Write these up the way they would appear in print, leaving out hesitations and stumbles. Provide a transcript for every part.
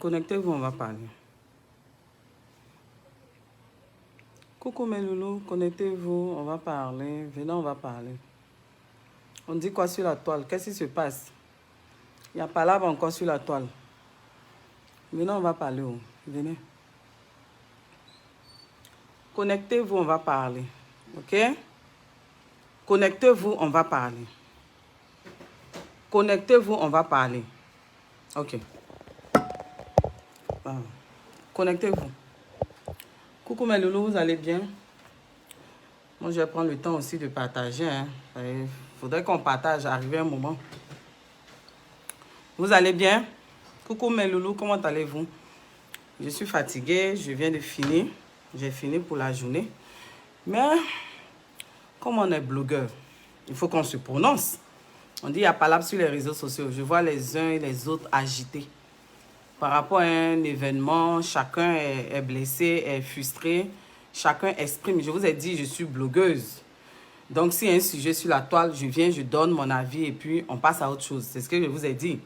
Connectez-vous, on va parler. Coucou mes loulous, connectez-vous, on va parler. Venez, on va parler. On dit quoi sur la toile? Qu'est-ce qui se passe? Il n'y a pas là encore sur la toile. Venez, on va parler. Venez. Connectez-vous, on va parler. Ok? Connectez-vous, on va parler. Connectez-vous, on va parler. Ok. Ah. Connectez-vous. Coucou mes loulous, vous allez bien? Moi, je vais prendre le temps aussi de partager. Il faudrait qu'on partage, arriver un moment. Vous allez bien? Coucou mes loulous, comment allez-vous? Je suis fatiguée, je viens de finir. J'ai fini pour la journée. Mais, comme on est blogueur, il faut qu'on se prononce. On dit il n'y a pas là sur les réseaux sociaux. Je vois les uns et les autres agités. Par rapport à un événement, chacun est blessé, est frustré. Chacun exprime. Je vous ai dit, je suis blogueuse. Donc, s'il y a un sujet sur la toile, je viens, je donne mon avis et puis on passe à autre chose. C'est ce que je vous ai dit.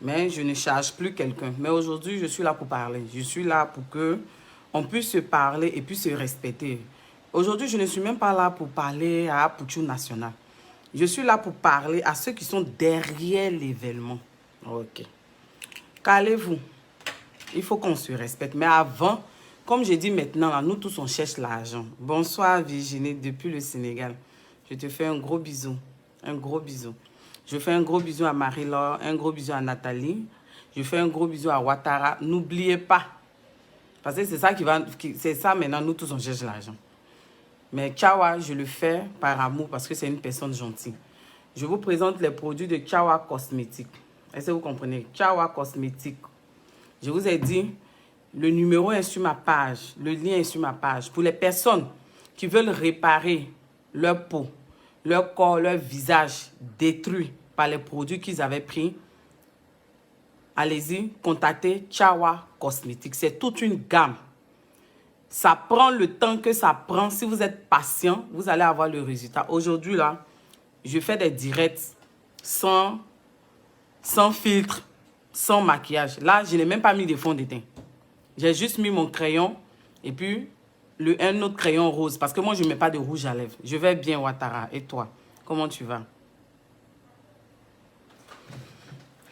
Mais je ne charge plus quelqu'un. Mais aujourd'hui, je suis là pour parler. Je suis là pour que on puisse se parler et puis se respecter. Aujourd'hui, je ne suis même pas là pour parler à Pouchou National. Je suis là pour parler à ceux qui sont derrière l'événement. Ok. Calez-vous. Il faut qu'on se respecte. Mais avant, comme j'ai dit maintenant, là, nous tous, on cherche l'argent. Bonsoir Virginie, depuis le Sénégal. Je te fais un gros bisou. Un gros bisou. Je fais un gros bisou à Marie-Laure, un gros bisou à Nathalie. Je fais un gros bisou à Ouattara. N'oubliez pas. Parce que c'est ça qui va... C'est ça maintenant, nous tous, on cherche l'argent. Mais Kawa, je le fais par amour parce que c'est une personne gentille. Je vous présente les produits de Kawa Cosmétiques. Est-ce que vous comprenez? Kawa Cosmétiques. Je vous ai dit, le numéro est sur ma page. Le lien est sur ma page. Pour les personnes qui veulent réparer leur peau, leur corps, leur visage détruit par les produits qu'ils avaient pris, allez-y, contactez Kawa Cosmétiques. C'est toute une gamme. Ça prend le temps que ça prend. Si vous êtes patient, vous allez avoir le résultat. Aujourd'hui, là, je fais des directs sans filtre, sans maquillage. Là, je n'ai même pas mis de fond de teint. J'ai juste mis mon crayon et puis un autre crayon rose. Parce que moi, je ne mets pas de rouge à lèvres. Je vais bien, Ouattara. Et toi, comment tu vas?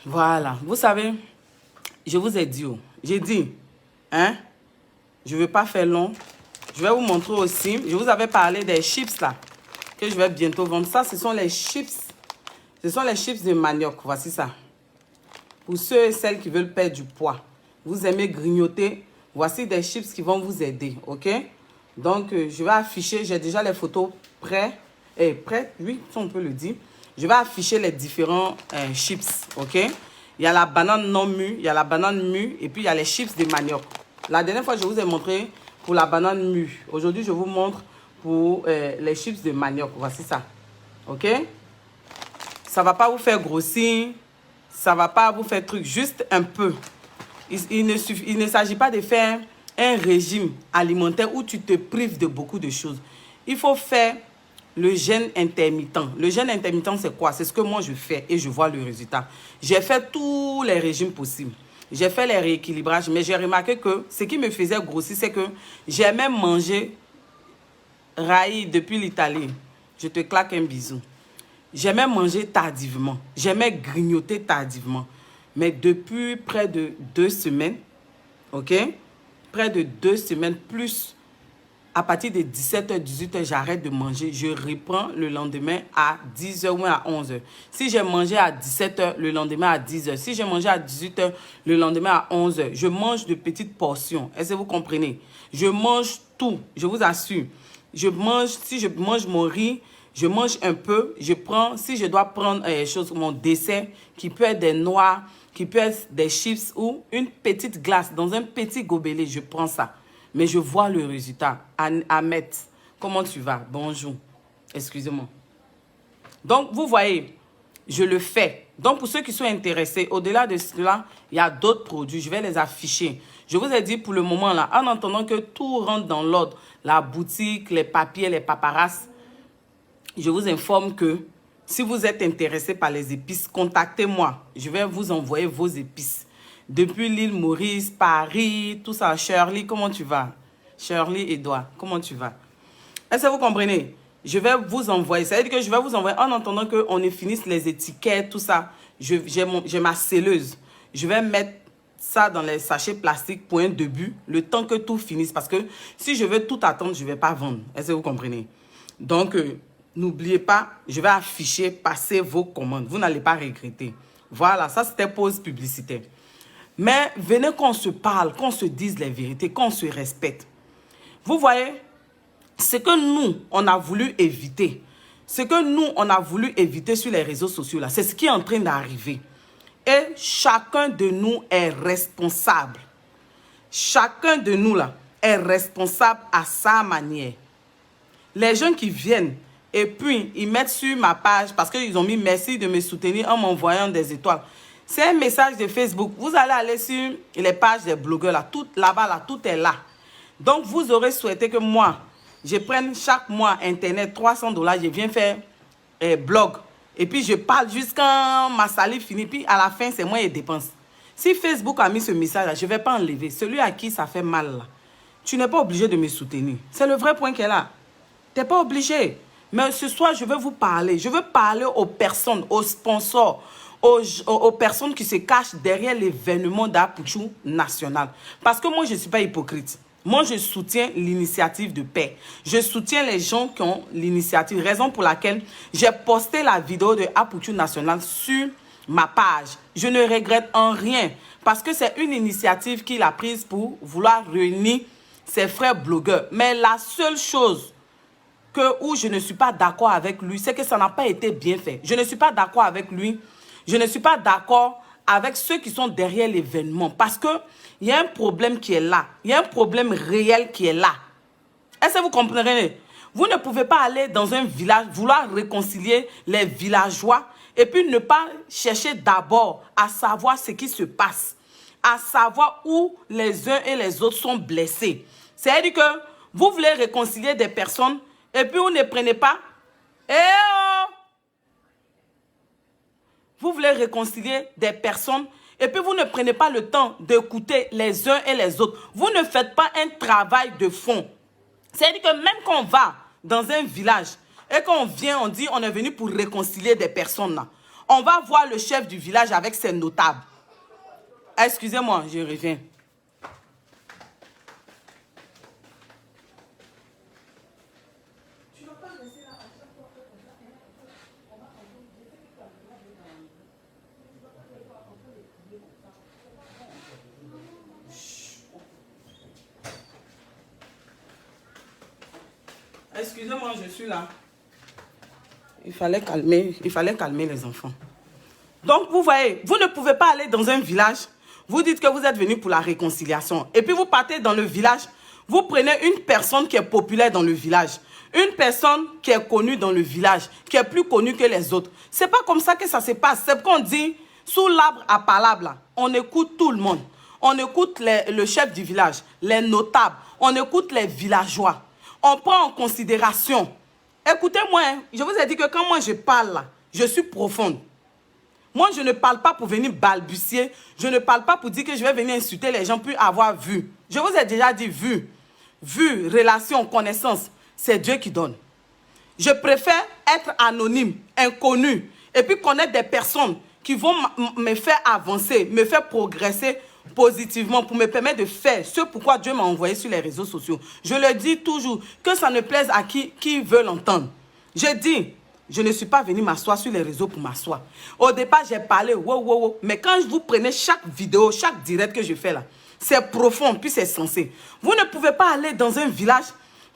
Voilà. Vous savez, je vous ai dit, j'ai dit, hein? Je ne veux pas faire long. Je vais vous montrer aussi. Je vous avais parlé des chips là. Que je vais bientôt vendre. Ça, ce sont les chips. Ce sont les chips de manioc. Voici ça. Pour ceux et celles qui veulent perdre du poids. Vous aimez grignoter. Voici des chips qui vont vous aider. Ok? Donc, je vais afficher. J'ai déjà les photos prêtes. Prêtes, oui, si on peut le dire. Je vais afficher les différents chips. Ok? Il y a la banane non mûre. Il y a la banane mûre. Et puis, il y a les chips de manioc. La dernière fois, je vous ai montré pour la banane mûre. Aujourd'hui, je vous montre pour les chips de manioc. Voici ça. OK? Ça ne va pas vous faire grossir. Ça ne va pas vous faire truc. Juste un peu. Il ne s'agit pas de faire un régime alimentaire où tu te prives de beaucoup de choses. Il faut faire le jeûne intermittent. Le jeûne intermittent, c'est quoi? C'est ce que moi, je fais et je vois le résultat. J'ai fait tous les régimes possibles. J'ai fait les rééquilibrages, mais j'ai remarqué que ce qui me faisait grossir, c'est que j'aimais manger raï depuis l'Italie. Je te claque un bisou. J'aimais manger tardivement. J'aimais grignoter tardivement. Mais depuis près de 2 semaines, ok? Près de 2 semaines, plus à partir de 17h, 18h, j'arrête de manger. Je reprends le lendemain à 10h ou à 11h. Si j'ai mangé à 17h, le lendemain à 10h. Si j'ai mangé à 18h, le lendemain à 11h. Je mange de petites portions. Est-ce que vous comprenez? Je mange tout, je vous assure. Je mange, si je mange mon riz, je mange un peu. Je prends, si je dois prendre mon dessert, qui peut être des noix, qui peut être des chips ou une petite glace dans un petit gobelet, je prends ça. Mais je vois le résultat. Ahmed, comment tu vas? Bonjour. Excusez-moi. Donc, vous voyez, je le fais. Donc, pour ceux qui sont intéressés, au-delà de cela, il y a d'autres produits. Je vais les afficher. Je vous ai dit pour le moment, là, en attendant que tout rentre dans l'ordre, la boutique, les papiers, les paparasses, je vous informe que si vous êtes intéressé par les épices, contactez-moi. Je vais vous envoyer vos épices. depuis l'île Maurice, Paris, tout ça. Shirley, comment tu vas? Shirley Edouard, comment tu vas? Est-ce que vous comprenez? Je vais vous envoyer, ça veut dire que je vais vous envoyer en attendant qu'on finisse les étiquettes, tout ça. J'ai ma selleuse. Je vais mettre ça dans les sachets plastiques pour un début, le temps que tout finisse. Parce que si je veux tout attendre, je ne vais pas vendre. Est-ce que vous comprenez? Donc, n'oubliez pas, je vais afficher, passer vos commandes. Vous n'allez pas regretter. Voilà, ça c'était pause publicitaire. Mais venez qu'on se parle, qu'on se dise les vérités, qu'on se respecte. Vous voyez, ce que nous, on a voulu éviter, sur les réseaux sociaux, là, c'est ce qui est en train d'arriver. Et chacun de nous est responsable. Chacun de nous, là, est responsable à sa manière. Les gens qui viennent et puis ils mettent sur ma page, parce qu'ils ont mis merci de me soutenir en m'envoyant des étoiles. C'est un message de Facebook. Vous allez aller sur les pages des blogueurs, là, tout là-bas, là, tout est là. Donc, vous aurez souhaité que moi, je prenne chaque mois Internet, 300 $, je viens faire blog. Et puis, je parle jusqu'à ma salive finit. Puis, à la fin, c'est moi qui dépense. Si Facebook a mis ce message-là, je ne vais pas enlever. Celui à qui ça fait mal, là, tu n'es pas obligé de me soutenir. C'est le vrai point qu'elle a. Tu n'es pas obligé. Mais ce soir, je veux vous parler. Je veux parler aux personnes, aux sponsors, aux personnes qui se cachent derrière l'événement d'Apouchou national. Parce que moi, je ne suis pas hypocrite. Moi, je soutiens l'initiative de paix. Je soutiens les gens qui ont l'initiative. Raison pour laquelle j'ai posté la vidéo de Apouchou national sur ma page. Je ne regrette en rien. Parce que c'est une initiative qu'il a prise pour vouloir réunir ses frères blogueurs. Mais la seule chose où je ne suis pas d'accord avec lui, c'est que ça n'a pas été bien fait. Je ne suis pas d'accord avec lui. Je ne suis pas d'accord avec ceux qui sont derrière l'événement. Parce qu'il y a un problème qui est là. Il y a un problème réel qui est là. Est-ce que vous comprenez? Vous ne pouvez pas aller dans un village, vouloir réconcilier les villageois et puis ne pas chercher d'abord à savoir ce qui se passe. À savoir où les uns et les autres sont blessés. C'est-à-dire que vous voulez réconcilier des personnes et puis vous ne prenez pas. Vous voulez réconcilier des personnes et puis vous ne prenez pas le temps d'écouter les uns et les autres. Vous ne faites pas un travail de fond. C'est-à-dire que même quand on va dans un village et qu'on vient, on dit on est venu pour réconcilier des personnes là. On va voir le chef du village avec ses notables. Excusez-moi, je reviens. Excusez-moi, je suis là. Il fallait calmer les enfants. Donc, vous voyez, vous ne pouvez pas aller dans un village. Vous dites que vous êtes venu pour la réconciliation. Et puis, vous partez dans le village. Vous prenez une personne qui est populaire dans le village. Une personne qui est connue dans le village. Qui est plus connue que les autres. C'est pas comme ça que ça se passe. C'est qu'on dit, sous l'arbre à palabre, on écoute tout le monde. On écoute le chef du village, les notables. On écoute les villageois. On prend en considération. Écoutez-moi, hein, je vous ai dit que quand moi je parle là, je suis profonde. Moi, je ne parle pas pour venir balbutier. Je ne parle pas pour dire que je vais venir insulter les gens puis avoir vu. Je vous ai déjà dit vu. Vu, relation, connaissance, c'est Dieu qui donne. Je préfère être anonyme, inconnu, et puis connaître des personnes qui vont me faire avancer, me faire progresser positivement pour me permettre de faire ce pourquoi Dieu m'a envoyé sur les réseaux sociaux. Je le dis toujours, que ça ne plaise à qui veut l'entendre. Je dis, je ne suis pas venu m'asseoir sur les réseaux pour m'asseoir. Au départ, j'ai parlé, wow. Mais quand vous prenez chaque vidéo, chaque direct que je fais là, c'est profond, puis c'est sensé. Vous ne pouvez pas aller dans un village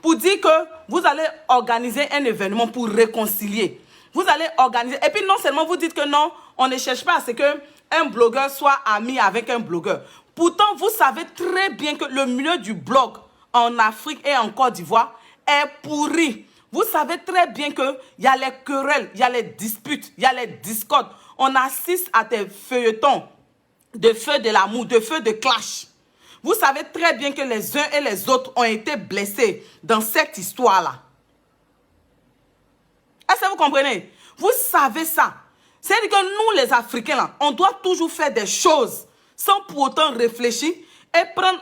pour dire que vous allez organiser un événement pour réconcilier. Vous allez organiser. Et puis non seulement vous dites que non, on ne cherche pas à ce qu'un blogueur soit ami avec un blogueur. Pourtant, vous savez très bien que le milieu du blog en Afrique et en Côte d'Ivoire est pourri. Vous savez très bien qu'il y a les querelles, il y a les disputes, il y a les discordes. On assiste à des feuilletons de feux de l'amour, de feux de clash. Vous savez très bien que les uns et les autres ont été blessés dans cette histoire-là. Est-ce que vous comprenez? Vous savez ça. C'est-à-dire que nous, les Africains, là, on doit toujours faire des choses sans pour autant réfléchir et prendre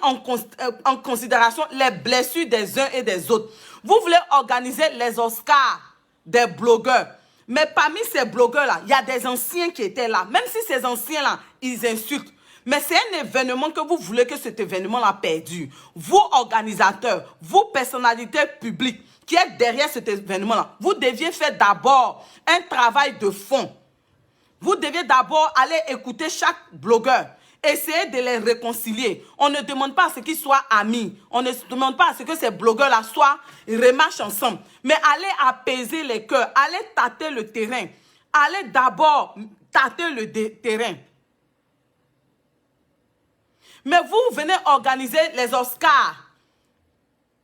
en considération les blessures des uns et des autres. Vous voulez organiser les Oscars des blogueurs. Mais parmi ces blogueurs-là, il y a des anciens qui étaient là. Même si ces anciens-là, ils insultent. Mais c'est un événement que vous voulez que cet événement-là perdure. Vous, organisateurs, vous, personnalités publiques qui êtes derrière cet événement-là, vous deviez faire d'abord un travail de fond. Vous deviez d'abord aller écouter chaque blogueur. Essayez de les réconcilier. On ne demande pas à ce qu'ils soient amis. On ne demande pas à ce que ces blogueurs-là remarchent ensemble. Mais allez apaiser les cœurs. Allez tâter le terrain. Allez d'abord tâter le terrain. Mais vous venez organiser les Oscars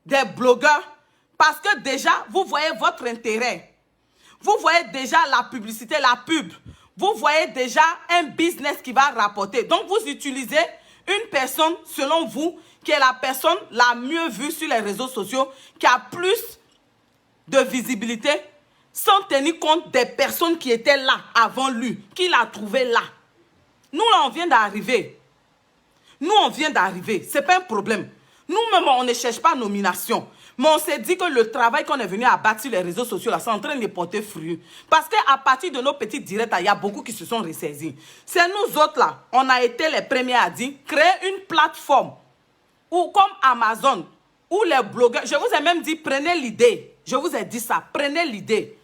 des blogueurs parce que déjà, vous voyez votre intérêt. Vous voyez déjà la publicité, la pub. Vous voyez déjà un business qui va rapporter. Donc, vous utilisez une personne, selon vous, qui est la personne la mieux vue sur les réseaux sociaux, qui a plus de visibilité, sans tenir compte des personnes qui étaient là avant lui, qui l'a trouvé là. Nous, là, on vient d'arriver. Nous, on vient d'arriver. Ce n'est pas un problème. Nous-mêmes, on ne cherche pas nomination. Mais on s'est dit que le travail qu'on est venu abattre sur les réseaux sociaux, là, c'est en train de porter fruit. Parce qu'à partir de nos petits directs, il y a beaucoup qui se sont ressaisis. C'est nous autres, là, on a été les premiers à dire, créer une plateforme, ou comme Amazon, où les blogueurs, je vous ai même dit, prenez l'idée. Je vous ai dit ça, prenez l'idée.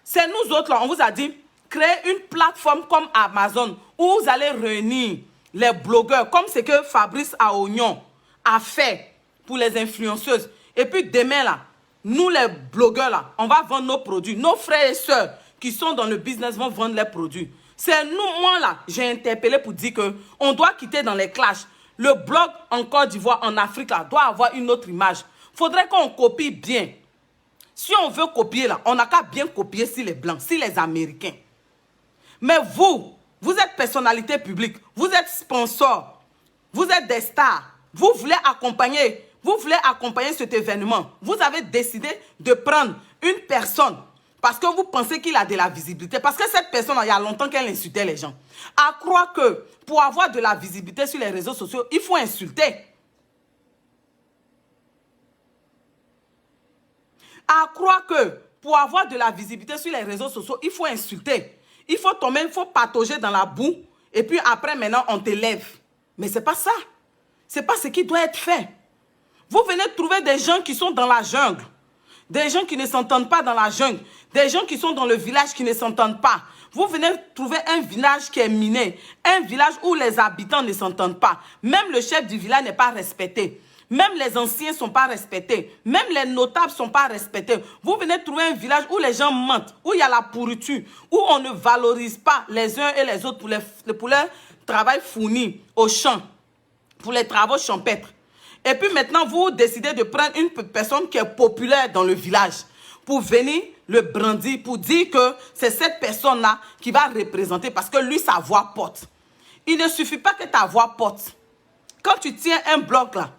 C'est nous autres, là, on vous a dit, créer une plateforme comme Amazon, où vous allez réunir les blogueurs, comme ce que Fabrice Aounion a fait pour les influenceuses. Et puis demain, là, nous les blogueurs, là, on va vendre nos produits. Nos frères et sœurs qui sont dans le business vont vendre leurs produits. C'est nous, moi, là, j'ai interpellé pour dire qu'on doit quitter dans les clashs. Le blog en Côte d'Ivoire, en Afrique, là, doit avoir une autre image. Il faudrait qu'on copie bien. Si on veut copier, là, on n'a qu'à bien copier si les Blancs, si les Américains. Mais vous êtes personnalité publique, vous êtes sponsor, vous êtes des stars, vous voulez accompagner cet événement. Vous avez décidé de prendre une personne parce que vous pensez qu'il a de la visibilité. Parce que cette personne, il y a longtemps qu'elle insultait les gens. À croire que pour avoir de la visibilité sur les réseaux sociaux, il faut insulter. À croire que pour avoir de la visibilité sur les réseaux sociaux, il faut insulter. Il faut tomber, il faut patauger dans la boue. Et puis après, maintenant, on t'élève. Mais ce n'est pas ça. Ce n'est pas ce qui doit être fait. Vous venez de trouver des gens qui sont dans la jungle. Des gens qui ne s'entendent pas dans la jungle. Des gens qui sont dans le village qui ne s'entendent pas. Vous venez de trouver un village qui est miné. Un village où les habitants ne s'entendent pas. Même le chef du village n'est pas respecté. Même les anciens ne sont pas respectés. Même les notables ne sont pas respectés. Vous venez de trouver un village où les gens mentent, où il y a la pourriture, où on ne valorise pas les uns et les autres pour leur travail fourni au champ, pour les travaux champêtres. Et puis maintenant, vous décidez de prendre une personne qui est populaire dans le village pour venir le brandir, pour dire que c'est cette personne-là qui va représenter parce que lui, sa voix porte. Il ne suffit pas que ta voix porte. Quand tu tiens un bloc là,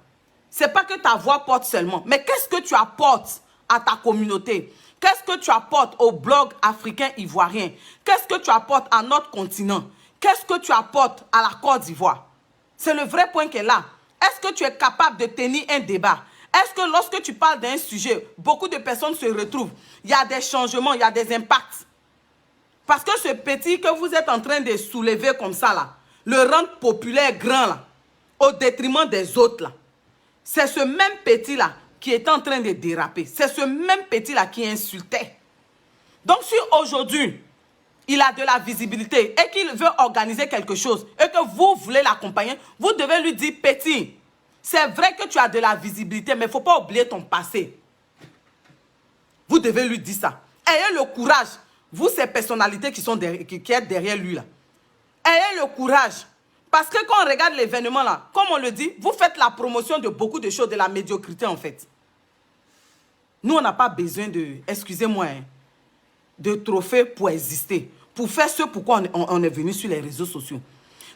c'est pas que ta voix porte seulement, mais qu'est-ce que tu apportes à ta communauté? Qu'est-ce que tu apportes au blog africain ivoirien? Qu'est-ce que tu apportes à notre continent? Qu'est-ce que tu apportes à la Côte d'Ivoire? C'est le vrai point qui est là. Est-ce que tu es capable de tenir un débat? Est-ce que lorsque tu parles d'un sujet, beaucoup de personnes se retrouvent? Il y a des changements, il y a des impacts. Parce que ce petit que vous êtes en train de soulever comme ça, là, le rendre populaire grand, là, au détriment des autres, là. C'est ce même petit-là qui est en train de déraper. C'est ce même petit-là qui insultait. Donc, si aujourd'hui, il a de la visibilité et qu'il veut organiser quelque chose et que vous voulez l'accompagner, vous devez lui dire, petit, c'est vrai que tu as de la visibilité, mais il ne faut pas oublier ton passé. Vous devez lui dire ça. Ayez le courage, vous, ces personnalités qui êtes derrière lui, là. Ayez le courage. Parce que quand on regarde l'événement là, comme on le dit, vous faites la promotion de beaucoup de choses, de la médiocrité en fait. Nous, on n'a pas besoin de, excusez-moi, hein, de trophées pour exister, pour faire ce pourquoi on est venu sur les réseaux sociaux.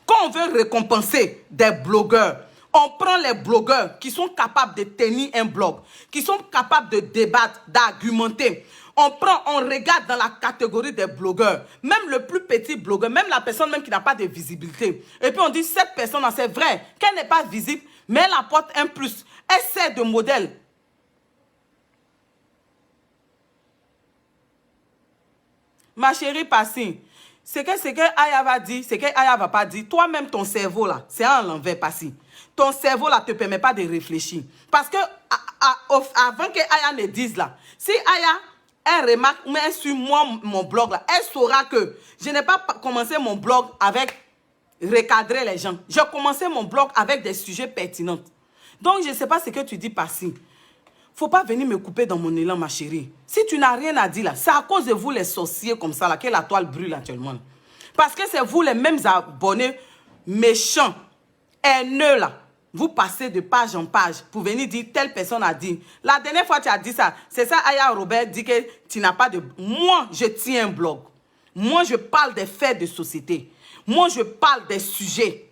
Quand on veut récompenser des blogueurs, On prend les blogueurs qui sont capables de tenir un blog, qui sont capables de débattre, d'argumenter. On regarde dans la catégorie des blogueurs, même le plus petit blogueur, même la personne même qui n'a pas de visibilité. Et puis on dit, cette personne, c'est vrai qu'elle n'est pas visible, mais elle apporte un plus. Elle sert de modèle. Ma chérie Passy, ce que Aya va dire, ce que Aya va pas dire, toi-même ton cerveau là, c'est à l'envers Passy. Ton cerveau là te permet pas de réfléchir. Parce que avant que Aya ne dise là, si Aya elle remarque, mais sur moi, mon blog là, elle saura que je n'ai pas commencé mon blog avec recadrer les gens. J'ai commencé mon blog avec des sujets pertinents. Donc je ne sais pas ce que tu dis Passy. Faut pas venir me couper dans mon élan, ma chérie. Si tu n'as rien à dire là, c'est à cause de vous les sorciers comme ça là que la toile brûle actuellement. Parce que c'est vous les mêmes abonnés méchants, haineux là. Vous passez de page en page pour venir dire telle personne a dit. La dernière fois tu as dit ça, c'est ça Aya Robert dit que tu n'as pas de... Moi, je tiens un blog. Moi, je parle des faits de société. Moi, je parle des sujets.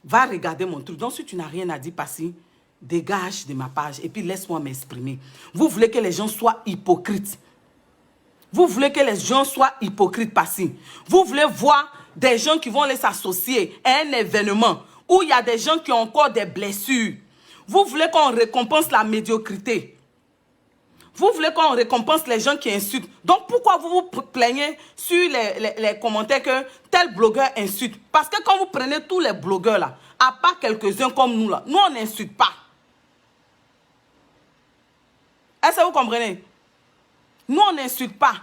Va regarder mon truc. Donc si tu n'as rien à dire, Passy, dégage de ma page et puis laisse-moi m'exprimer. Vous voulez que les gens soient hypocrites. Vous voulez que les gens soient hypocrites, Passy. Vous voulez voir des gens qui vont aller s'associer à un événement où il y a des gens qui ont encore des blessures. Vous voulez qu'on récompense la médiocrité. Vous voulez qu'on récompense les gens qui insultent. Donc pourquoi vous vous plaignez sur les commentaires que tel blogueur insulte? Parce que quand vous prenez tous les blogueurs là, à part quelques-uns comme nous là, nous on n'insulte pas. Est-ce que vous comprenez? Nous, on n'insulte pas.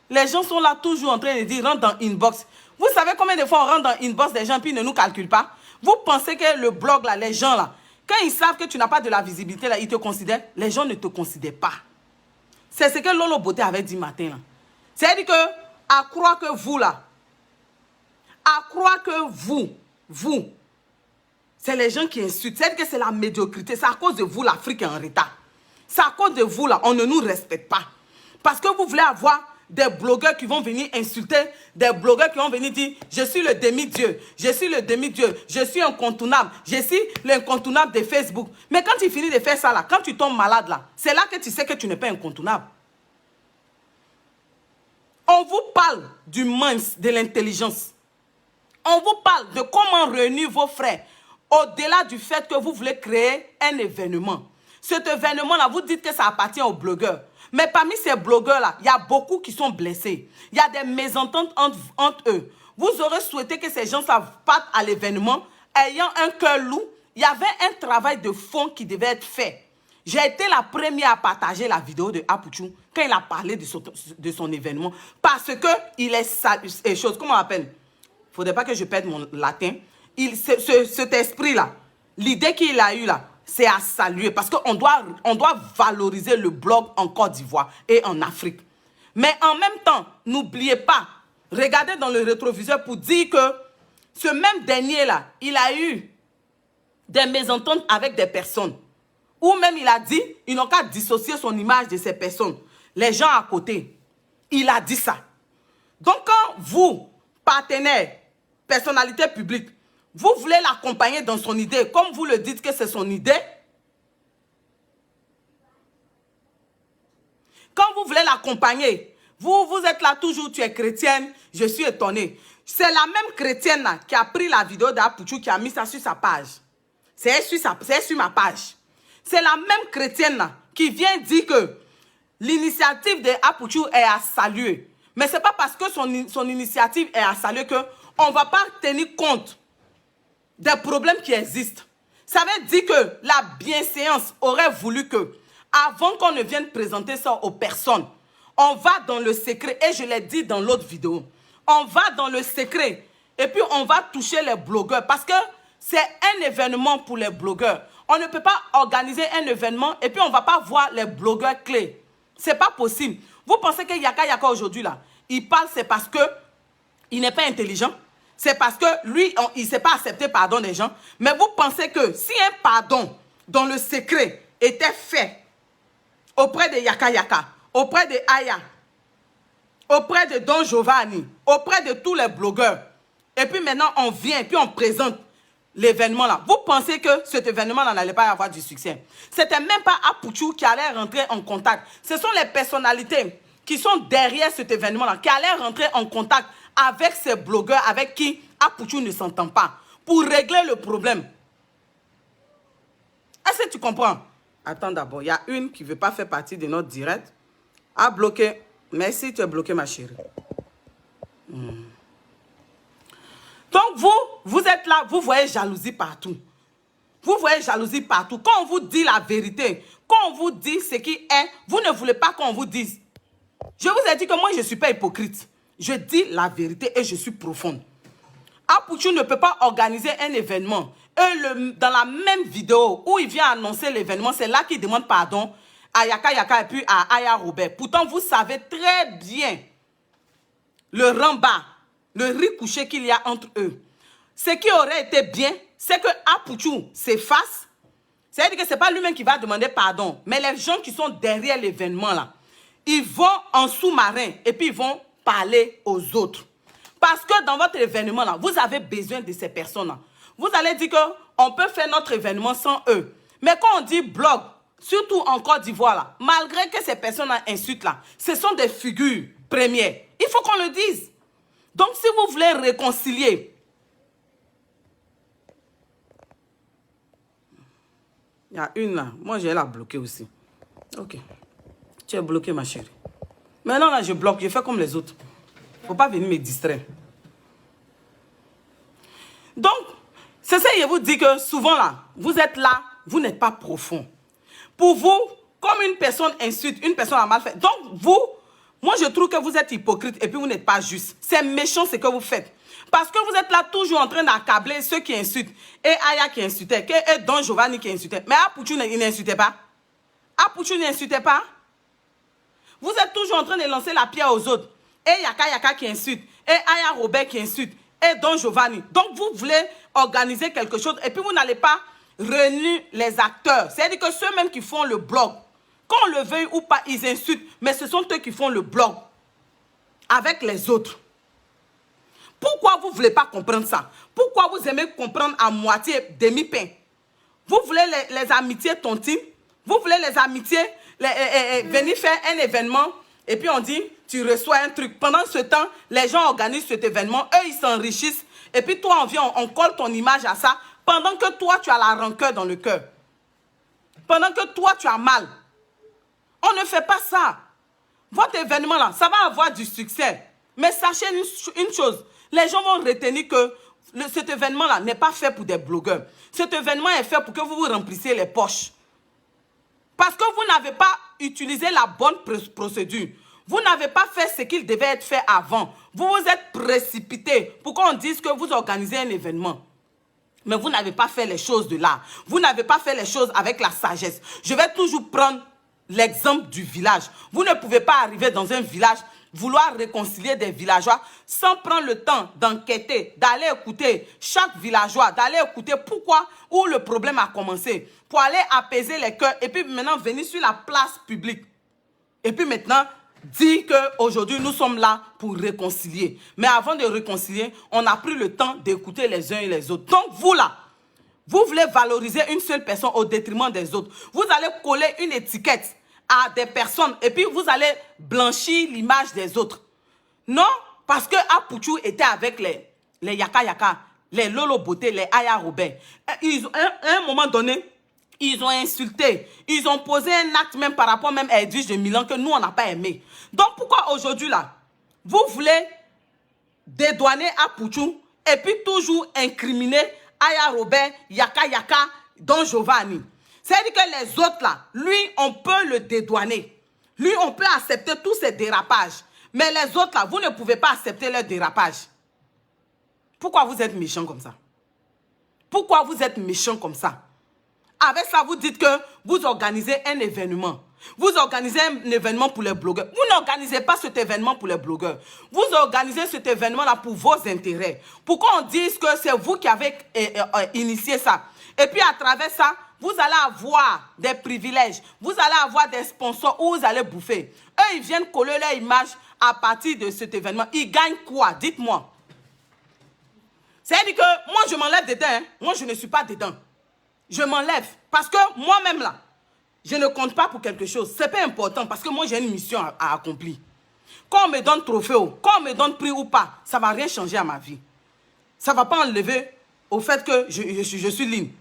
Les gens sont là toujours en train de dire, rentre dans inbox. Vous savez combien de fois on rentre dans inbox des gens puis ils ne nous calculent pas? Vous pensez que le blog, là, les gens, là, quand ils savent que tu n'as pas de la visibilité, là, ils te considèrent. Les gens ne te considèrent pas. C'est ce que Lolo Beauté avait dit matin, là. C'est-à-dire que, à croire que vous, là, à croire que vous, c'est les gens qui insultent. C'est-à-dire que c'est la médiocrité. C'est à cause de vous, l'Afrique est en retard. C'est à cause de vous, là, on ne nous respecte pas. Parce que vous voulez avoir des blogueurs qui vont venir insulter, des blogueurs qui vont venir dire « Je suis le demi-dieu, je suis le demi-dieu, je suis incontournable, je suis l'incontournable de Facebook. » Mais quand tu finis de faire ça, là, quand tu tombes malade, là, c'est là que tu sais que tu n'es pas incontournable. On vous parle du mince, de l'intelligence. On vous parle de comment réunir vos frères. Au-delà du fait que vous voulez créer un événement. Cet événement-là, vous dites que ça appartient aux blogueurs. Mais parmi ces blogueurs-là, il y a beaucoup qui sont blessés. Il y a des mésententes entre eux. Vous aurez souhaité que ces gens partent à l'événement ayant un cœur lourd. Il y avait un travail de fond qui devait être fait. J'ai été la première à partager la vidéo de Apuchou quand il a parlé de son événement. Parce qu'il est chose, comment on appelle? Il ne faudrait pas que je perde mon latin. Cet esprit-là, l'idée qu'il a eue là, c'est à saluer parce qu'on doit valoriser le blog en Côte d'Ivoire et en Afrique. Mais en même temps, n'oubliez pas, regardez dans le rétroviseur pour dire que ce même dernier-là, il a eu des mésententes avec des personnes. Ou même il a dit, ils n'ont qu'à dissocier son image de ces personnes. Les gens à côté, il a dit ça. Donc quand vous, partenaires, personnalité publique, vous voulez l'accompagner dans son idée, comme vous le dites que c'est son idée. Quand vous voulez l'accompagner, vous êtes là toujours, tu es chrétienne, je suis étonnée. C'est la même chrétienne là qui a pris la vidéo d'Apuchou qui a mis ça sur sa page. C'est sur ma page. C'est la même chrétienne là qui vient dire que l'initiative d'Apuchou est à saluer. Mais ce n'est pas parce que son initiative est à saluer qu'on ne va pas tenir compte des problèmes qui existent. Ça veut dire que la bienséance aurait voulu que, avant qu'on ne vienne présenter ça aux personnes, on va dans le secret, et je l'ai dit dans l'autre vidéo, on va dans le secret, et puis on va toucher les blogueurs, parce que c'est un événement pour les blogueurs. On ne peut pas organiser un événement, et puis on ne va pas voir les blogueurs clés. Ce n'est pas possible. Vous pensez que Yaka aujourd'hui, là, il parle, c'est parce qu'il n'est pas intelligent? C'est parce que lui, il ne s'est pas accepté pardon des gens. Mais vous pensez que si un pardon dans le secret était fait auprès de Yaka, auprès de Aya, auprès de Don Giovanni, auprès de tous les blogueurs, et puis maintenant on vient et puis on présente, l'événement là, vous pensez que cet événement là n'allait pas avoir du succès. C'était même pas Apouchou qui allait rentrer en contact. Ce sont les personnalités qui sont derrière cet événement là, qui allaient rentrer en contact avec ces blogueurs avec qui Apouchou ne s'entend pas, pour régler le problème. Est-ce que tu comprends? Attends d'abord, il y a une qui ne veut pas faire partie de notre direct. A bloqué. Merci, tu es bloqué ma chérie. Donc vous êtes là, vous voyez jalousie partout. Vous voyez jalousie partout. Quand on vous dit la vérité, quand on vous dit ce qui est, vous ne voulez pas qu'on vous dise. Je vous ai dit que moi, je ne suis pas hypocrite. Je dis la vérité et je suis profonde. Apouchou ne peut pas organiser un événement. Et dans la même vidéo où il vient annoncer l'événement, c'est là qu'il demande pardon à Yaka Yaka et puis à Aya Robert. Pourtant, vous savez très bien le rembat, le riz couché qu'il y a entre eux. Ce qui aurait été bien, c'est que Apouchou s'efface. C'est-à-dire que ce n'est pas lui-même qui va demander pardon, mais les gens qui sont derrière l'événement là, ils vont en sous-marin et puis ils vont parler aux autres. Parce que dans votre événement là, vous avez besoin de ces personnes-là. Vous allez dire qu'on peut faire notre événement sans eux. Mais quand on dit blog, surtout en Côte d'Ivoire, là, malgré que ces personnes-là insultent là, ce sont des figures premières. Il faut qu'on le dise. Donc si vous voulez réconcilier, il y a une là, moi je vais la bloquer aussi. Ok, tu es bloqué ma chérie. Maintenant là je bloque, je fais comme les autres. Il ne faut pas venir me distraire. Donc, c'est ça, je vous dis que souvent là, vous êtes là, vous n'êtes pas profond. Pour vous, comme une personne insulte, une personne a mal fait. Donc, vous, moi je trouve que vous êtes hypocrite et puis vous n'êtes pas juste. C'est méchant ce que vous faites. Parce que vous êtes là toujours en train d'accabler ceux qui insultent. Et Aya qui insultait, et Don Giovanni qui insultait. Mais Apouchou, il n'insultait pas. Apouchou n'insultait pas. Vous êtes toujours en train de lancer la pierre aux autres. Et Yaka Yaka qui insulte. Et Aya Robert qui insulte. Et Don Giovanni. Donc vous voulez organiser quelque chose et puis vous n'allez pas réunir les acteurs. C'est-à-dire que ceux-mêmes qui font le blog, qu'on le veuille ou pas, ils insultent. Mais ce sont eux qui font le blog avec les autres. Pourquoi vous ne voulez pas comprendre ça? Pourquoi vous aimez comprendre à moitié demi-pain? Vous voulez les amitiés tontines? Vous voulez les amitiés venir faire un événement et puis on dit, tu reçois un truc. Pendant ce temps, les gens organisent cet événement, eux ils s'enrichissent et puis toi on vient, on colle ton image à ça pendant que toi tu as la rancœur dans le cœur. Pendant que toi tu as mal. On ne fait pas ça. Votre événement là, ça va avoir du succès. Mais sachez une chose, les gens vont retenir que cet événement là n'est pas fait pour des blogueurs. Cet événement est fait pour que vous vous remplissiez les poches. Parce que vous n'avez pas utilisé la bonne procédure. Vous n'avez pas fait ce qu'il devait être fait avant. Vous vous êtes précipité pour qu'on dise que vous organisez un événement. Mais vous n'avez pas fait les choses de là. Vous n'avez pas fait les choses avec la sagesse. Je vais toujours prendre l'exemple du village. Vous ne pouvez pas arriver dans un village, vouloir réconcilier des villageois sans prendre le temps d'enquêter, d'aller écouter chaque villageois, d'aller écouter pourquoi, où le problème a commencé, pour aller apaiser les cœurs et puis maintenant venir sur la place publique. Et puis maintenant, dire qu'aujourd'hui nous sommes là pour réconcilier. Mais avant de réconcilier, on a pris le temps d'écouter les uns et les autres. Donc vous là, vous voulez valoriser une seule personne au détriment des autres. Vous allez coller une étiquette à des personnes et puis vous allez blanchir l'image des autres. Non, parce que Apouchou était avec les Yaka Yaka, les Lolo Beauté, les Aya Robert. À un moment donné, ils ont insulté. Ils ont posé un acte même par rapport même à Edwige de Milan que nous, on n'a pas aimé. Donc pourquoi aujourd'hui là, vous voulez dédouaner Apouchou et puis toujours incriminer Aya Robert, Yaka Yaka, Don Giovanni? C'est-à-dire que les autres là, lui, on peut le dédouaner. Lui, on peut accepter tous ces dérapages. Mais les autres là, vous ne pouvez pas accepter leurs dérapages. Pourquoi vous êtes méchants comme ça? Pourquoi vous êtes méchants comme ça? Avec ça, vous dites que vous organisez un événement. Vous organisez un événement pour les blogueurs. Vous n'organisez pas cet événement pour les blogueurs. Vous organisez cet événement-là pour vos intérêts. Pour qu'on dise que c'est vous qui avez initié ça. Et puis à travers ça, vous allez avoir des privilèges. Vous allez avoir des sponsors où vous allez bouffer. Eux, ils viennent coller leur image à partir de cet événement. Ils gagnent quoi? Dites-moi. C'est-à-dire que moi, je m'enlève dedans. Hein. Moi, je ne suis pas dedans. Je m'enlève. Parce que moi-même, là, je ne compte pas pour quelque chose. Ce n'est pas important parce que moi, j'ai une mission à accomplir. Quand on me donne trophée, quand on me donne prix ou pas, ça ne va rien changer à ma vie. Ça ne va pas enlever au fait que je suis ligne.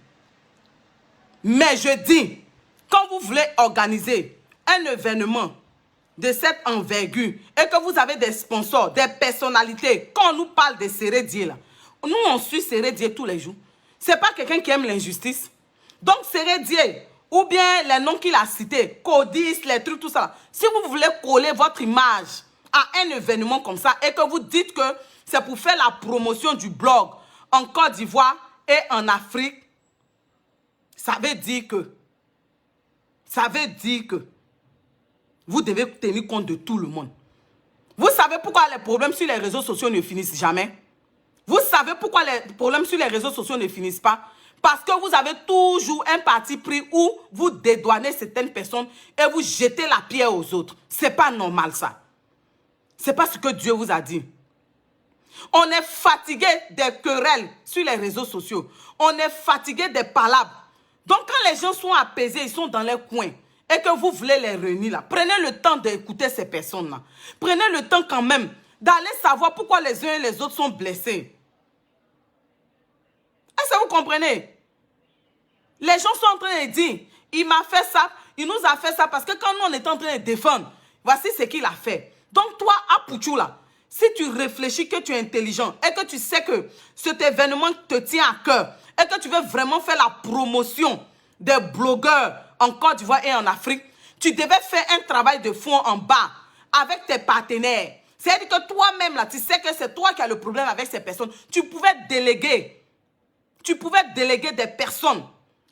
Mais je dis, quand vous voulez organiser un événement de cette envergure et que vous avez des sponsors, des personnalités, quand on nous parle de Sérédier là, nous on suit Sérédier tous les jours. Ce n'est pas quelqu'un qui aime l'injustice. Donc Sérédier, ou bien les noms qu'il a cités, Codis, les trucs, tout ça. Si vous voulez coller votre image à un événement comme ça et que vous dites que c'est pour faire la promotion du blog en Côte d'Ivoire et en Afrique, ça veut dire que vous devez tenir compte de tout le monde. Vous savez pourquoi les problèmes sur les réseaux sociaux ne finissent jamais? Vous savez pourquoi les problèmes sur les réseaux sociaux ne finissent pas? Parce que vous avez toujours un parti pris où vous dédouanez certaines personnes et vous jetez la pierre aux autres. Ce n'est pas normal ça. Ce n'est pas ce que Dieu vous a dit. On est fatigué des querelles sur les réseaux sociaux. On est fatigué des palabres. Donc quand les gens sont apaisés, ils sont dans les coins et que vous voulez les réunir là, prenez le temps d'écouter ces personnes-là. Prenez le temps quand même d'aller savoir pourquoi les uns et les autres sont blessés. Est-ce que vous comprenez? Les gens sont en train de dire, il m'a fait ça, il nous a fait ça parce que quand nous on est en train de défendre, voici ce qu'il a fait. Donc toi, Apouchou là, si tu réfléchis que tu es intelligent et que tu sais que cet événement te tient à cœur et que tu veux vraiment faire la promotion des blogueurs en Côte d'Ivoire et en Afrique, tu devais faire un travail de fond en bas avec tes partenaires. C'est-à-dire que toi-même là, tu sais que c'est toi qui as le problème avec ces personnes. Tu pouvais déléguer des personnes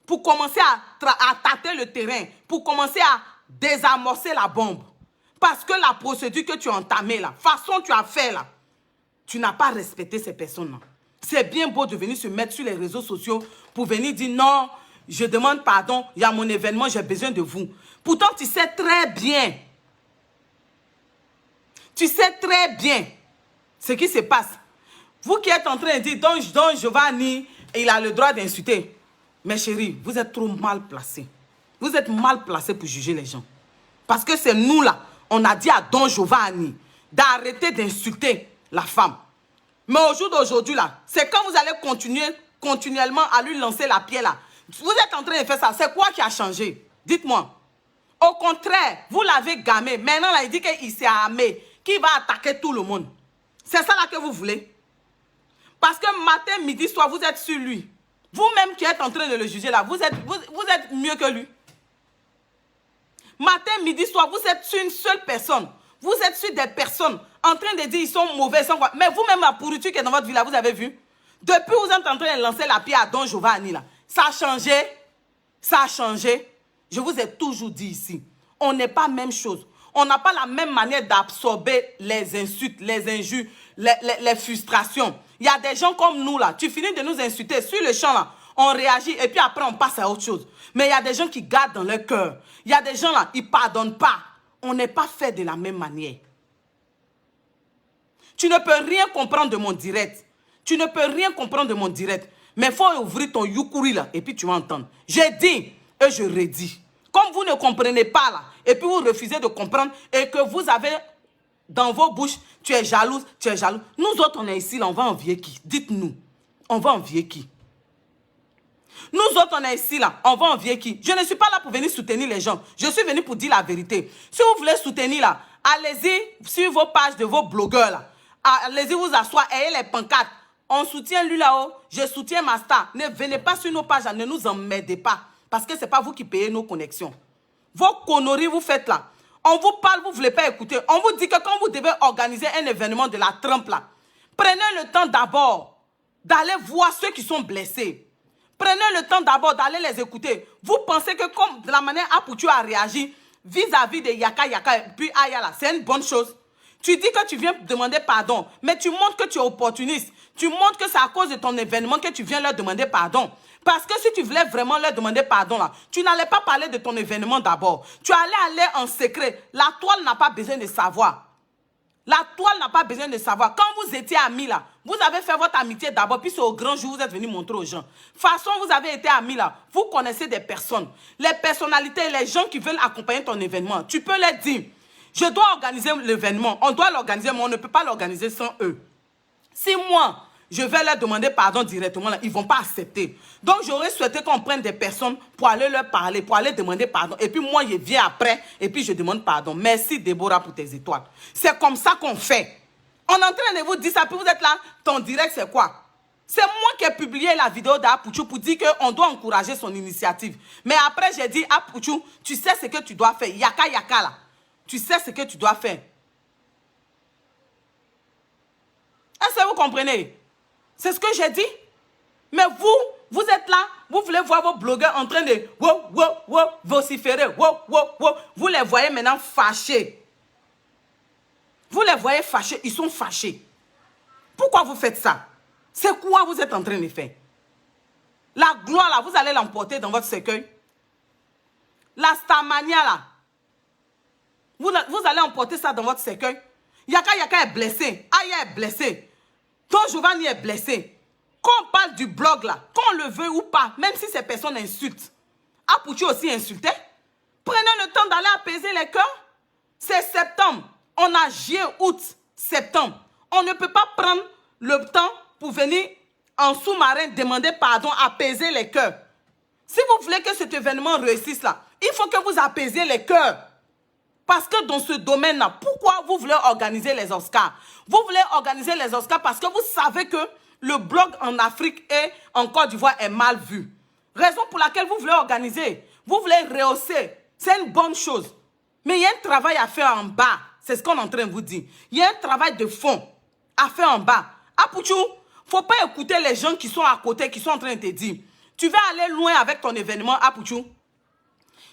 pour commencer à tâter le terrain, pour commencer à désamorcer la bombe. Parce que la procédure que tu as entamée, la façon tu as fait là, tu n'as pas respecté ces personnes-là. C'est bien beau de venir se mettre sur les réseaux sociaux pour venir dire non, je demande pardon, il y a mon événement, j'ai besoin de vous. Pourtant, tu sais très bien ce qui se passe. Vous qui êtes en train de dire donc Giovanni, il a le droit d'insulter. Mes chéris, vous êtes trop mal placés. Vous êtes mal placés pour juger les gens. Parce que c'est nous là, on a dit à Don Giovanni d'arrêter d'insulter la femme. Mais au jour d'aujourd'hui là, c'est quand vous allez continuellement à lui lancer la pierre là. Vous êtes en train de faire ça. C'est quoi qui a changé? Dites-moi. Au contraire, vous l'avez gamé. Maintenant là, il dit qu'il s'est armé, qu'il va attaquer tout le monde. C'est ça là que vous voulez? Parce que matin, midi, soir, vous êtes sur lui. Vous-même qui êtes en train de le juger là, vous êtes mieux que lui. Matin, midi, soir, vous êtes sur une seule personne. Vous êtes sur des personnes en train de dire ils sont mauvais, ils sont quoi. Mais vous-même, la pourriture qui est dans votre vie là, vous avez vu? Depuis vous êtes en train de lancer la pierre à Don Giovanni là. Ça a changé. Ça a changé. Je vous ai toujours dit ici, on n'est pas la même chose. On n'a pas la même manière d'absorber les insultes, les injures, les frustrations. Il y a des gens comme nous là, tu finis de nous insulter sur le champ là, on réagit et puis après on passe à autre chose. Mais il y a des gens qui gardent dans leur cœur. Il y a des gens là, ils ne pardonnent pas. On n'est pas fait de la même manière. Tu ne peux rien comprendre de mon direct. Tu ne peux rien comprendre de mon direct. Mais il faut ouvrir ton Yukuri là et puis tu vas entendre. J'ai dit et je redis. Comme vous ne comprenez pas là, et puis vous refusez de comprendre et que vous avez dans vos bouches, tu es jalouse, tu es jaloux. Nous autres, on est ici là, on va envier qui? Dites-nous. On va envier qui? Nous autres, on est ici là, on va envier qui? Je ne suis pas là pour venir soutenir les gens. Je suis venu pour dire la vérité. Si vous voulez soutenir là, allez-y sur vos pages de vos blogueurs là. Allez-y vous asseoir, ayez les pancartes. On soutient lui là-haut, je soutiens ma star. Ne venez pas sur nos pages, ne nous emmerdez pas. Parce que ce n'est pas vous qui payez nos connexions. Vos conneries vous faites là. On vous parle, vous ne voulez pas écouter. On vous dit que quand vous devez organiser un événement de la Trump là, prenez le temps d'abord d'aller voir ceux qui sont blessés. Prenez le temps d'abord d'aller les écouter. Vous pensez que comme de la manière Apouchou a réagi vis-à-vis de Yaka Yaka puis Ayala, c'est une bonne chose. Tu dis que tu viens demander pardon, mais tu montres que tu es opportuniste. Tu montres que c'est à cause de ton événement que tu viens leur demander pardon. Parce que si tu voulais vraiment leur demander pardon, là, tu n'allais pas parler de ton événement d'abord. Tu allais aller en secret. La toile n'a pas besoin de savoir. La toile n'a pas besoin de savoir. Quand vous étiez amis, là, vous avez fait votre amitié d'abord, puis c'est au grand jour, vous êtes venu montrer aux gens. De toute façon, vous avez été amis là. Vous connaissez des personnes. Les personnalités, les gens qui veulent accompagner ton événement. Tu peux leur dire, je dois organiser l'événement. On doit l'organiser, mais on ne peut pas l'organiser sans eux. Si moi, je vais leur demander pardon directement, là, ils ne vont pas accepter. Donc, j'aurais souhaité qu'on prenne des personnes pour aller leur parler, pour aller demander pardon. Et puis, moi, je viens après et puis je demande pardon. Merci, Déborah, pour tes étoiles. C'est comme ça qu'on fait. On est en train de vous dire ça, puis vous êtes là. Ton direct, c'est quoi? C'est moi qui ai publié la vidéo d'Apouchou pour dire qu'on doit encourager son initiative. Mais après, j'ai dit, Apouchou, tu sais ce que tu dois faire. Yaka, yaka, là. Tu sais ce que tu dois faire. Est-ce que vous comprenez? C'est ce que j'ai dit. Mais vous êtes là, vous voulez voir vos blogueurs en train de vociférer. Vous les voyez maintenant fâchés. Vous les voyez fâchés, ils sont fâchés. Pourquoi vous faites ça? C'est quoi vous êtes en train de faire? La gloire là, vous allez l'emporter dans votre cercueil. La Starmania là, vous allez emporter ça dans votre cercueil. Yaka Yaka est blessé, Aya est blessé. Don Giovanni est blessé. Quand on parle du blog là, qu'on le veut ou pas, même si ces personnes insultent, Apouchou aussi insulté, prenez le temps d'aller apaiser les cœurs. C'est septembre. On a juillet, août, septembre. On ne peut pas prendre le temps pour venir en sous-marin demander pardon, apaiser les cœurs. Si vous voulez que cet événement réussisse là, il faut que vous apaisiez les cœurs. Parce que dans ce domaine-là, pourquoi vous voulez organiser les Oscars? Vous voulez organiser les Oscars parce que vous savez que le blog en Afrique et en Côte d'Ivoire est mal vu. Raison pour laquelle vous voulez organiser. Vous voulez rehausser. C'est une bonne chose. Mais il y a un travail à faire en bas. C'est ce qu'on est en train de vous dire. Il y a un travail de fond à faire en bas. Apouchou, il ne faut pas écouter les gens qui sont à côté, qui sont en train de te dire, tu vas aller loin avec ton événement, Apouchou.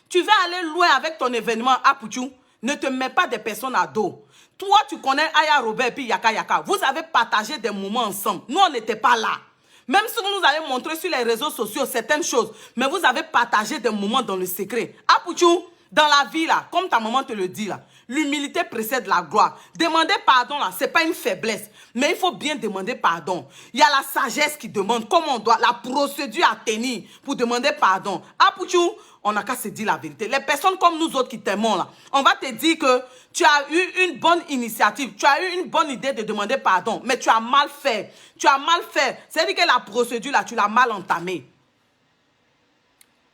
Tu vas aller loin avec ton événement, Apouchou. Ne te mets pas des personnes à dos. Toi, tu connais Aya Robert et puis Yaka Yaka. Vous avez partagé des moments ensemble. Nous, on n'était pas là. Même si vous nous avez montré sur les réseaux sociaux certaines choses, mais vous avez partagé des moments dans le secret. Apouchou, dans la vie, là, comme ta maman te le dit, là, l'humilité précède la gloire. Demander pardon, là, ce n'est pas une faiblesse. Mais il faut bien demander pardon. Il y a la sagesse qui demande comment on doit, la procédure à tenir pour demander pardon. Apouchou, on n'a qu'à se dire la vérité. Les personnes comme nous autres qui t'aimons là, on va te dire que tu as eu une bonne initiative, tu as eu une bonne idée de demander pardon, mais tu as mal fait. Tu as mal fait. C'est-à-dire que la procédure là, tu l'as mal entamée.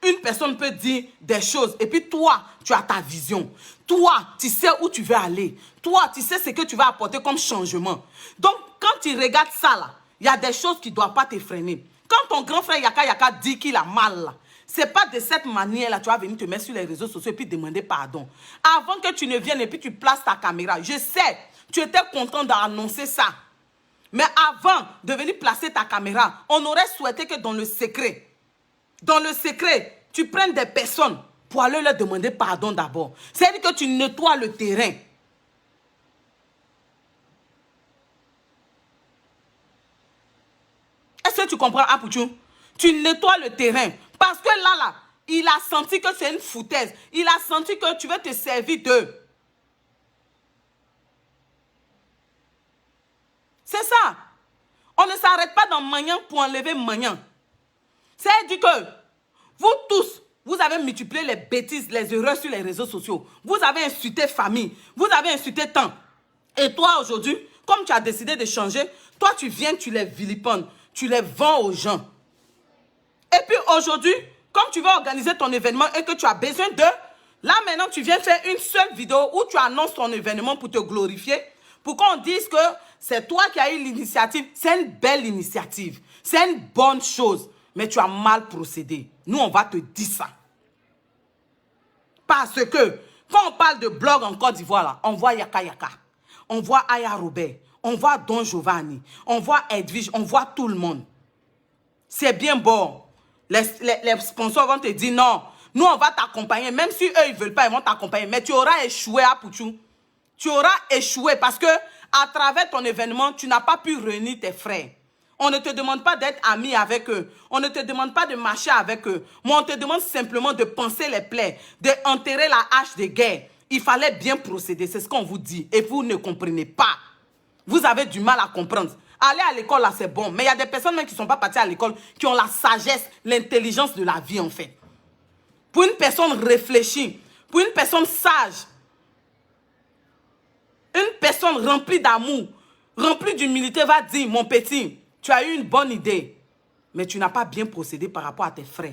Une personne peut dire des choses et puis toi, tu as ta vision. Toi, tu sais où tu veux aller. Toi, tu sais ce que tu vas apporter comme changement. Donc, quand tu regardes ça là, il y a des choses qui ne doivent pas te freiner. Quand ton grand frère Yaka Yaka dit qu'il a mal là, ce n'est pas de cette manière-là, tu vas venir te mettre sur les réseaux sociaux et puis demander pardon. Avant que tu ne viennes et puis tu places ta caméra, je sais, tu étais content d'annoncer ça. Mais avant de venir placer ta caméra, on aurait souhaité que dans le secret, tu prennes des personnes pour aller leur demander pardon d'abord. C'est-à-dire que tu nettoies le terrain. Est-ce que tu comprends, Apouchou? Tu nettoies le terrain. Parce que là, il a senti que c'est une foutaise. Il a senti que tu veux te servir d'eux. C'est ça. On ne s'arrête pas dans Magnan pour enlever Magnan. C'est-à-dire que vous tous, vous avez multiplié les bêtises, les erreurs sur les réseaux sociaux. Vous avez insulté famille. Vous avez insulté tant. Et toi, aujourd'hui, comme tu as décidé de changer, toi, tu viens, tu les vilipendes. Tu les vends aux gens. Et puis aujourd'hui, comme tu vas organiser ton événement et que tu as besoin d'eux, là maintenant tu viens faire une seule vidéo où tu annonces ton événement pour te glorifier, pour qu'on dise que c'est toi qui as eu l'initiative. C'est une belle initiative, c'est une bonne chose, mais tu as mal procédé. Nous, on va te dire ça. Parce que quand on parle de blog en Côte d'Ivoire, là, on voit Yaka Yaka, on voit Aya Robert, on voit Don Giovanni, on voit Edwige, on voit tout le monde. C'est bien bon. Les sponsors vont te dire non, nous on va t'accompagner, même si eux ils ne veulent pas, ils vont t'accompagner. Mais tu auras échoué, Apouchou. Tu auras échoué parce que à travers ton événement, tu n'as pas pu réunir tes frères. On ne te demande pas d'être ami avec eux. On ne te demande pas de marcher avec eux. Mais on te demande simplement de penser les plaies, d'enterrer la hache de guerre. Il fallait bien procéder, c'est ce qu'on vous dit. Et vous ne comprenez pas. Vous avez du mal à comprendre. Aller à l'école, là, c'est bon. Mais il y a des personnes même qui ne sont pas parties à l'école, qui ont la sagesse, l'intelligence de la vie, en fait. Pour une personne réfléchie, pour une personne sage, une personne remplie d'amour, remplie d'humilité va dire, mon petit, tu as eu une bonne idée, mais tu n'as pas bien procédé par rapport à tes frères.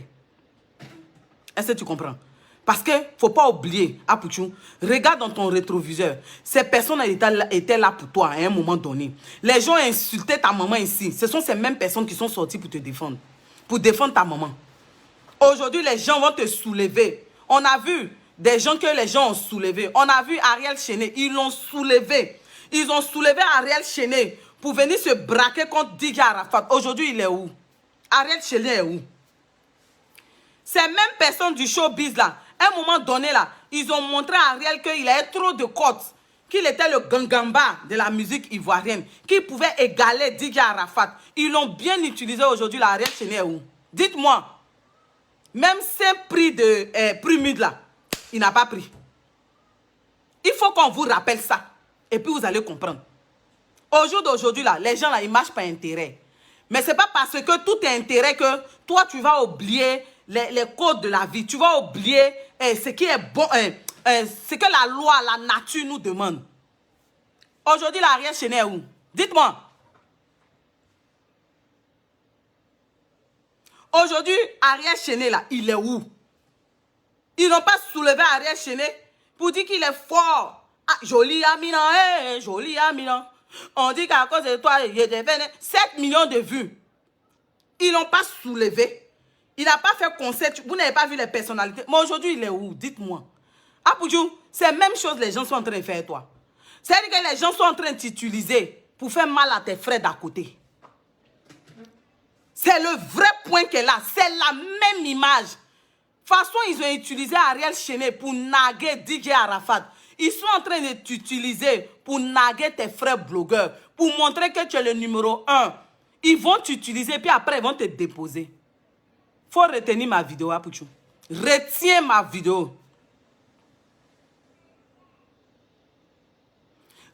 Est-ce que tu comprends? Parce qu'il ne faut pas oublier, Apouchou, regarde dans ton rétroviseur. Ces personnes étaient là pour toi à un moment donné. Les gens insultaient ta maman ici. Ce sont ces mêmes personnes qui sont sorties pour te défendre. Pour défendre ta maman. Aujourd'hui, les gens vont te soulever. On a vu des gens que les gens ont soulevés. On a vu Ariel Chené. Ils l'ont soulevé. Ils ont soulevé Ariel Chené pour venir se braquer contre Didier Arafat. Aujourd'hui, il est où? Ariel Chené est où? Ces mêmes personnes du showbiz là, à un moment donné là, ils ont montré à Ariel qu'il avait trop de cotes, qu'il était le gangamba de la musique ivoirienne, qu'il pouvait égaler Didier Arafat. Ils l'ont bien utilisé aujourd'hui, là, Ariel Chené est où? Dites-moi, même ces prix de prix là, il n'a pas pris. Il faut qu'on vous rappelle ça, et puis vous allez comprendre. Au jour d'aujourd'hui là, les gens là, ils marchent par intérêt. Mais ce n'est pas parce que tout est intérêt que toi, tu vas oublier les codes de la vie. Tu vas oublier ce qui est bon, ce que la loi, la nature nous demande. Aujourd'hui, Ariel Chené est où? Dites-moi. Aujourd'hui, Ariel Chené, là, il est où? Ils n'ont pas soulevé Ariel Chené pour dire qu'il est fort. Ah, joli Amina, joli Amina. On dit qu'à cause de toi, il y a des 7 millions de vues. Ils n'ont pas soulevé. Il n'a pas fait concert. Vous n'avez pas vu les personnalités. Mais aujourd'hui, il est où? Dites-moi. Apoudjou, c'est la même chose que les gens sont en train de faire, toi. C'est-à-dire que les gens sont en train de t'utiliser pour faire mal à tes frères d'à côté. C'est le vrai point qu'elle a. C'est la même image. De toute façon, ils ont utilisé Ariel Chené pour naguer Didier Arafat. Ils sont en train de t'utiliser pour naguer tes frères blogueurs, pour montrer que tu es le numéro 1. Ils vont t'utiliser, puis après, ils vont te déposer. Il faut retenir ma vidéo, Apouchou. Retiens ma vidéo.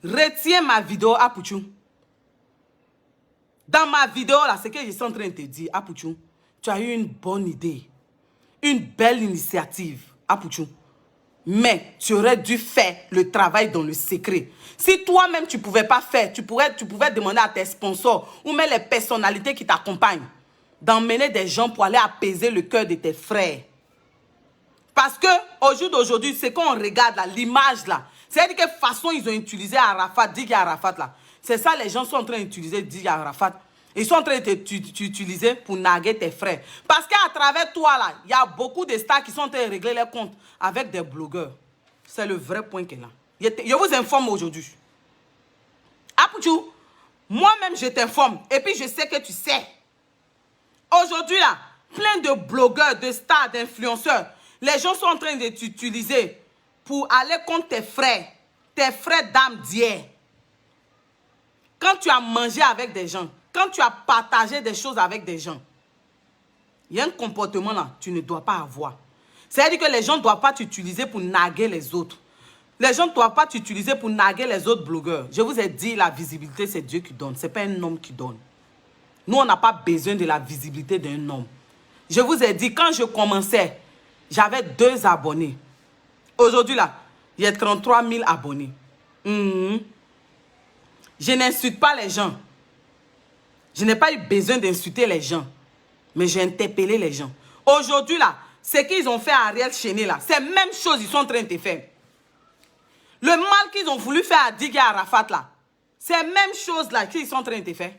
Retiens ma vidéo, Apouchou. Dans ma vidéo, là, c'est que je suis en train de te dire, Apouchou, tu as eu une bonne idée. Une belle initiative, Apouchou. Mais tu aurais dû faire le travail dans le secret. Si toi-même, tu ne pouvais pas faire, tu pouvais demander à tes sponsors ou même les personnalités qui t'accompagnent d'emmener des gens pour aller apaiser le cœur de tes frères. Parce que au jour d'aujourd'hui, c'est qu'on regarde l'image là. C'est-à-dire que façon ils ont utilisé Arafat, Didier Arafat là. C'est ça, les gens sont en train d'utiliser Didier Arafat. Ils sont en train de t'utiliser pour naguer tes frères. Parce qu'à travers toi, là, il y a beaucoup de stars qui sont en train de régler leurs comptes avec des blogueurs. C'est le vrai point qu'elle a. Je vous informe aujourd'hui. Apouchou, moi-même, je t'informe. Et puis, je sais que tu sais. Aujourd'hui, là, plein de blogueurs, de stars, d'influenceurs, les gens sont en train de t'utiliser pour aller contre tes frères d'âme d'hier. Quand tu as mangé avec des gens, quand tu as partagé des choses avec des gens, il y a un comportement là, tu ne dois pas avoir. C'est-à-dire que les gens ne doivent pas t'utiliser pour naguer les autres. Les gens ne doivent pas t'utiliser pour naguer les autres blogueurs. Je vous ai dit, la visibilité, c'est Dieu qui donne. Ce n'est pas un homme qui donne. Nous, on n'a pas besoin de la visibilité d'un homme. Je vous ai dit, quand je commençais, j'avais 2 abonnés. Aujourd'hui, là, il y a 33 000 abonnés. Je n'insulte pas les gens. Je n'ai pas eu besoin d'insulter les gens. Mais j'ai interpellé les gens. Aujourd'hui, là, ce qu'ils ont fait à Ariel Chené, là, c'est la même chose qu'ils sont en train de faire. Le mal qu'ils ont voulu faire à Didier Arafat, là, c'est la même chose là qu'ils sont en train de faire.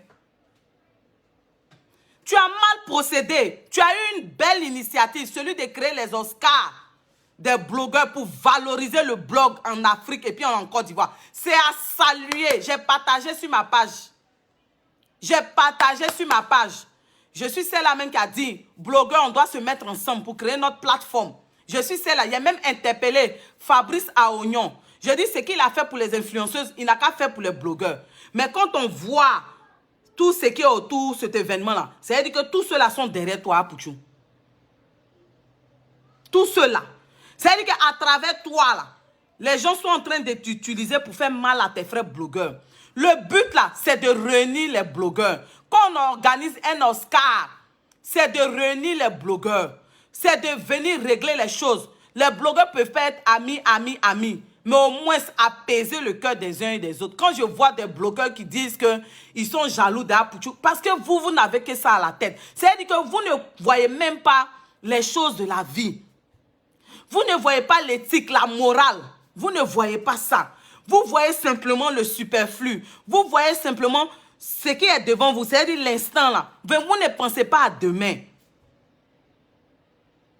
Tu as mal procédé. Tu as eu une belle initiative, celui de créer les Oscars des blogueurs pour valoriser le blog en Afrique et puis en Côte d'Ivoire. C'est à saluer. J'ai partagé sur ma page. J'ai partagé sur ma page. Je suis celle-là même qui a dit, blogueurs, on doit se mettre ensemble pour créer notre plateforme. Je suis celle-là. Il a même interpellé Fabrice Aognon. Je dis, ce qu'il a fait pour les influenceuses, il n'a qu'à faire pour les blogueurs. Mais quand on voit tout ce qui est autour de cet événement-là, c'est-à-dire que tous ceux-là sont derrière toi, Apouchou. Tous ceux-là. C'est-à-dire qu'à travers toi, là, les gens sont en train de t'utiliser pour faire mal à tes frères blogueurs. Le but là, c'est de réunir les blogueurs. Quand on organise un Oscar, c'est de réunir les blogueurs. C'est de venir régler les choses. Les blogueurs peuvent pas être amis, mais au moins apaiser le cœur des uns et des autres. Quand je vois des blogueurs qui disent qu'ils sont jaloux d'Apouchou, parce que vous n'avez que ça à la tête. C'est-à-dire que vous ne voyez même pas les choses de la vie. Vous ne voyez pas l'éthique, la morale. Vous ne voyez pas ça. Vous voyez simplement le superflu. Vous voyez simplement ce qui est devant vous. C'est-à-dire l'instant là. Mais vous ne pensez pas à demain.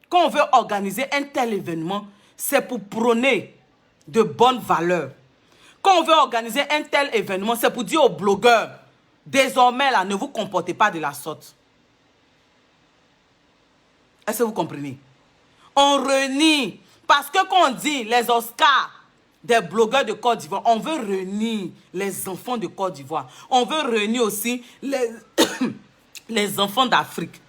Quand on veut organiser un tel événement, c'est pour prôner de bonnes valeurs. Quand on veut organiser un tel événement, c'est pour dire aux blogueurs, désormais là, ne vous comportez pas de la sorte. Est-ce que vous comprenez? On réunit, parce que quand on dit les Oscars des blogueurs de Côte d'Ivoire, on veut réunir les enfants de Côte d'Ivoire. On veut réunir aussi les enfants d'Afrique.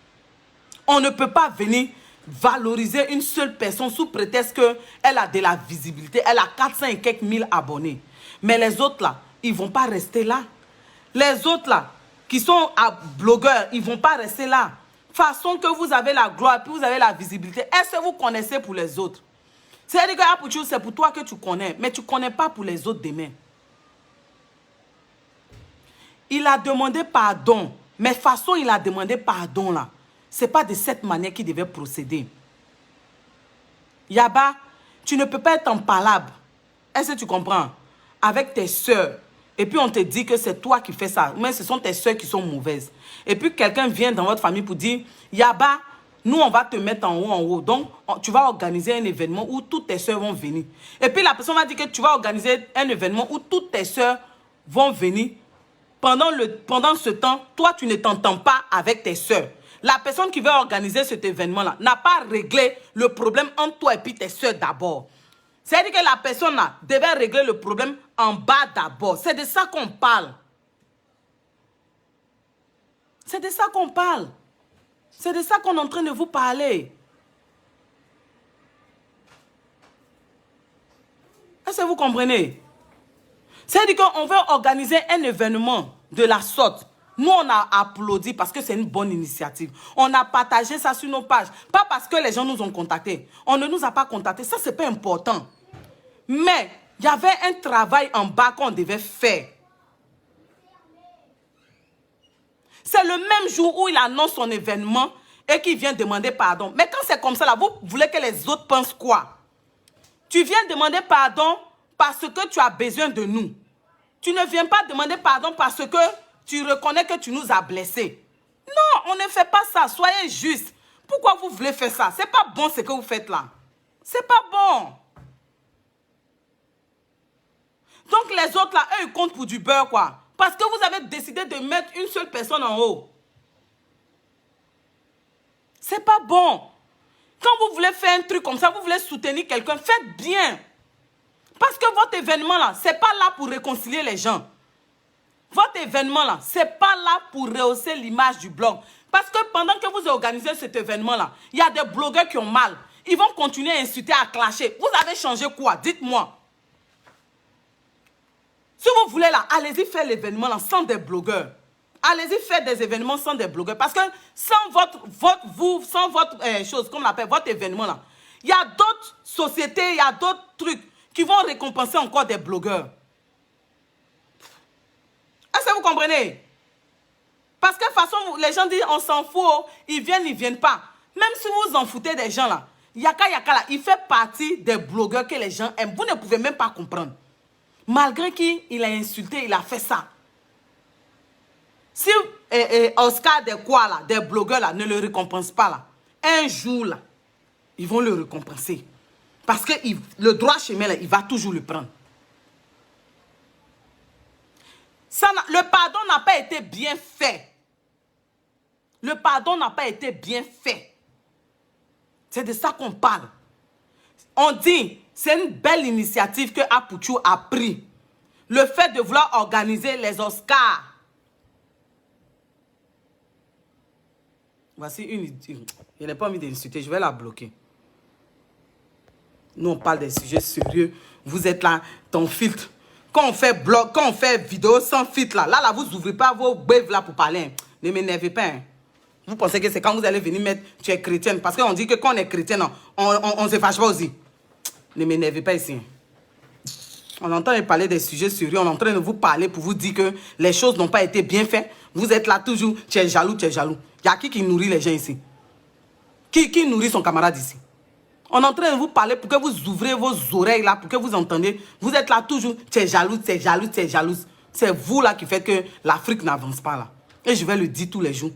On ne peut pas venir valoriser une seule personne sous prétexte qu'elle a de la visibilité. Elle a 400 et quelques mille abonnés. Mais les autres là, ils ne vont pas rester là. Les autres là, qui sont blogueurs, ils ne vont pas rester là. Façon que vous avez la gloire, puis vous avez la visibilité. Est-ce que vous connaissez pour les autres? C'est-à-dire que c'est pour toi que tu connais, mais tu ne connais pas pour les autres demain. Il a demandé pardon, mais façon il a demandé pardon là, ce n'est pas de cette manière qu'il devait procéder. Yaba, tu ne peux pas être en palabre. Est-ce que tu comprends? Avec tes soeurs. Et puis on te dit que c'est toi qui fais ça. Mais ce sont tes soeurs qui sont mauvaises. Et puis quelqu'un vient dans votre famille pour dire, Yaba, nous on va te mettre en haut. Donc tu vas organiser un événement où toutes tes soeurs vont venir. Et puis la personne va dire que tu vas organiser un événement où toutes tes soeurs vont venir. Pendant ce temps, toi tu ne t'entends pas avec tes soeurs. La personne qui veut organiser cet événement-là n'a pas réglé le problème entre toi et puis tes soeurs d'abord. C'est-à-dire que la personne là devait régler le problème en bas d'abord. C'est de ça qu'on parle. C'est de ça qu'on parle. C'est de ça qu'on est en train de vous parler. Est-ce que vous comprenez? C'est-à-dire qu'on veut organiser un événement de la sorte. Nous, on a applaudi parce que c'est une bonne initiative. On a partagé ça sur nos pages. Pas parce que les gens nous ont contactés. On ne nous a pas contactés. Ça, c'est pas important. Mais il y avait un travail en bas qu'on devait faire. C'est le même jour où il annonce son événement et qu'il vient demander pardon. Mais quand c'est comme ça, là, vous voulez que les autres pensent quoi? Tu viens demander pardon parce que tu as besoin de nous. Tu ne viens pas demander pardon parce que tu reconnais que tu nous as blessés. Non, on ne fait pas ça. Soyez juste. Pourquoi vous voulez faire ça? C'est pas bon ce que vous faites là. C'est pas bon. Donc les autres là, eux, ils comptent pour du beurre quoi. Parce que vous avez décidé de mettre une seule personne en haut. C'est pas bon. Quand vous voulez faire un truc comme ça, vous voulez soutenir quelqu'un, faites bien. Parce que votre événement là, c'est pas là pour réconcilier les gens. Votre événement là, c'est pas là pour rehausser l'image du blog. Parce que pendant que vous organisez cet événement là, il y a des blogueurs qui ont mal. Ils vont continuer à insulter, à clasher. Vous avez changé quoi? Dites-moi. Si vous voulez là, allez-y faire l'événement là sans des blogueurs. Allez-y faire des événements sans des blogueurs. Parce que sans votre chose, comme on l'appelle, votre événement là, il y a d'autres sociétés, il y a d'autres trucs qui vont récompenser encore des blogueurs. Est-ce que vous comprenez? Parce que de toute façon, les gens disent on s'en fout, ils viennent pas. Même si vous en foutez des gens là, Yaka là, il fait partie des blogueurs que les gens aiment. Vous ne pouvez même pas comprendre. Malgré qu'il a insulté, il a fait ça. Si Oscar des quoi là, des blogueurs là, ne le récompensent pas là, un jour là, ils vont le récompenser. Parce que le droit chemin là, il va toujours le prendre. Le pardon n'a pas été bien fait. Le pardon n'a pas été bien fait. C'est de ça qu'on parle. On dit, c'est une belle initiative que Apouchou a pris. Le fait de vouloir organiser les Oscars. Voici une... Je n'ai pas envie d'insulter, je vais la bloquer. Nous, on parle des sujets sérieux. Vous êtes là, ton filtre. quand on fait blog, quand on fait vidéo sans filtre là, vous ouvrez pas vos bêves là pour parler. Hein. Ne m'énervez pas. Hein. Vous pensez que c'est quand vous allez venir mettre tu es chrétienne. Parce qu'on dit que quand on est chrétienne, on ne se fâche pas aussi. Ne m'énervez pas ici. On entend parler des sujets sérieux. On est en train de vous parler pour vous dire que les choses n'ont pas été bien faites. Vous êtes là toujours. Tu es jaloux, tu es jaloux. Il y a qui nourrit les gens ici? Qui nourrit son camarade ici? On est en train de vous parler pour que vous ouvrez vos oreilles là, pour que vous entendez. Vous êtes là toujours. Tu es jaloux, tu es jaloux, tu es jalouse. C'est vous là qui faites que l'Afrique n'avance pas là. Et je vais le dire tous les jours.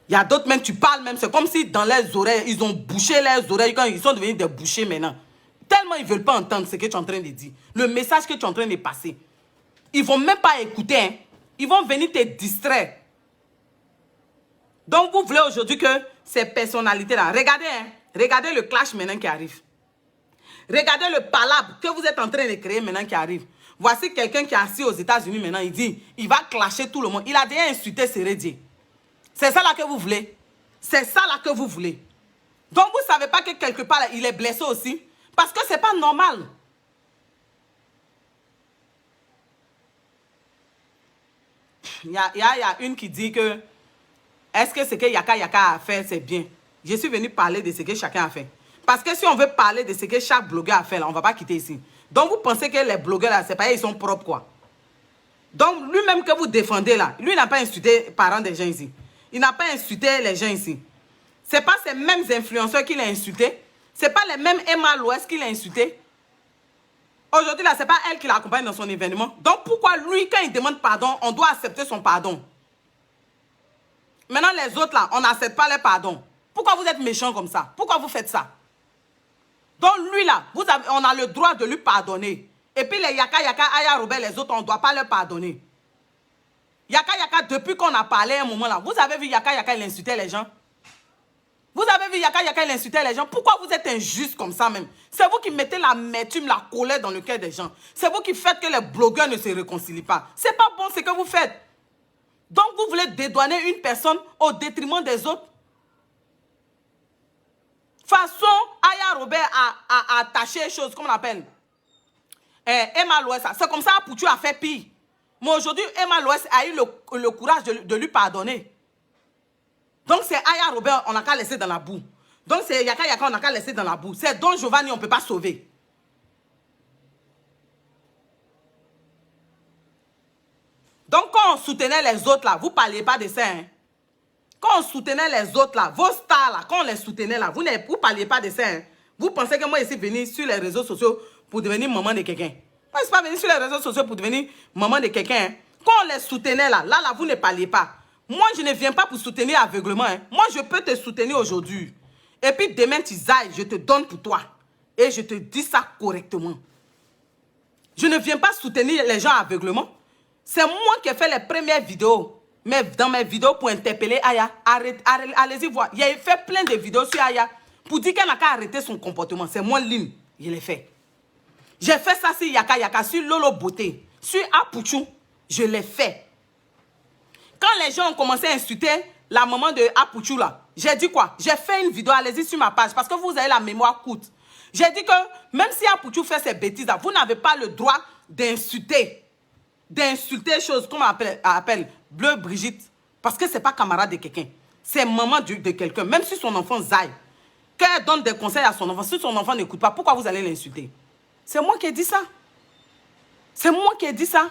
Il y a d'autres même, tu parles même, c'est comme si dans leurs oreilles, ils ont bouché leurs oreilles quand ils sont devenus des bouchers maintenant. Tellement ils ne veulent pas entendre ce que tu es en train de dire. Le message que tu es en train de passer. Ils ne vont même pas écouter. Hein. Ils vont venir te distraire. Donc vous voulez aujourd'hui que ces personnalités-là, regardez, hein, regardez le clash maintenant qui arrive. Regardez le palabre que vous êtes en train de créer maintenant qui arrive. Voici quelqu'un qui est assis aux États-Unis maintenant, il dit, il va clasher tout le monde. Il a déjà insulté Sérédier. C'est ça là que vous voulez. C'est ça là que vous voulez. Donc vous ne savez pas que quelque part, il est blessé aussi. Parce que ce n'est pas normal. Il y a une qui dit que est-ce que ce que Yaka a fait, c'est bien? Je suis venu parler de ce que chacun a fait. Parce que si on veut parler de ce que chaque blogueur a fait, là, on ne va pas quitter ici. Donc vous pensez que les blogueurs, là, c'est pas ils sont propres, quoi. Donc lui-même que vous défendez, là, lui n'a pas insulté les parents des gens ici. Il n'a pas insulté les gens ici. Ce n'est pas ces mêmes influenceurs qu'il a insultés. Ce n'est pas les mêmes Emma Loès qu'il a insultés. Aujourd'hui, là, ce n'est pas elle qui l'accompagne dans son événement. Donc, pourquoi lui, quand il demande pardon, on doit accepter son pardon? Maintenant, les autres, là, on n'accepte pas les pardons. Pourquoi vous êtes méchants comme ça? Pourquoi vous faites ça? Donc, lui, là, on a le droit de lui pardonner. Et puis, les Yaka, Aya, Robert, les autres, on ne doit pas leur pardonner. Yaka, depuis qu'on a parlé à un moment, là, vous avez vu Yaka, il insultait les gens? Vous avez vu Yaka, il insultait les gens? Pourquoi vous êtes injuste comme ça même? C'est vous qui mettez l'amertume, la colère dans le cœur des gens. C'est vous qui faites que les blogueurs ne se réconcilient pas. C'est pas bon ce que vous faites. Donc vous voulez dédouaner une personne au détriment des autres? Façon, Aya Robert a attaché les choses, comment on appelle? Emma Loès, c'est comme ça Poutou a fait pire. Mais aujourd'hui, Emma Loès a eu le courage de lui pardonner. Donc c'est Aya Robert, on n'a qu'à laisser dans la boue. Donc c'est Yaka, on n'a qu'à laisser dans la boue. C'est Don Giovanni, on ne peut pas sauver. Donc quand on soutenait les autres là, vous ne parliez pas de ça. Hein? Quand on soutenait les autres là, vos stars là, quand on les soutenait là, vous ne parliez pas de ça. Hein? Vous pensez que moi je suis venu sur les réseaux sociaux pour devenir maman de quelqu'un. Moi je ne suis pas venu sur les réseaux sociaux pour devenir maman de quelqu'un. Hein? Quand on les soutenait là, vous ne parliez pas. Moi, je ne viens pas pour soutenir aveuglement. Hein. Moi, je peux te soutenir aujourd'hui. Et puis demain, tu ailles, je te donne pour toi. Et je te dis ça correctement. Je ne viens pas soutenir les gens aveuglement. C'est moi qui ai fait les premières vidéos. Mais dans mes vidéos pour interpeller Aya, allez-y voir. Il a fait plein de vidéos sur Aya pour dire qu'elle n'a qu'à arrêter son comportement. C'est moi, Lynn, je l'ai fait. J'ai fait ça sur Yaka, sur Lolo Beauté, sur Apouchou. Je l'ai fait. Quand les gens ont commencé à insulter la maman de Apouchou là, j'ai dit quoi? J'ai fait une vidéo, allez-y sur ma page, parce que vous avez la mémoire courte. J'ai dit que même si Apouchou fait ces bêtises là, vous n'avez pas le droit d'insulter. D'insulter choses, comme on appelle Bleu Brigitte, parce que ce n'est pas camarade de quelqu'un. C'est maman de quelqu'un, même si son enfant zaille. Qu'elle donne des conseils à son enfant, si son enfant n'écoute pas, pourquoi vous allez l'insulter? C'est moi qui ai dit ça. C'est moi qui ai dit ça.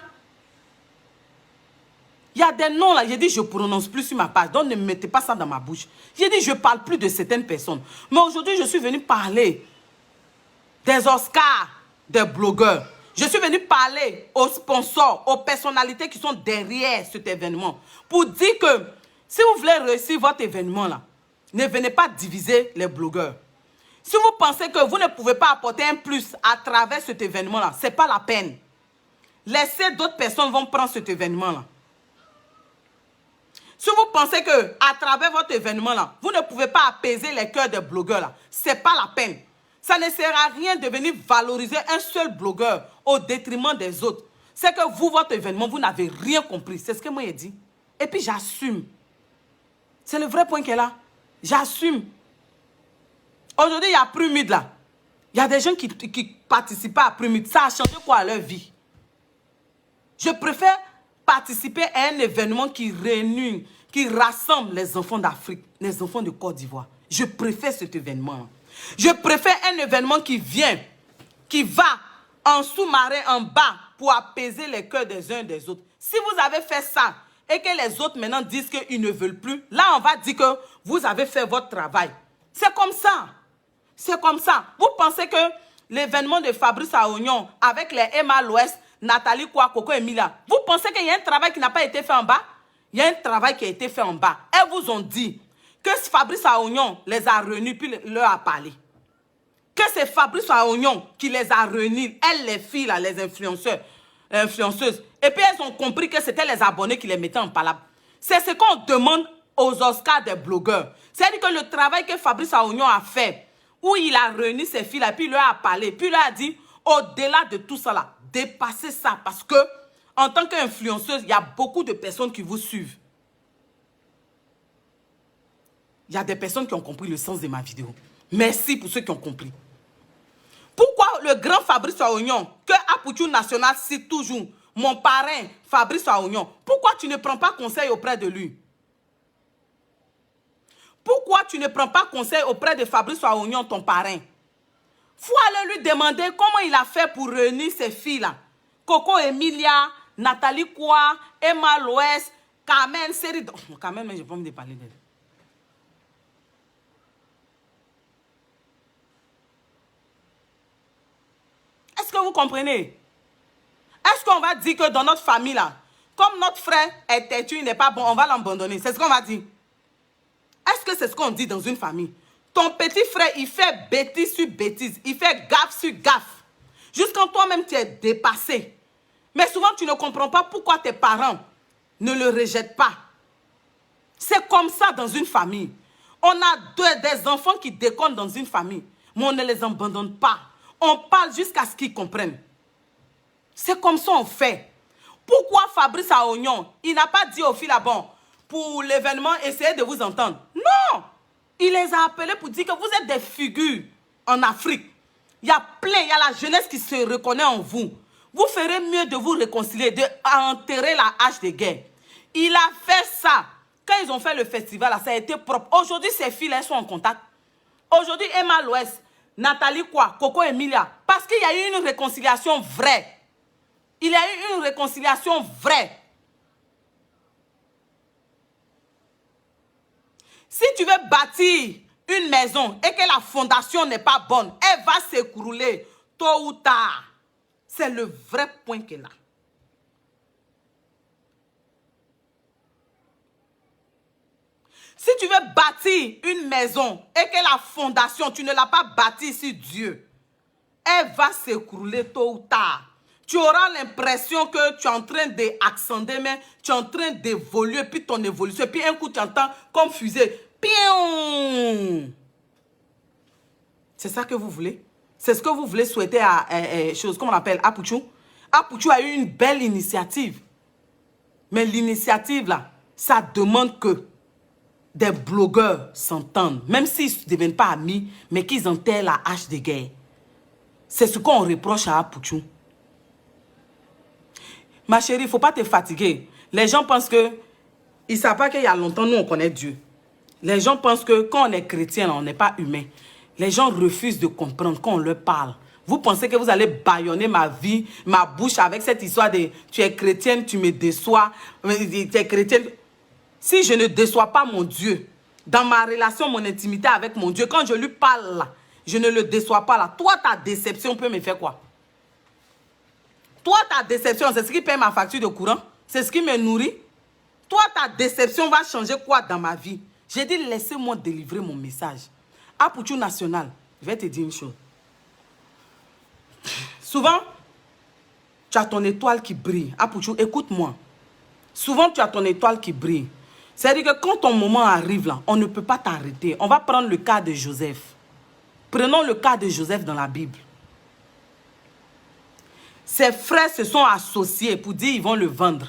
Il y a des noms là, j'ai dit je ne prononce plus sur ma page, donc ne mettez pas ça dans ma bouche. J'ai dit je ne parle plus de certaines personnes. Mais aujourd'hui, je suis venu parler des Oscars, des blogueurs. Je suis venu parler aux sponsors, aux personnalités qui sont derrière cet événement. Pour dire que si vous voulez réussir votre événement là, ne venez pas diviser les blogueurs. Si vous pensez que vous ne pouvez pas apporter un plus à travers cet événement là, ce n'est pas la peine. Laissez d'autres personnes vont prendre cet événement là. Si vous pensez que à travers votre événement là, vous ne pouvez pas apaiser les cœurs des blogueurs là, ce n'est pas la peine. Ça ne sert à rien de venir valoriser un seul blogueur au détriment des autres. C'est que vous, votre événement, vous n'avez rien compris. C'est ce que moi j'ai dit. Et puis j'assume. C'est le vrai point qu'elle a. J'assume. Aujourd'hui, il y a Prumide là. Il y a des gens qui participent à Prumut. Ça a changé quoi à leur vie? Je préfère participer à un événement qui réunit, qui rassemble les enfants d'Afrique, les enfants de Côte d'Ivoire. Je préfère cet événement. Je préfère un événement qui vient, qui va en sous-marin, en bas, pour apaiser les cœurs des uns et des autres. Si vous avez fait ça, et que les autres maintenant disent qu'ils ne veulent plus, là on va dire que vous avez fait votre travail. C'est comme ça. C'est comme ça. Vous pensez que l'événement de Fabrice Aounion avec les Emma l'Ouest, Nathalie Kwa, Coco Emilia, vous pensez qu'il y a un travail qui n'a pas été fait en bas? Il y a un travail qui a été fait en bas. Elles vous ont dit que Fabrice Aounion les a réunis puis leur a parlé. Que c'est Fabrice Aounion qui les a réunis, elles les filles, là, les influenceuses. Et puis elles ont compris que c'était les abonnés qui les mettaient en palabre. C'est ce qu'on demande aux Oscars des blogueurs. C'est-à-dire que le travail que Fabrice Aounion a fait, où il a réuni ses filles, là, puis il leur a parlé, puis il leur a dit, au-delà de tout ça, là, dépassez ça. Parce que, en tant qu'influenceuse, il y a beaucoup de personnes qui vous suivent. Il y a des personnes qui ont compris le sens de ma vidéo. Merci pour ceux qui ont compris. Pourquoi le grand Fabrice Aounion, que Apoutou National cite toujours, mon parrain Fabrice Aounion, pourquoi tu ne prends pas conseil auprès de lui? Pourquoi tu ne prends pas conseil auprès de Fabrice Aounion, ton parrain? Faut aller lui demander comment il a fait pour réunir ces filles-là. Coco Emilia, Nathalie Kwa, Emma l'Ouest, Carmen, série... Oh, Carmen, mais je n'ai pas envie de parler d'elle. Est-ce que vous comprenez? Est-ce qu'on va dire que dans notre famille, là, comme notre frère est têtu, il n'est pas bon, on va l'abandonner? C'est ce qu'on va dire. Est-ce que c'est ce qu'on dit dans une famille? Ton petit frère, il fait bêtise sur bêtise. Il fait gaffe sur gaffe. Jusqu'à toi-même, tu es dépassé. Mais souvent, tu ne comprends pas pourquoi tes parents ne le rejettent pas. C'est comme ça dans une famille. On a des enfants qui déconnent dans une famille, mais on ne les abandonne pas. On parle jusqu'à ce qu'ils comprennent. C'est comme ça on fait. Pourquoi Fabrice Aounion, il n'a pas dit aux filles là-bas, pour l'événement, essayez de vous entendre. Non! Il les a appelés pour dire que vous êtes des figures en Afrique. Il y a plein, il y a la jeunesse qui se reconnaît en vous. Vous ferez mieux de vous réconcilier, d'enterrer la hache de guerre. Il a fait ça. Quand ils ont fait le festival, là, ça a été propre. Aujourd'hui, ces filles, elles sont en contact. Aujourd'hui, Emma l'Ouest, Nathalie Kwa, Coco Emilia, parce qu'il y a eu une réconciliation vraie. Il y a eu une réconciliation vraie. Si tu veux bâtir une maison et que la fondation n'est pas bonne, elle va s'écrouler tôt ou tard. C'est le vrai point qu'elle a. Si tu veux bâtir une maison et que la fondation, tu ne l'as pas bâtie sur Dieu, elle va s'écrouler tôt ou tard. Tu auras l'impression que tu es en train d'accender, mais tu es en train d'évoluer, puis ton évolution, puis un coup tu entends comme fusée. Pion! C'est ça que vous voulez? C'est ce que vous voulez souhaiter à chose, comment on appelle, Apoutou? Apoutou a eu une belle initiative. Mais l'initiative là, ça demande que des blogueurs s'entendent, même s'ils ne deviennent pas amis, mais qu'ils enterrent la hache de guerre. C'est ce qu'on reproche à Apoutou. Ma chérie, il ne faut pas te fatiguer. Les gens pensent que, ils ne savent pas qu'il y a longtemps, nous, on connaît Dieu. Les gens pensent que quand on est chrétien, on n'est pas humain. Les gens refusent de comprendre quand on leur parle. Vous pensez que vous allez bâillonner ma vie, ma bouche avec cette histoire de tu es chrétienne, tu me déçois, tu es chrétienne. Si je ne déçois pas mon Dieu, dans ma relation, mon intimité avec mon Dieu, quand je lui parle là, je ne le déçois pas là. Toi, ta déception peut me faire quoi? Toi, ta déception, c'est ce qui paye ma facture de courant? C'est ce qui me nourrit? Toi, ta déception va changer quoi dans ma vie? J'ai dit, laissez-moi délivrer mon message. Apoutou National, je vais te dire une chose. Souvent, tu as ton étoile qui brille. Apoutou, écoute-moi. Souvent, tu as ton étoile qui brille. C'est-à-dire que quand ton moment arrive là, on ne peut pas t'arrêter. On va prendre le cas de Joseph. Prenons le cas de Joseph dans la Bible. Ses frères se sont associés pour dire qu'ils vont le vendre.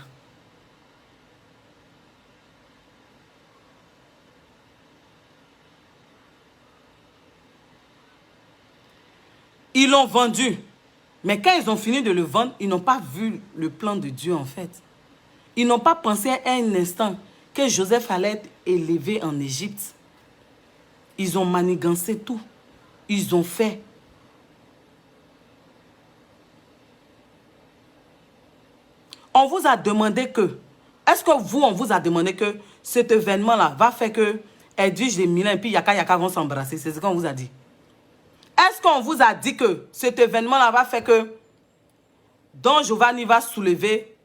Ils l'ont vendu. Mais quand ils ont fini de le vendre, ils n'ont pas vu le plan de Dieu en fait. Ils n'ont pas pensé à un instant que Joseph allait être élevé en Égypte. Ils ont manigancé tout. Ils ont fait. On vous a demandé que, est-ce que vous, on vous a demandé que cet événement-là va faire que Edwige et Milan et puis Yaka Yaka vont s'embrasser? C'est ce qu'on vous a dit. Est-ce qu'on vous a dit que cet événement-là va faire que Don Giovanni va soulever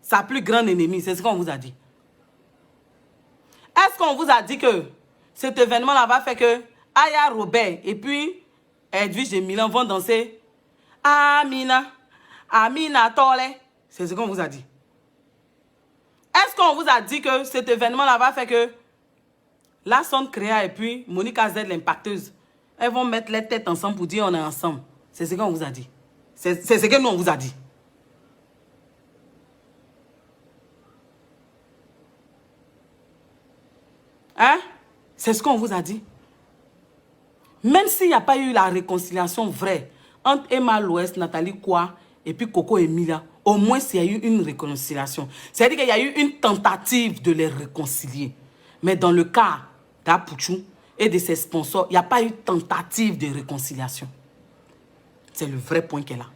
sa plus grande ennemie? C'est ce qu'on vous a dit. Est-ce qu'on vous a dit que cet événement-là va faire que Aya Robert et puis Edwige et Milan vont danser Amina, Amina Tole? C'est ce qu'on vous a dit. Est-ce qu'on vous a dit que cet événement-là va faire que la sonde Créa et puis Monica Z, l'impacteuse, elles vont mettre les têtes ensemble pour dire on est ensemble? C'est ce qu'on vous a dit. C'est ce que nous on vous a dit. Hein? C'est ce qu'on vous a dit. Même s'il n'y a pas eu la réconciliation vraie entre Emma Loès, Nathalie Kwa et puis Coco et Mila, au moins il y a eu une réconciliation. C'est-à-dire qu'il y a eu une tentative de les réconcilier. Mais dans le cas d'Apouchou et de ses sponsors, il n'y a pas eu tentative de réconciliation. C'est le vrai point qu'elle a.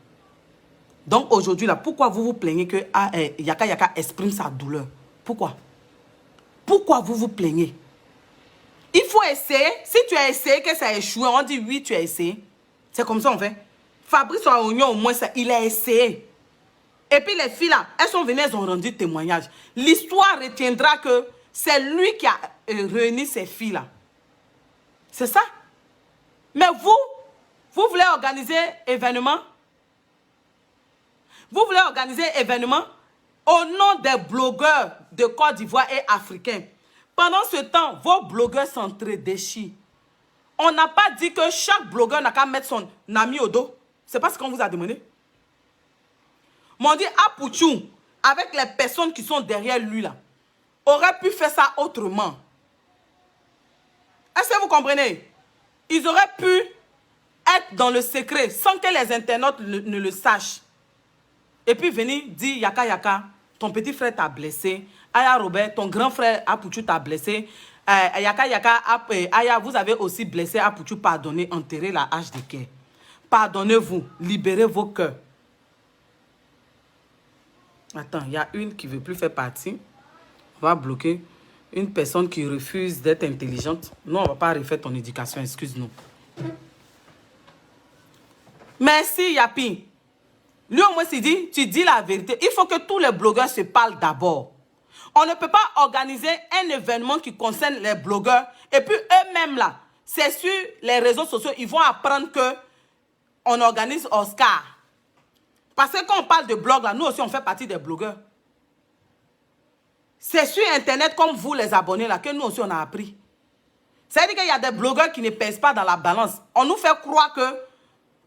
Donc aujourd'hui, là, pourquoi vous vous plaignez que Yaka Yaka exprime sa douleur? Pourquoi? Pourquoi vous vous plaignez? Il faut essayer. Si tu as essayé que ça a échoué, on dit oui, tu as essayé. C'est comme ça on fait. Fabrice Oignon, au moins, ça, il a essayé. Et puis les filles là, elles sont venues, elles ont rendu témoignage. L'histoire retiendra que c'est lui qui a réuni ces filles là. C'est ça. Mais vous voulez organiser événement? Vous voulez organiser événement au nom des blogueurs de Côte d'Ivoire et africains. Pendant ce temps, vos blogueurs s'entre-déchirent. On n'a pas dit que chaque blogueur n'a qu'à mettre son ami au dos. C'est pas ce qu'on vous a demandé. Mais on dit Apouchou, avec les personnes qui sont derrière lui là, aurait pu faire ça autrement. Est-ce que vous comprenez? Ils auraient pu être dans le secret sans que les internautes ne le sachent. Et puis venir dire Yaka Yaka, ton petit frère t'a blessé. Aya Robert, ton grand frère Apouchou t'a blessé. Yaka Yaka, Aya, vous avez aussi blessé Apouchou, pardonnez, enterrez la hache de cœur. Pardonnez-vous, libérez vos cœurs. Attends, il y a une qui ne veut plus faire partie. On va bloquer une personne qui refuse d'être intelligente. Non, on ne va pas refaire ton éducation, excuse-nous. Merci, Yapi. Lui, au moins, il dit, tu dis la vérité. Il faut que tous les blogueurs se parlent d'abord. On ne peut pas organiser un événement qui concerne les blogueurs. Et puis, eux-mêmes, là, c'est sur les réseaux sociaux, ils vont apprendre que on organise Oscar. Parce que quand on parle de blog, là, nous aussi, on fait partie des blogueurs. C'est sur Internet, comme vous, les abonnés, là, que nous aussi, on a appris. C'est-à-dire qu'il y a des blogueurs qui ne pèsent pas dans la balance. On nous fait croire que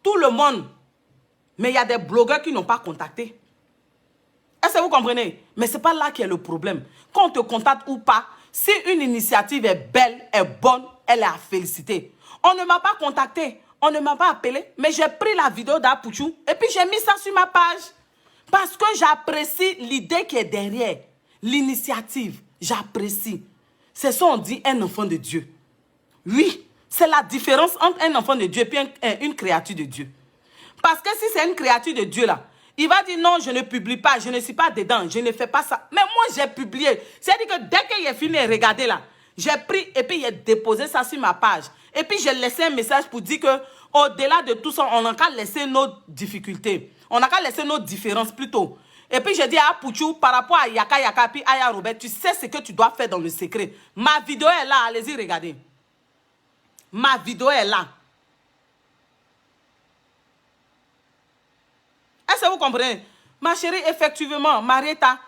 tout le monde... Mais il y a des blogueurs qui n'ont pas contacté. Est-ce que vous comprenez? Mais ce n'est pas là qu'il y a le problème. Qu'on te contacte ou pas, si une initiative est belle, est bonne, elle est à féliciter. On ne m'a pas contacté, on ne m'a pas appelé, mais j'ai pris la vidéo d'Apouchou et puis j'ai mis ça sur ma page. Parce que j'apprécie l'idée qui est derrière. L'initiative, j'apprécie. C'est ça on dit un enfant de Dieu. Oui, c'est la différence entre un enfant de Dieu et puis une créature de Dieu. Parce que si c'est une créature de Dieu là, il va dire non, je ne publie pas, je ne suis pas dedans, je ne fais pas ça. Mais moi, j'ai publié. C'est-à-dire que dès qu'il est fini, regardez là, j'ai pris et puis j'ai déposé ça sur ma page. Et puis j'ai laissé un message pour dire que au-delà de tout ça, on n'a qu'à laisser nos difficultés. On n'a qu'à laisser nos différences plutôt. Et puis j'ai dit à Apouchou, par rapport à Yaka Yaka puis Aya Robert, tu sais ce que tu dois faire dans le secret. Ma vidéo est là, allez-y, regardez. Ma vidéo est là. Est-ce que vous comprenez? Ma chérie, effectivement, Marietta,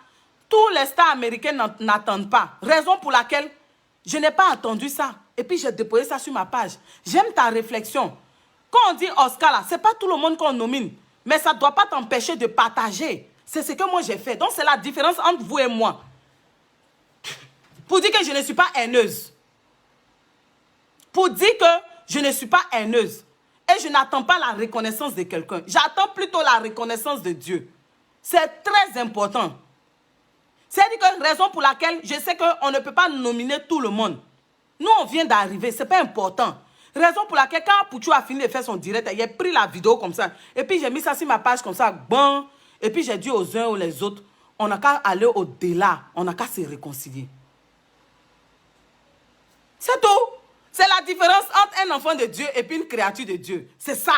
tous les stars américains n'attendent pas. Raison pour laquelle je n'ai pas attendu ça. Et puis j'ai déposé ça sur ma page. J'aime ta réflexion. Quand on dit Oscar, là, ce n'est pas tout le monde qu'on nomine. Mais ça ne doit pas t'empêcher de partager. C'est ce que moi j'ai fait. Donc c'est la différence entre vous et moi. Pour dire que je ne suis pas haineuse. Pour dire que je ne suis pas haineuse. Et je n'attends pas la reconnaissance de quelqu'un. J'attends plutôt la reconnaissance de Dieu. C'est très important. C'est la raison pour laquelle je sais qu'on ne peut pas nominer tout le monde. Nous, on vient d'arriver, ce n'est pas important. Raison pour laquelle, quand Pouchou a fini de faire son direct, il a pris la vidéo comme ça. Et puis, j'ai mis ça sur ma page comme ça. Bon. Et puis, j'ai dit aux uns ou les autres, on n'a qu'à aller au-delà. On n'a qu'à se réconcilier. C'est tout. C'est la différence entre un enfant de Dieu et puis une créature de Dieu. C'est ça.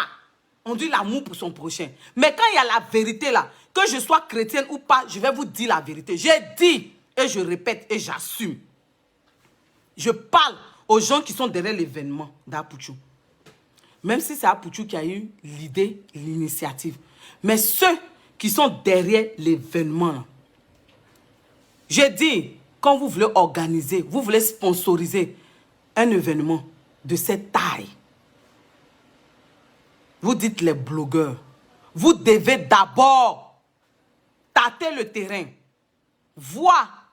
On dit l'amour pour son prochain. Mais quand il y a la vérité là, que je sois chrétienne ou pas, je vais vous dire la vérité. J'ai dit et je répète et j'assume. Je parle aux gens qui sont derrière l'événement d'Apouchou. Même si c'est Apouchou qui a eu l'idée, l'initiative. Mais ceux qui sont derrière l'événement là. J'ai dit, quand vous voulez organiser, vous voulez sponsoriser un événement de cette taille, vous dites les blogueurs, vous devez d'abord tâter le terrain, voir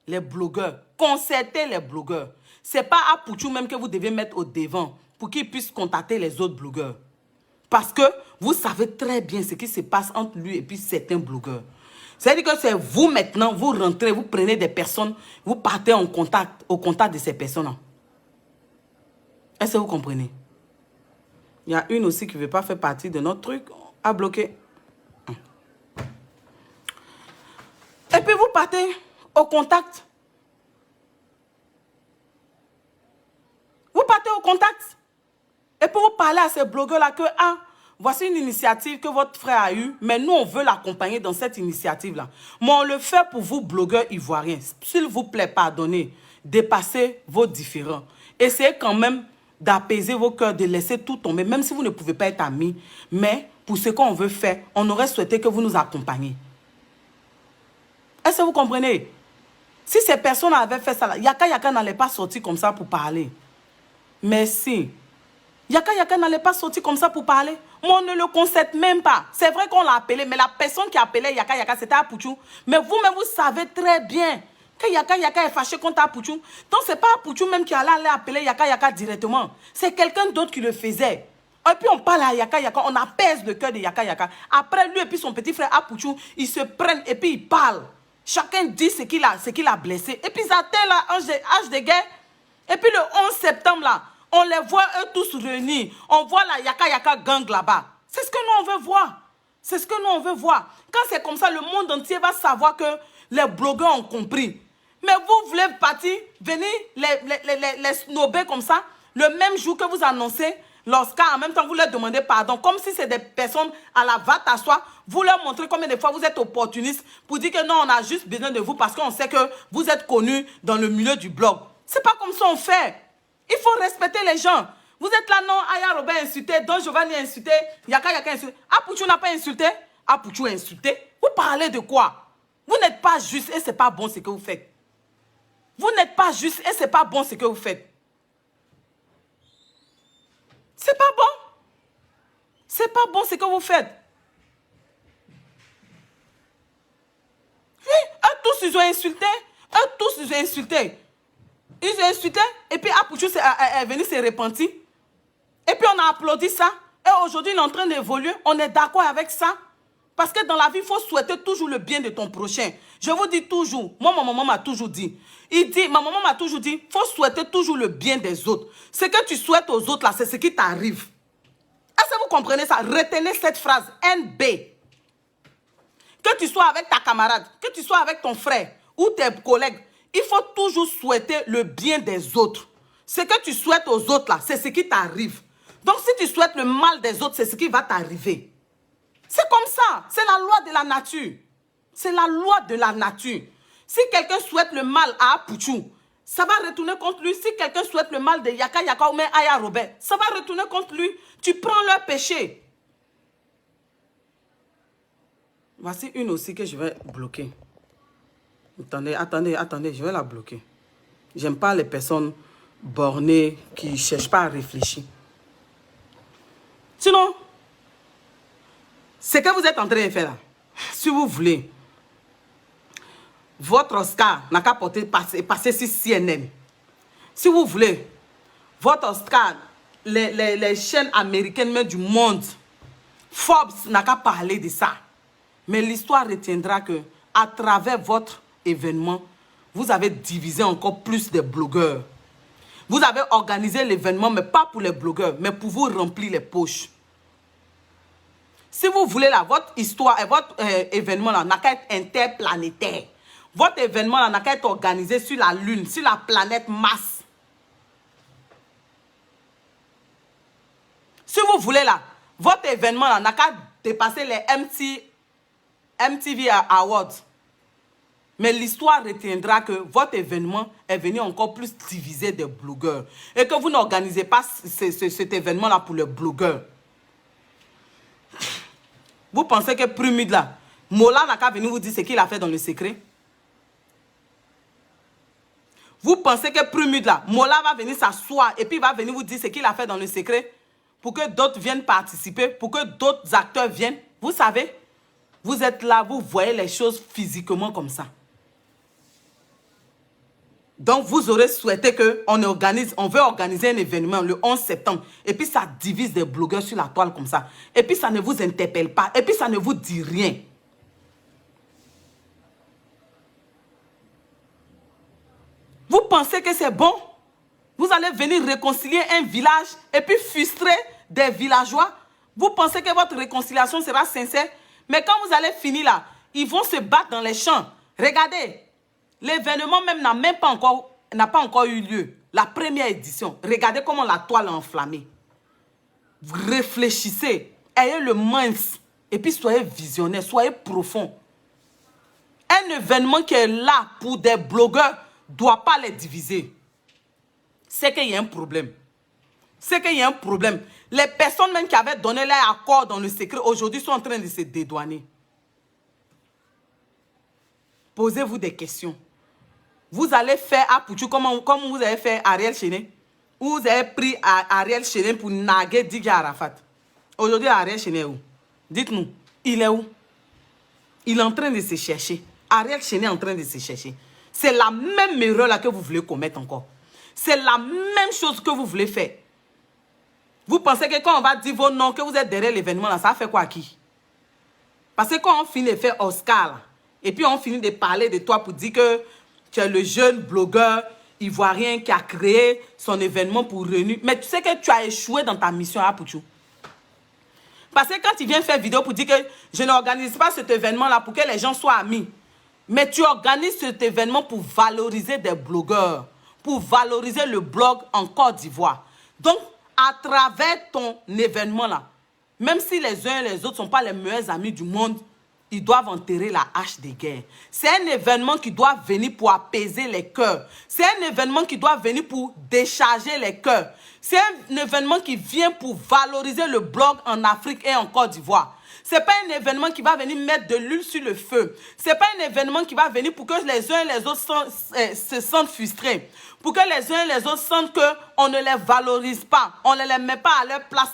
les blogueurs, concerter les blogueurs. Ce n'est pas à Pouchou même que vous devez mettre au devant pour qu'il puisse contacter les autres blogueurs. Parce que vous savez très bien ce qui se passe entre lui et puis certains blogueurs. C'est-à-dire que c'est vous maintenant, vous rentrez, vous prenez des personnes, vous partez en contact, au contact de ces personnes-là. Est-ce que vous comprenez? Il y a une aussi qui ne veut pas faire partie de notre truc, à bloquer. Et puis vous partez au contact. Vous partez au contact. Et puis vous parlez à ces blogueurs-là que, ah, voici une initiative que votre frère a eue, mais nous, on veut l'accompagner dans cette initiative-là. Mais on le fait pour vous, blogueurs ivoiriens. S'il vous plaît, pardonnez, dépassez vos différends. Essayez quand même d'apaiser vos cœurs, de laisser tout tomber, même si vous ne pouvez pas être amis. Mais pour ce qu'on veut faire, on aurait souhaité que vous nous accompagniez. Est-ce que vous comprenez? Si ces personnes avaient fait ça, Yaka Yaka n'allait pas sortir comme ça pour parler. Merci. Yaka Yaka n'allait pas sortir comme ça pour parler. Moi, on ne le concède même pas. C'est vrai qu'on l'a appelé, mais la personne qui appelait Yaka Yaka, c'était Apouchou. Mais vous-même, vous savez très bien que Yaka Yaka est fâché contre Apouchou. Donc, ce n'est pas Apouchou même qui allait aller appeler Yaka Yaka directement. C'est quelqu'un d'autre qui le faisait. Et puis, on parle à Yaka Yaka, on apaise le cœur de Yaka Yaka. Après, lui et puis son petit frère Apouchou, ils se prennent et puis ils parlent. Chacun dit ce qu'il a blessé. Et puis, ils atteignent l'âge de guerre. Et puis, le 11 septembre, là, on les voit eux tous réunis. On voit la Yaka Yaka gang là-bas. C'est ce que nous, on veut voir. C'est ce que nous, on veut voir. Quand c'est comme ça, le monde entier va savoir que les blogueurs ont compris. Mais vous voulez partir, venir les snober comme ça, le même jour que vous annoncez, lorsqu'en même temps, vous leur demandez pardon, comme si c'est des personnes à la va t'asseoir, vous leur montrez combien de fois vous êtes opportuniste pour dire que non, on a juste besoin de vous parce qu'on sait que vous êtes connus dans le milieu du blog. C'est pas comme ça on fait. Il faut respecter les gens. Vous êtes là, non, Aya Robin insulté, Don Giovanni insulté, Yaka Yaka insulté. Apouchou n'a pas insulté. Apouchou insulté. Vous parlez de quoi? Vous n'êtes pas juste et c'est pas bon ce que vous faites. Vous n'êtes pas juste et c'est pas bon ce que vous faites. C'est pas bon. C'est pas bon ce que vous faites. Oui, eux tous ils ont insulté. Eux tous ils ont insulté. Ils ont insulté et puis Apouchou est venu se repentir. Et puis on a applaudi ça. Et aujourd'hui il est en train d'évoluer. On est d'accord avec ça. Parce que dans la vie, il faut souhaiter toujours le bien de ton prochain. Je vous dis toujours, moi ma maman m'a toujours dit. Ma maman m'a toujours dit, il faut souhaiter toujours le bien des autres. Ce que tu souhaites aux autres là, c'est ce qui t'arrive. Est-ce que vous comprenez ça? Retenez cette phrase, NB. Que tu sois avec ta camarade, que tu sois avec ton frère ou tes collègues, il faut toujours souhaiter le bien des autres. Ce que tu souhaites aux autres, là, c'est ce qui t'arrive. Donc, si tu souhaites le mal des autres, c'est ce qui va t'arriver. C'est comme ça. C'est la loi de la nature. C'est la loi de la nature. Si quelqu'un souhaite le mal à Apouchou, ça va retourner contre lui. Si quelqu'un souhaite le mal de Yaka Yaka ou même Aya Robin, ça va retourner contre lui. Tu prends leur péché. Voici une aussi que je vais bloquer. Attendez, je vais la bloquer. J'aime pas les personnes bornées qui ne cherchent pas à réfléchir. Sinon, ce que vous êtes en train de faire là, si vous voulez, votre Oscar n'a qu'à passer sur CNN. Si vous voulez, votre Oscar les chaînes américaines, même du monde. Forbes n'a qu'à parler de ça. Mais l'histoire retiendra que, à travers votre événement, vous avez divisé encore plus de blogueurs. Vous avez organisé l'événement, mais pas pour les blogueurs, mais pour vous remplir les poches. Si vous voulez là, votre histoire et votre événement là n'a qu'à être interplanétaire. Votre événement là n'a qu'à être organisé sur la Lune, sur la planète Mars. Si vous voulez là, votre événement là n'a qu'à dépasser les MTV Awards. Mais l'histoire retiendra que votre événement est venu encore plus diviser des blogueurs. Et que vous n'organisez pas cet événement-là pour les blogueurs. Vous pensez que Prumide là, Mola n'a qu'à venir vous dire ce qu'il a fait dans le secret? Vous pensez que Prumide là, Mola va venir s'asseoir et puis va venir vous dire ce qu'il a fait dans le secret? Pour que d'autres viennent participer, pour que d'autres acteurs viennent. Vous savez, vous êtes là, vous voyez les choses physiquement comme ça. Donc, vous aurez souhaité qu'on veut organiser un événement le 11 septembre. Et puis, ça divise des blogueurs sur la toile comme ça. Et puis, ça ne vous interpelle pas. Et puis, ça ne vous dit rien. Vous pensez que c'est bon? Vous allez venir réconcilier un village et puis frustrer des villageois? Vous pensez que votre réconciliation sera sincère? Mais quand vous allez finir là, ils vont se battre dans les champs. Regardez. L'événement même n'a pas encore eu lieu. La première édition. Regardez comment la toile est enflammée. Réfléchissez. Ayez le mince. Et puis soyez visionnaire. Soyez profond. Un événement qui est là pour des blogueurs ne doit pas les diviser. C'est qu'il y a un problème. C'est qu'il y a un problème. Les personnes même qui avaient donné leur accord dans le secret aujourd'hui sont en train de se dédouaner. Posez-vous des questions. Vous allez faire à Pouchou comme vous avez fait Ariel Chené. Vous avez pris Ariel Chené pour naguer Didier Arafat. Aujourd'hui, Ariel Chené est où? Dites-nous, il est où? Il est en train de se chercher. Ariel Chené est en train de se chercher. C'est la même erreur là que vous voulez commettre encore. C'est la même chose que vous voulez faire. Vous pensez que quand on va dire vos noms, que vous êtes derrière l'événement là, ça fait quoi à qui? Parce que quand on finit de faire Oscar là, et puis on finit de parler de toi pour dire que tu es le jeune blogueur ivoirien qui a créé son événement pour réunir. Mais tu sais que tu as échoué dans ta mission à Pouchou. Parce que quand tu viens faire vidéo pour dire que je n'organise pas cet événement-là pour que les gens soient amis. Mais tu organises cet événement pour valoriser des blogueurs. Pour valoriser le blog en Côte d'Ivoire. Donc, à travers ton événement-là, même si les uns et les autres ne sont pas les meilleurs amis du monde, ils doivent enterrer la hache des guerres. C'est un événement qui doit venir pour apaiser les cœurs. C'est un événement qui doit venir pour décharger les cœurs. C'est un événement qui vient pour valoriser le blog en Afrique et en Côte d'Ivoire. Ce n'est pas un événement qui va venir mettre de l'huile sur le feu. Ce n'est pas un événement qui va venir pour que les uns et les autres se sentent frustrés. Pour que les uns et les autres sentent qu'on ne les valorise pas. On ne les met pas à leur place,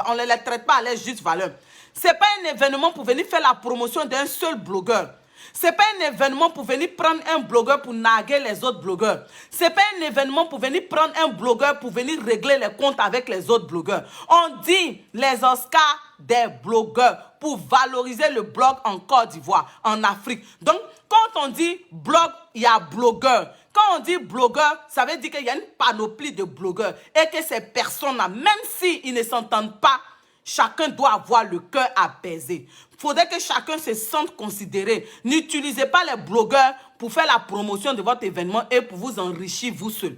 on ne les traite pas à leur juste valeur. Ce n'est pas un événement pour venir faire la promotion d'un seul blogueur. Ce n'est pas un événement pour venir prendre un blogueur pour narguer les autres blogueurs. Ce n'est pas un événement pour venir prendre un blogueur pour venir régler les comptes avec les autres blogueurs. On dit les Oscars des blogueurs pour valoriser le blog en Côte d'Ivoire, en Afrique. Donc, quand on dit blog, il y a blogueur. Quand on dit blogueur, ça veut dire qu'il y a une panoplie de blogueurs et que ces personnes-là, même s'ils ne s'entendent pas, chacun doit avoir le cœur apaisé. Il faudrait que chacun se sente considéré. N'utilisez pas les blogueurs pour faire la promotion de votre événement et pour vous enrichir vous seul.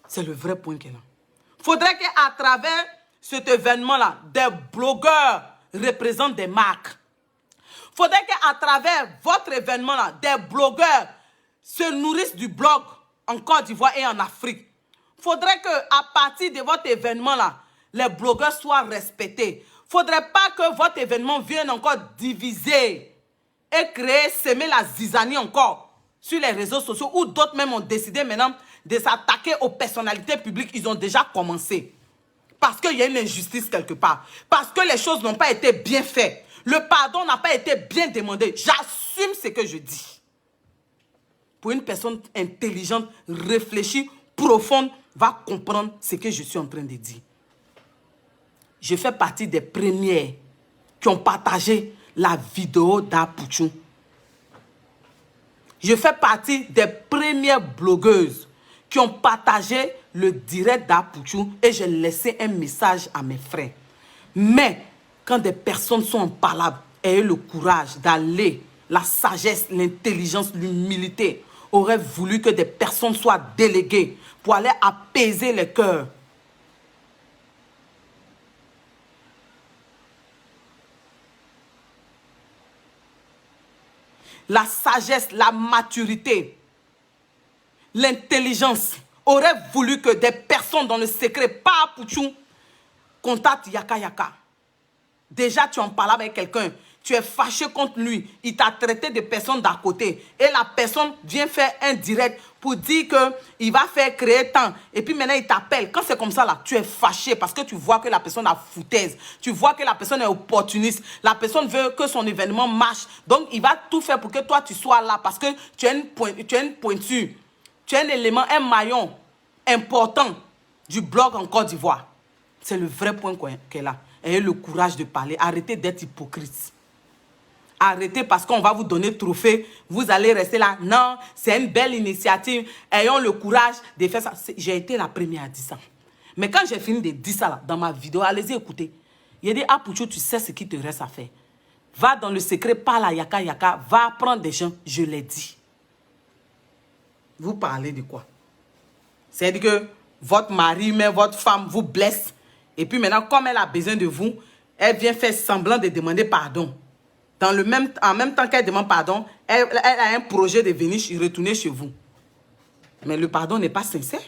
C'est le vrai point qu'il y a là. Il faudrait qu'à travers cet événement-là, des blogueurs représentent des marques. Il faudrait qu'à travers votre événement-là, des blogueurs se nourrissent du blog en Côte d'Ivoire et en Afrique. Il faudrait qu'à partir de votre événement-là, les blogueurs soient respectés. Il ne faudrait pas que votre événement vienne encore diviser et créer, semer la zizanie encore sur les réseaux sociaux où d'autres même ont décidé maintenant de s'attaquer aux personnalités publiques. Ils ont déjà commencé. Parce qu'il y a une injustice quelque part. Parce que les choses n'ont pas été bien faites. Le pardon n'a pas été bien demandé. J'assume ce que je dis. Pour une personne intelligente, réfléchie, profonde, va comprendre ce que je suis en train de dire. Je fais partie des premières qui ont partagé la vidéo d'Apouchou. Je fais partie des premières blogueuses qui ont partagé le direct d'Apouchou et j'ai laissé un message à mes frères. Mais quand des personnes sont en palabre, ayez le courage d'aller, la sagesse, l'intelligence, l'humilité auraient voulu que des personnes soient déléguées pour aller apaiser les cœurs. La sagesse, la maturité, l'intelligence auraient voulu que des personnes dans le secret, pas Apouchou, contactent Yaka Yaka. Déjà, tu en parles avec quelqu'un, tu es fâché contre lui, il t'a traité de personne d'à côté et la personne vient faire un direct pour dire qu'il va faire créer tant et puis maintenant il t'appelle. Quand c'est comme ça là, tu es fâché parce que tu vois que la personne a foutaise, tu vois que la personne est opportuniste, la personne veut que son événement marche, donc il va tout faire pour que toi tu sois là parce que tu as une pointure, tu as un élément, un maillon important du blog en Côte d'Ivoire. C'est le vrai point qu'elle a. Ayez le courage de parler. Arrêtez d'être hypocrite. Arrêtez parce qu'on va vous donner trophée. Vous allez rester là. Non, c'est une belle initiative. Ayons le courage de faire ça. J'ai été la première à dire ça. Mais quand j'ai fini de dire ça là, dans ma vidéo, allez-y écoutez. Il a dit, Apouchou, tu sais ce qu'il te reste à faire. Va dans le secret, parle à Yaka Yaka. Va apprendre des gens. Je l'ai dit. Vous parlez de quoi? C'est-à-dire que votre mari, mais votre femme vous blesse. Et puis maintenant, comme elle a besoin de vous, elle vient faire semblant de demander pardon. En même temps qu'elle demande pardon, elle a un projet de venir retourner chez vous. Mais le pardon n'est pas sincère.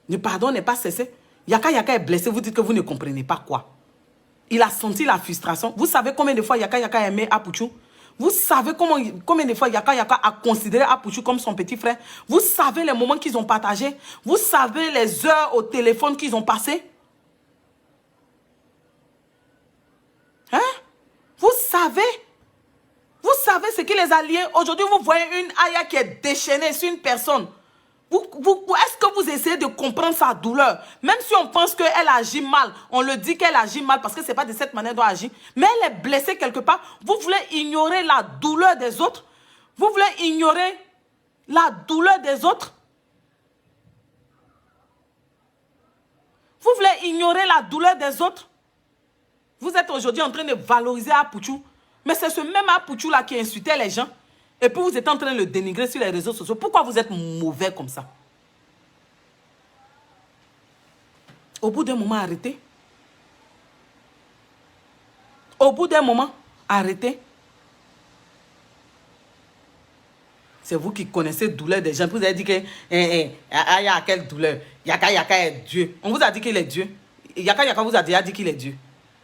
Le pardon n'est pas sincère. Yaka Yaka est blessé, vous dites que vous ne comprenez pas quoi. Il a senti la frustration. Vous savez combien de fois Yaka Yaka a aimé Apouchou? Vous savez combien de fois Yaka Yaka a considéré Apouchou comme son petit frère? Vous savez les moments qu'ils ont partagés? Vous savez les heures au téléphone qu'ils ont passées? Hein? Vous savez ce qui les a liés? Aujourd'hui, vous voyez une Aya qui est déchaînée sur une personne. Est-ce que vous essayez de comprendre sa douleur? Même si on pense qu'elle agit mal, on le dit qu'elle agit mal parce que ce n'est pas de cette manière dont elle agit. Mais elle est blessée quelque part. Vous voulez ignorer la douleur des autres? Vous voulez ignorer la douleur des autres? Vous voulez ignorer la douleur des autres? Vous êtes aujourd'hui en train de valoriser Apouchou. Mais c'est ce même Apouchou là qui insultait les gens. Et puis vous êtes en train de le dénigrer sur les réseaux sociaux. Pourquoi vous êtes mauvais comme ça? Au bout d'un moment, arrêtez. Au bout d'un moment, arrêtez. C'est vous qui connaissez la douleur des gens. Vous avez dit que Yaka, quelle douleur? Yaka Yaka est Dieu. On vous a dit qu'il est Dieu. Yaka Yaka vous a déjà dit qu'il est Dieu.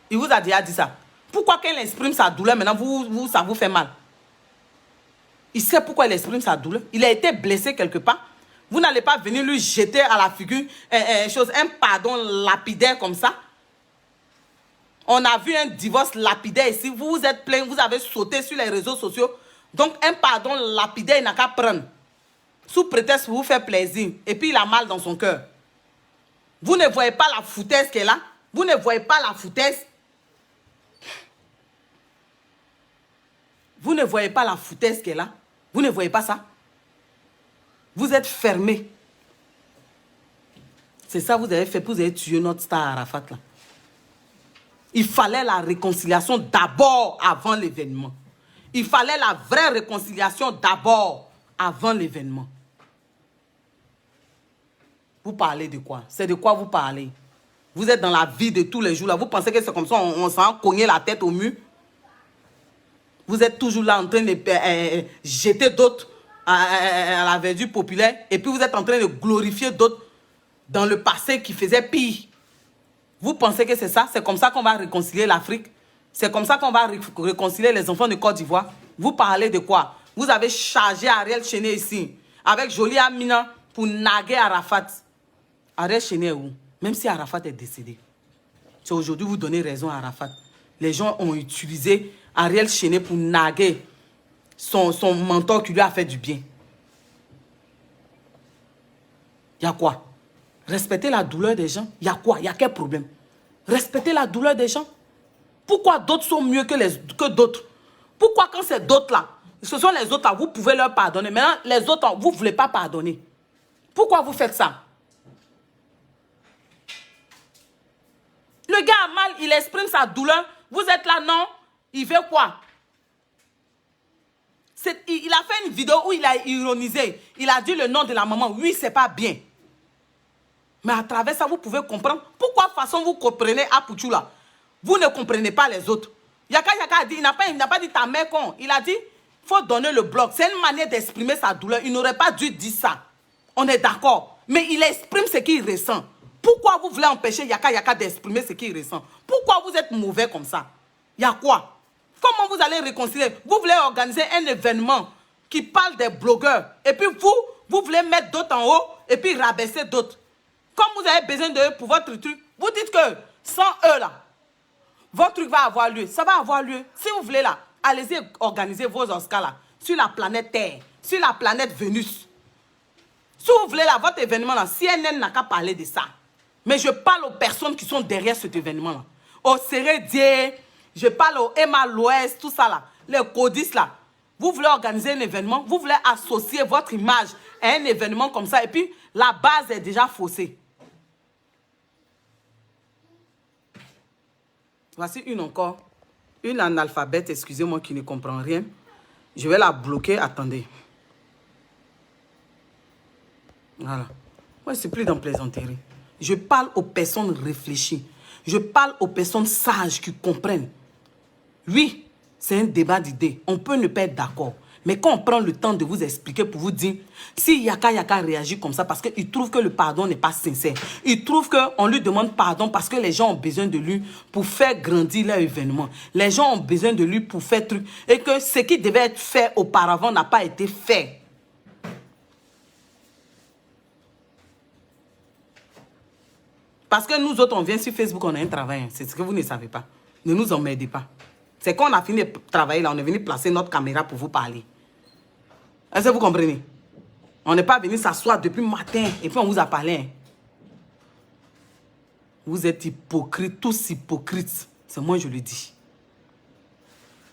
Il vous a déjà dit ça. Pourquoi quand il exprime sa douleur, maintenant ça vous fait mal? Il sait pourquoi il exprime sa douleur. Il a été blessé quelque part. Vous n'allez pas venir lui jeter à la figure un pardon lapidaire comme ça. On a vu un divorce lapidaire ici. Vous vous êtes plaint, vous avez sauté sur les réseaux sociaux. Donc un pardon lapidaire, il n'a qu'à prendre. Sous prétexte pour vous faire plaisir. Et puis il a mal dans son cœur. Vous ne voyez pas la foutaise qu'elle a? Vous ne voyez pas la foutaise? Vous ne voyez pas la foutaise qu'elle a? Vous ne voyez pas ça? Vous êtes fermé. C'est ça que vous avez fait, vous avez tué notre star Arafat là. Il fallait la réconciliation d'abord avant l'événement. Il fallait la vraie réconciliation d'abord avant l'événement. Vous parlez de quoi? C'est de quoi vous parlez? Vous êtes dans la vie de tous les jours là. Vous pensez que c'est comme ça, on s'en cogné la tête au mur? Vous êtes toujours là en train de jeter d'autres à la verdure populaire. Et puis vous êtes en train de glorifier d'autres dans le passé qui faisaient pire. Vous pensez que c'est ça? C'est comme ça qu'on va réconcilier l'Afrique? C'est comme ça qu'on va réconcilier les enfants de Côte d'Ivoire? Vous parlez de quoi? Vous avez chargé Ariel Chéné ici, avec Jolie Amina, pour naguer Arafat. Ariel Chéné est où? Même si Arafat est décédé. C'est aujourd'hui vous donnez raison à Arafat. Les gens ont utilisé Ariel Chéné pour naguer son mentor qui lui a fait du bien. Il y a quoi? Respecter la douleur des gens. Il y a quoi? Il y a quel problème? Respecter la douleur des gens. Pourquoi d'autres sont mieux que d'autres? Pourquoi quand c'est d'autres là, ce sont les autres là, vous pouvez leur pardonner. Maintenant, les autres, vous ne voulez pas pardonner. Pourquoi vous faites ça? Le gars a mal, il exprime sa douleur. Vous êtes là, non? Il veut quoi? Il a fait une vidéo où il a ironisé. Il a dit le nom de la maman. Oui, c'est pas bien. Mais à travers ça, vous pouvez comprendre. Pourquoi de toute façon vous comprenez Apouchou là? Vous ne comprenez pas les autres. Yaka a dit, il n'a pas dit ta mère con. Il a dit, il faut donner le bloc. C'est une manière d'exprimer sa douleur. Il n'aurait pas dû dire ça. On est d'accord. Mais il exprime ce qu'il ressent. Pourquoi vous voulez empêcher Yaka d'exprimer ce qu'il ressent? Pourquoi vous êtes mauvais comme ça? Il y a quoi? Comment vous allez réconcilier? Vous voulez organiser un événement qui parle des blogueurs. Et puis vous voulez mettre d'autres en haut et puis rabaisser d'autres. Comme vous avez besoin d'eux pour votre truc, vous dites que sans eux là, votre truc va avoir lieu. Ça va avoir lieu. Si vous voulez là, allez-y organiser vos Oscars là, sur la planète Terre, sur la planète Vénus. Si vous voulez là, votre événement là, CNN n'a qu'à parler de ça. Mais je parle aux personnes qui sont derrière cet événement là. Au Sérédier, je parle au Emma l'Ouest, tout ça là, les codistes là. Vous voulez organiser un événement, vous voulez associer votre image à un événement comme ça et puis la base est déjà faussée. Voici une encore. Une analphabète, excusez-moi, qui ne comprend rien. Je vais la bloquer. Attendez. Voilà. Moi, c'est plus dans plaisanterie. Je parle aux personnes réfléchies. Je parle aux personnes sages qui comprennent. Oui, c'est un débat d'idées. On peut ne pas être d'accord. Mais quand on prend le temps de vous expliquer pour vous dire, si Yaka réagit comme ça parce qu'il trouve que le pardon n'est pas sincère, il trouve qu'on lui demande pardon parce que les gens ont besoin de lui pour faire grandir leur événement. Les gens ont besoin de lui pour faire truc. Et que ce qui devait être fait auparavant n'a pas été fait. Parce que nous autres, on vient sur Facebook, on a un travail. C'est ce que vous ne savez pas. Ne nous emmerdez pas. C'est quand on a fini de travailler là, on est venu placer notre caméra pour vous parler. Est-ce que vous comprenez? On n'est pas venu s'asseoir depuis le matin et puis on vous a parlé. Vous êtes hypocrites, tous hypocrites. C'est moi je le dis.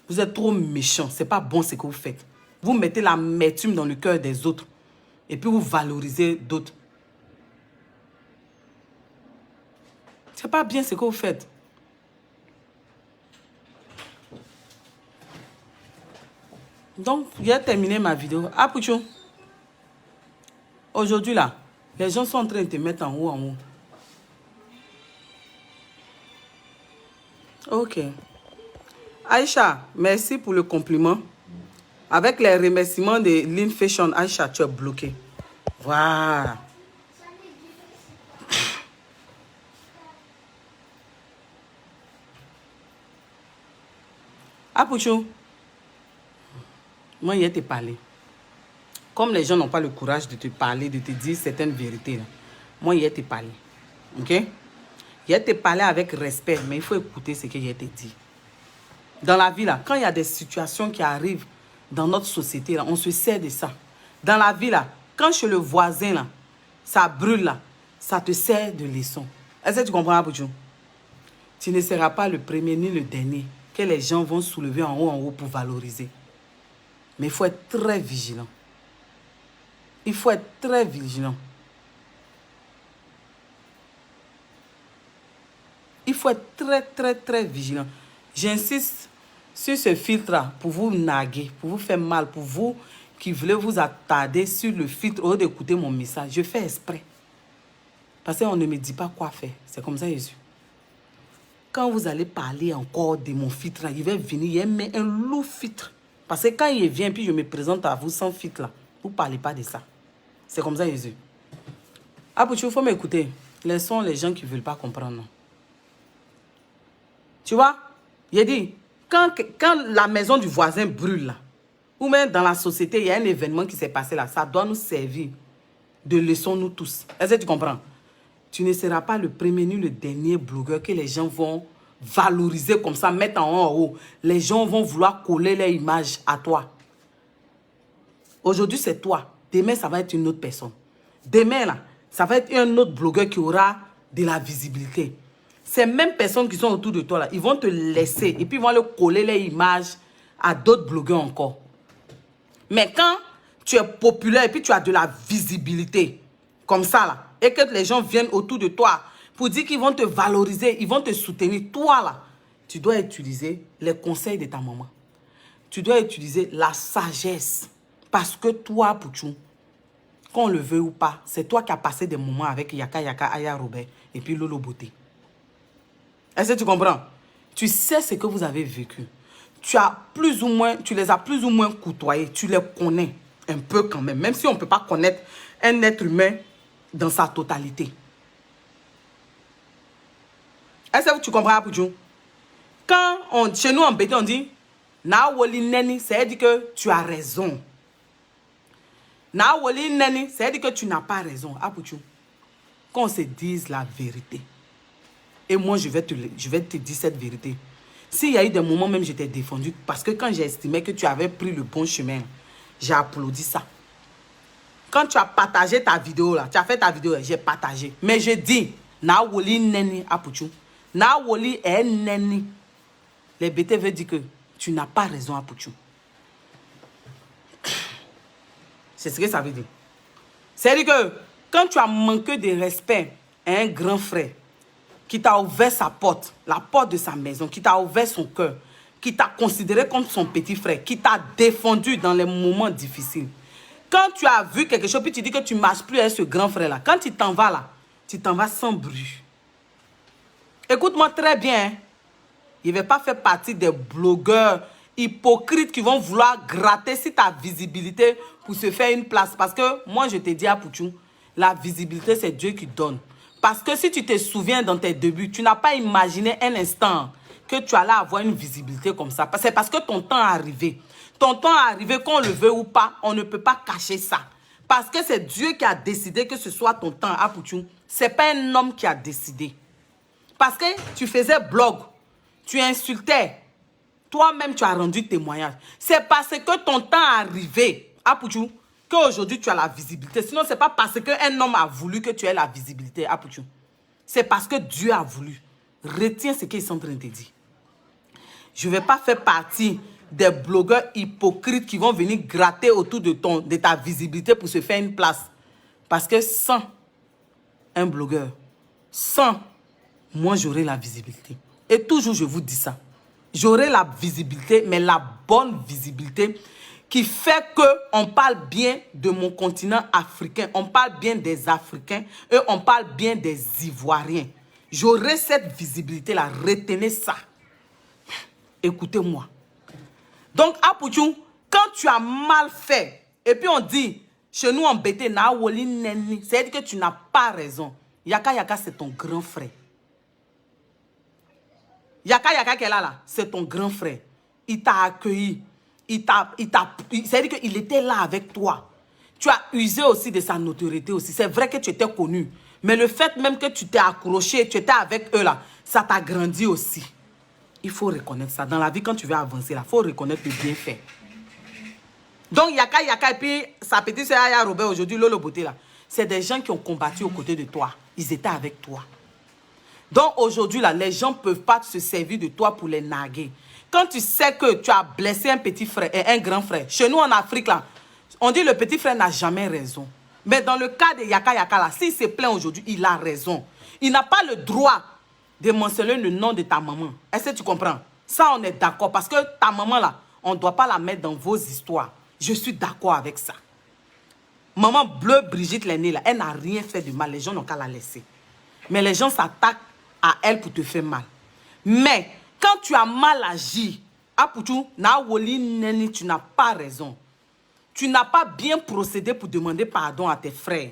Vous êtes trop méchants. C'est pas bon ce que vous faites. Vous mettez l'amertume dans le cœur des autres et puis vous valorisez d'autres. C'est pas bien ce que vous faites. Donc, j'ai terminé ma vidéo. Apouchou. Aujourd'hui, là, les gens sont en train de te mettre en haut, en haut. Ok. Aïcha, merci pour le compliment. Avec les remerciements de Lean Fashion, Aïcha, tu es bloqué. Voilà. Apouchou. Moi, il te parlé. Comme les gens n'ont pas le courage de te parler, de te dire certaines vérités, là, moi, il te parlé. Ok? Il te parlé avec respect, mais il faut écouter ce que je te dit. Dans la vie, là, quand il y a des situations qui arrivent dans notre société, là, on se sert de ça. Dans la vie, là, quand chez le voisin, là, ça brûle, là, ça te sert de leçon. Est-ce que tu comprends, Apouchou? Tu ne seras pas le premier ni le dernier que les gens vont soulever en haut pour valoriser. Mais il faut être très vigilant. Il faut être très vigilant. Il faut être très vigilant. J'insiste sur ce filtre-là pour vous naguer, pour vous faire mal, pour vous qui voulez vous attarder sur le filtre au lieu d'écouter mon message. Je fais exprès. Parce qu'on ne me dit pas quoi faire. C'est comme ça, Jésus. Quand vous allez parler encore de mon filtre, il va venir, il met un lourd filtre. Parce que quand il vient, puis je me présente à vous sans filtre là, vous ne parlez pas de ça. C'est comme ça, Jésus. Apouchou, il faut m'écouter. Laissons les gens qui ne veulent pas comprendre. Tu vois, il a dit, quand la maison du voisin brûle, là, ou même dans la société, il y a un événement qui s'est passé là, ça doit nous servir de leçon, nous tous. Est-ce que tu comprends? Tu ne seras pas le premier ni le dernier blogueur que les gens vont valoriser comme ça, mettre en haut. Les gens vont vouloir coller leur image à toi. Aujourd'hui, c'est toi. Demain, ça va être une autre personne. Demain, là, ça va être un autre blogueur qui aura de la visibilité. Ces mêmes personnes qui sont autour de toi, là, ils vont te laisser et puis ils vont aller coller les images à d'autres blogueurs encore. Mais quand tu es populaire et puis tu as de la visibilité, comme ça, là, et que les gens viennent autour de toi pour dire qu'ils vont te valoriser, ils vont te soutenir, toi, là, tu dois utiliser les conseils de ta maman. Tu dois utiliser la sagesse. Parce que toi, Pouchou, qu'on le veut ou pas, c'est toi qui as passé des moments avec Yaka Yaka, Aya Robert et puis Lolo Beauté. Est-ce que tu comprends? Tu sais ce que vous avez vécu. Tu les as plus ou moins côtoyés. Tu les connais un peu quand même. Même si on ne peut pas connaître un être humain dans sa totalité. Est-ce que tu comprends, Pouchou? Quand chez nous en BT, on dit na woli neni, ça veut dire que tu as raison. Na woli neni, ça veut dire que tu n'as pas raison. Pouchou, qu'on se dise la vérité. Et moi, je vais te dire cette vérité. S'il y a eu des moments, même je t'ai défendu. Parce que quand j'ai estimé que tu avais pris le bon chemin, j'ai applaudi ça. Quand tu as partagé ta vidéo, là, tu as fait ta vidéo, j'ai partagé. Mais je dis, na woli neni, Pouchou. Na woli est neni. Les BT veulent dire que tu n'as pas raison, Pouchou. C'est ce que ça veut dire. C'est-à-dire que quand tu as manqué de respect à un grand frère qui t'a ouvert sa porte, la porte de sa maison, qui t'a ouvert son cœur, qui t'a considéré comme son petit frère, qui t'a défendu dans les moments difficiles. Quand tu as vu quelque chose, puis tu dis que tu ne marches plus avec ce grand frère-là, quand tu t'en vas là, tu t'en vas sans bruit. Écoute-moi très bien. Il ne va pas faire partie des blogueurs hypocrites qui vont vouloir gratter sur ta visibilité pour se faire une place. Parce que moi, je te dis à Pouchou, la visibilité, c'est Dieu qui donne. Parce que si tu te souviens dans tes débuts, tu n'as pas imaginé un instant que tu allais avoir une visibilité comme ça. C'est parce que ton temps est arrivé. Ton temps est arrivé, qu'on le veut ou pas, on ne peut pas cacher ça. Parce que c'est Dieu qui a décidé que ce soit ton temps à Pouchou. Ce n'est pas un homme qui a décidé. Parce que tu faisais blog, tu insultais. Toi-même, tu as rendu témoignage. C'est parce que ton temps est arrivé à Pouchou qu'aujourd'hui, tu as la visibilité. Sinon, ce n'est pas parce qu'un homme a voulu que tu aies la visibilité à Pouchou. C'est parce que Dieu a voulu. Retiens ce qu'ils sont en train de te dire. Je ne vais pas faire partie des blogueurs hypocrites qui vont venir gratter autour de ta visibilité pour se faire une place. Parce que sans un blogueur, sans moi, j'aurai la visibilité. Et toujours, je vous dis ça. J'aurai la visibilité, mais la bonne visibilité qui fait qu'on parle bien de mon continent africain. On parle bien des Africains et on parle bien des Ivoiriens. J'aurai cette visibilité-là. Retenez ça. Écoutez-moi. Donc, à Pouchou, quand tu as mal fait, et puis on dit, chez nous en BT, c'est-à-dire que tu n'as pas raison. Yaka Yaka, c'est ton grand frère. Yaka Yaka qui est là, c'est ton grand frère. Il t'a accueilli. C'est-à-dire qu'il était là avec toi. Tu as usé aussi de sa notoriété aussi. C'est vrai que tu étais connu. Mais le fait même que tu t'es accroché, tu étais avec eux là, ça t'a grandi aussi. Il faut reconnaître ça. Dans la vie, quand tu veux avancer là, il faut reconnaître le bienfait. Donc Yaka Yaka et puis sa petite sœur Aya Robert aujourd'hui, Lolo Beauté là, c'est des gens qui ont combattu aux côtés de toi. Ils étaient avec toi. Donc aujourd'hui, là, les gens ne peuvent pas se servir de toi pour les narguer. Quand tu sais que tu as blessé un petit frère et un grand frère, chez nous en Afrique, là, on dit le petit frère n'a jamais raison. Mais dans le cas de Yaka Yaka, là, s'il se plaint aujourd'hui, il a raison. Il n'a pas le droit de mentionner le nom de ta maman. Est-ce que tu comprends? Ça, on est d'accord. Parce que ta maman, là, on ne doit pas la mettre dans vos histoires. Je suis d'accord avec ça. Maman bleue, Brigitte l'aînée, là, elle n'a rien fait de mal. Les gens n'ont qu'à la laisser. Mais les gens s'attaquent à elle pour te faire mal. Mais quand tu as mal agi, Pouchou, tu n'as pas raison. Tu n'as pas bien procédé pour demander pardon à tes frères.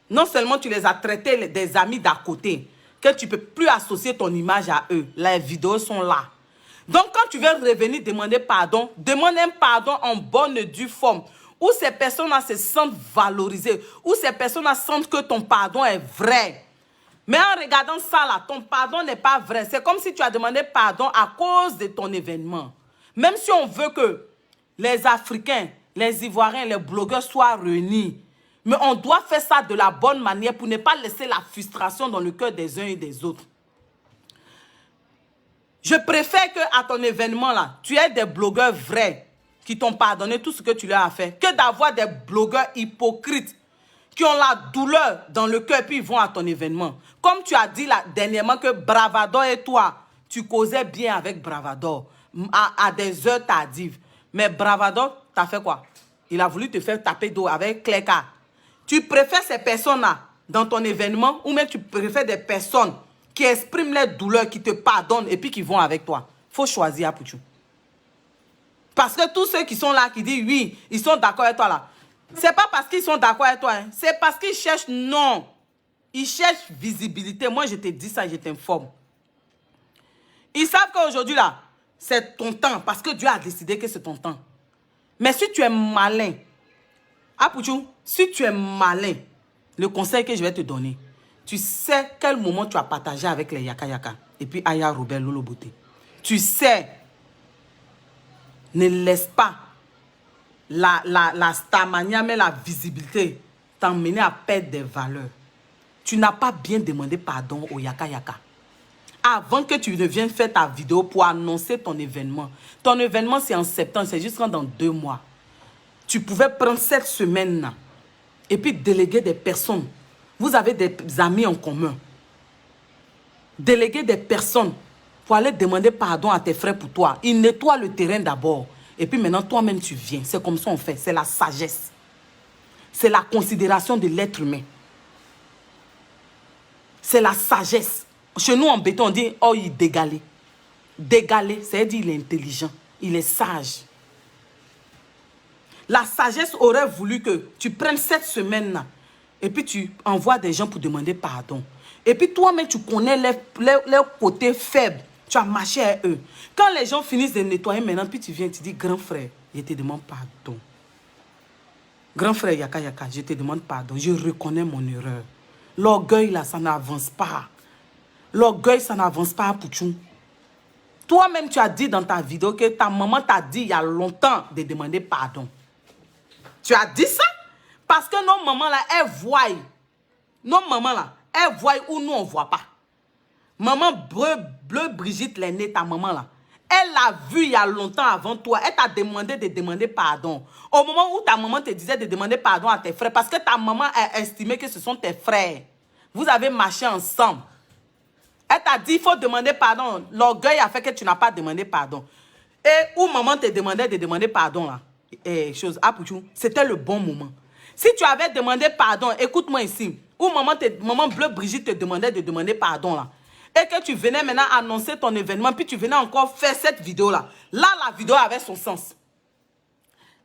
Non seulement tu les as traités des amis d'à côté, que tu ne peux plus associer ton image à eux. Les vidéos sont là. Donc quand tu veux revenir demander pardon, demande un pardon en bonne et due forme. Où ces personnes-là se sentent valorisées. Où ces personnes-là sentent que ton pardon est vrai. Mais en regardant ça là, ton pardon n'est pas vrai. C'est comme si tu as demandé pardon à cause de ton événement. Même si on veut que les Africains, les Ivoiriens, les blogueurs soient réunis Mais on doit faire ça de la bonne manière pour ne pas laisser la frustration dans le cœur des uns et des autres. Je préfère qu'à ton événement là, tu aies des blogueurs vrais qui t'ont pardonné tout ce que tu leur as fait, que d'avoir des blogueurs hypocrites qui ont la douleur dans le cœur puis ils vont à ton événement. Comme tu as dit là, dernièrement que Bravador et toi, tu causais bien avec Bravador à des heures tardives. Mais Bravador, t'as fait quoi? Il a voulu te faire taper d'eau avec Cléka. Tu préfères ces personnes-là dans ton événement ou même tu préfères des personnes qui expriment leurs douleurs, qui te pardonnent et puis qui vont avec toi? Il faut choisir, Apouchou. Parce que tous ceux qui sont là, qui disent oui, ils sont d'accord avec toi là. C'est pas parce qu'ils sont d'accord avec toi, hein. C'est parce qu'ils cherchent non. Ils cherchent visibilité. Moi, je te dis ça, je t'informe. Ils savent qu'aujourd'hui là, c'est ton temps parce que Dieu a décidé que c'est ton temps. Mais si tu es malin, Apouchou, si tu es malin, le conseil que je vais te donner, tu sais quel moment tu as partagé avec les Yaka Yaka et puis Aya Robert Lolo Beauté. Tu sais, ne laisse pas la starmania, mais la visibilité t'emmener à perdre des valeurs. Tu n'as pas bien demandé pardon au Yaka Yaka. Avant que tu ne viennes faire ta vidéo pour annoncer ton événement. Ton événement, c'est en septembre, c'est jusqu'en dans 2 mois. Tu pouvais prendre cette semaine-là et puis déléguer des personnes. Vous avez des amis en commun. Déléguer des personnes pour aller demander pardon à tes frères pour toi. Ils nettoient le terrain d'abord. Et puis maintenant, toi-même, tu viens. C'est comme ça on fait. C'est la sagesse. C'est la considération de l'être humain. C'est la sagesse. Chez nous, en béton, on dit, oh, il est dégalé. Dégalé, c'est-à-dire il est intelligent. Il est sage. La sagesse aurait voulu que tu prennes cette semaine-là et puis tu envoies des gens pour demander pardon. Et puis toi-même, tu connais leurs côtés faibles. Tu as marché à eux. Quand les gens finissent de nettoyer maintenant, puis tu viens, tu dis, grand frère, je te demande pardon. Grand frère Yaka Yaka, je te demande pardon. Je reconnais mon erreur. L'orgueil, là, ça n'avance pas. L'orgueil, ça n'avance pas, Pouchou. Toi-même, tu as dit dans ta vidéo que ta maman t'a dit il y a longtemps de demander pardon. Tu as dit ça? Parce que nos mamans, là, elles voient. Nos mamans, là, elles voient où nous, on ne voit pas. Maman Bleu Brigitte l'aînée, ta maman, là, elle l'a vu il y a longtemps avant toi. Elle t'a demandé de demander pardon. Au moment où ta maman te disait de demander pardon à tes frères, parce que ta maman a estimé que ce sont tes frères. Vous avez marché ensemble. Elle t'a dit, il faut demander pardon. L'orgueil a fait que tu n'as pas demandé pardon. Et où maman te demandait de demander pardon, là, c'était le bon moment. Si tu avais demandé pardon, écoute-moi ici, où maman Bleu Brigitte te demandait de demander pardon, là, et que tu venais maintenant annoncer ton événement, puis tu venais encore faire cette vidéo-là, là, la vidéo avait son sens.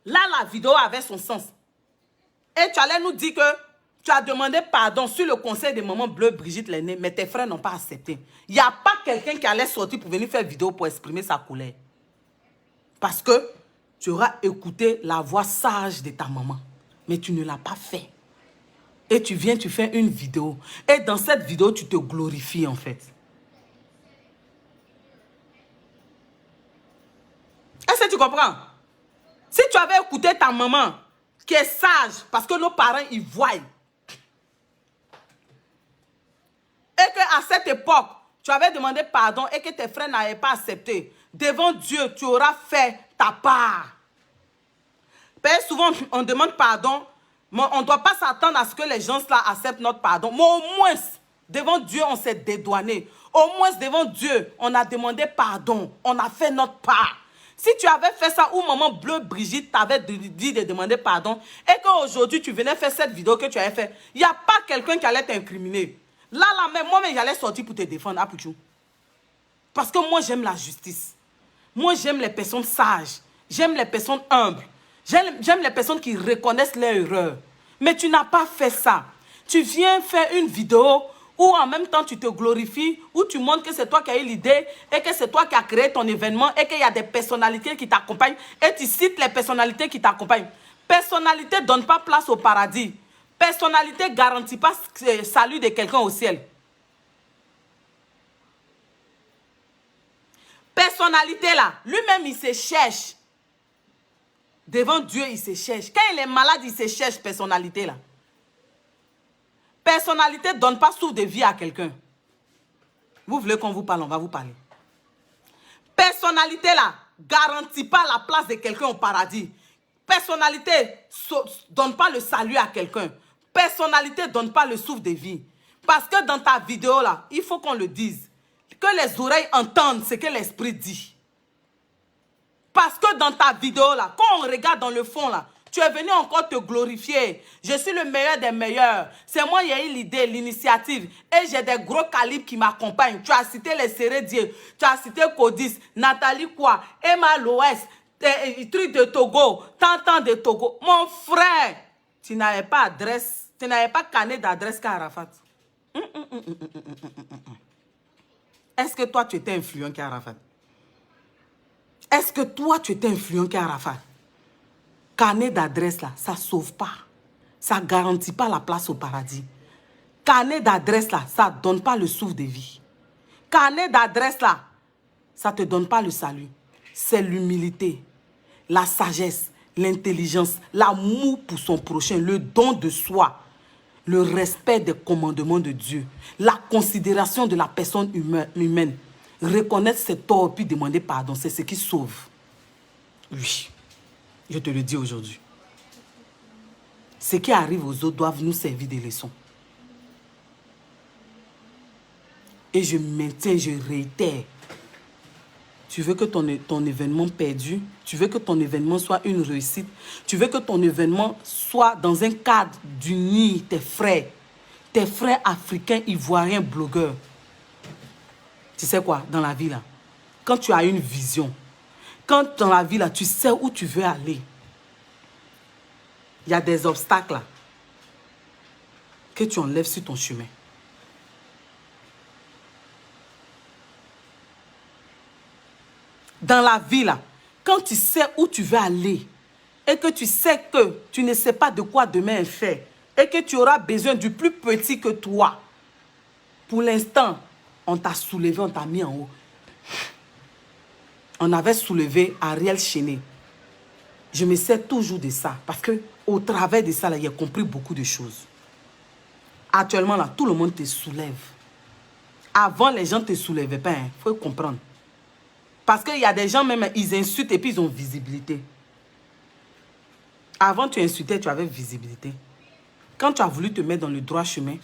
Là, la vidéo avait son sens. Et tu allais nous dire que tu as demandé pardon sur le conseil de maman Bleu Brigitte l'aînée, mais tes frères n'ont pas accepté. Il n'y a pas quelqu'un qui allait sortir pour venir faire vidéo pour exprimer sa colère. Parce que tu auras écouté la voix sage de ta maman. Mais tu ne l'as pas fait. Et tu viens, tu fais une vidéo. Et dans cette vidéo, tu te glorifies en fait. Est-ce que tu comprends? Si tu avais écouté ta maman, qui est sage, parce que nos parents, ils voient. Et qu'à cette époque, tu avais demandé pardon et que tes frères n'avaient pas accepté. Devant Dieu, tu auras fait ta part. Parce que souvent, on demande pardon, mais on ne doit pas s'attendre à ce que les gens là acceptent notre pardon. Mais au moins, devant Dieu, on s'est dédouané. Au moins, devant Dieu, on a demandé pardon. On a fait notre part. Si tu avais fait ça où maman Bleu Brigitte t'avait dit de demander pardon et qu'aujourd'hui, tu venais faire cette vidéo que tu avais fait, il n'y a pas quelqu'un qui allait t'incriminer. Là, même, moi-même, j'allais sortir pour te défendre, Apouchou. Parce que moi, j'aime la justice. Moi, j'aime les personnes sages. J'aime les personnes humbles. J'aime les personnes qui reconnaissent leurs erreurs. Mais tu n'as pas fait ça. Tu viens faire une vidéo où en même temps tu te glorifies, où tu montres que c'est toi qui as eu l'idée et que c'est toi qui as créé ton événement et qu'il y a des personnalités qui t'accompagnent et tu cites les personnalités qui t'accompagnent. Personnalité ne donne pas place au paradis. Personnalité ne garantit pas le salut de quelqu'un au ciel. Personnalité là, lui-même il se cherche. Devant Dieu, il se cherche. Quand il est malade, il se cherche, personnalité là. Personnalité ne donne pas souffle de vie à quelqu'un. Vous voulez qu'on vous parle, on va vous parler. Personnalité là, garantit pas la place de quelqu'un au paradis. Personnalité donne pas le salut à quelqu'un. Personnalité donne pas le souffle de vie. Parce que dans ta vidéo là, il faut qu'on le dise. Que les oreilles entendent ce que l'esprit dit. Parce que dans ta vidéo là, quand on regarde dans le fond là, tu es venu encore te glorifier. Je suis le meilleur des meilleurs. C'est moi qui ai eu l'idée, l'initiative. Et j'ai des gros calibres qui m'accompagnent. Tu as cité les Sérédiers. Tu as cité Codis, Nathalie Quoi, Emma Loès, truc de Togo, Tantan de Togo. Mon frère, tu n'avais pas adresse, tu n'avais pas carnet d'adresse qu'à Arafat. Est-ce que toi, tu étais influent qu'à Arafat? Est-ce que toi, tu étais influent qu'à Arafat? Carnet d'adresse là, ça ne sauve pas. Ça ne garantit pas la place au paradis. Carnet d'adresse là, ça ne donne pas le souffle de vie. Carnet d'adresse là, ça ne te donne pas le salut. C'est l'humilité, la sagesse, l'intelligence, l'amour pour son prochain, le don de soi, le respect des commandements de Dieu, la considération de la personne humaine, reconnaître ses torts puis demander pardon, c'est ce qui sauve. Oui. Je te le dis aujourd'hui. Ce qui arrive aux autres doivent nous servir des leçons. Et je maintiens, je réitère. Tu veux que ton événement perdu, tu veux que ton événement soit une réussite, tu veux que ton événement soit dans un cadre d'unir tes frères africains, ivoiriens, blogueurs. Tu sais quoi, dans la vie là, quand tu as une vision, quand dans la vie là, tu sais où tu veux aller, il y a des obstacles là, que tu enlèves sur ton chemin. Dans la vie là, quand tu sais où tu veux aller et que tu sais que tu ne sais pas de quoi demain est fait et que tu auras besoin du plus petit que toi, pour l'instant, on t'a soulevé, on t'a mis en haut. On avait soulevé Ariel Chéné. Je me sers toujours de ça parce que au travers de ça, là, il a compris beaucoup de choses. Actuellement, là, tout le monde te soulève. Avant, les gens ne te soulevaient pas. Il faut comprendre. Parce qu'il y a des gens, même, ils insultent et puis ils ont visibilité. Avant, tu insultais, tu avais visibilité. Quand tu as voulu te mettre dans le droit chemin,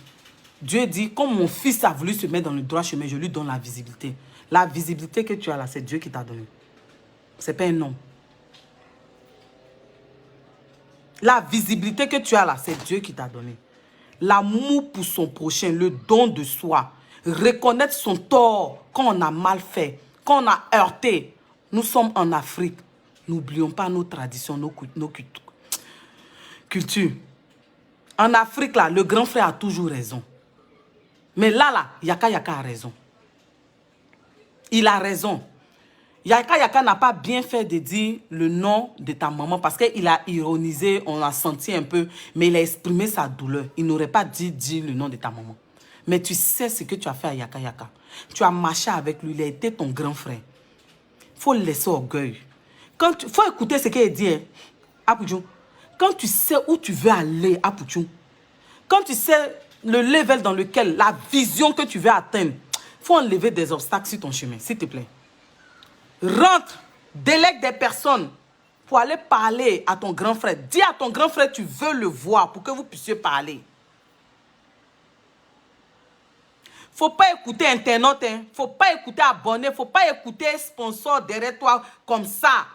Dieu dit, comme mon fils a voulu se mettre dans le droit chemin, je lui donne la visibilité. La visibilité que tu as là, c'est Dieu qui t'a donné. Ce n'est pas un homme. La visibilité que tu as là, c'est Dieu qui t'a donné. L'amour pour son prochain, le don de soi. Reconnaître son tort quand on a mal fait, quand on a heurté. Nous sommes en Afrique. N'oublions pas nos traditions, nos cultures. En Afrique, là, le grand frère a toujours raison. Mais là, Yaka a raison. Il a raison. Yaka n'a pas bien fait de dire le nom de ta maman parce qu'il a ironisé, on l'a senti un peu, mais il a exprimé sa douleur. Il n'aurait pas dit dire le nom de ta maman. Mais tu sais ce que tu as fait à Yaka. Tu as marché avec lui, il a été ton grand frère. Il faut laisser orgueil. Il faut écouter ce qu'il dit. Apouchou. Quand tu sais où tu veux aller, Apouchou, quand tu sais le level dans lequel, la vision que tu veux atteindre, il faut enlever des obstacles sur ton chemin, s'il te plaît. Rentre, délègue des personnes pour aller parler à ton grand frère. Dis à ton grand frère, tu veux le voir pour que vous puissiez parler. Faut pas écouter internaute, hein. Faut pas écouter abonné, faut pas écouter sponsor derrière toi comme ça.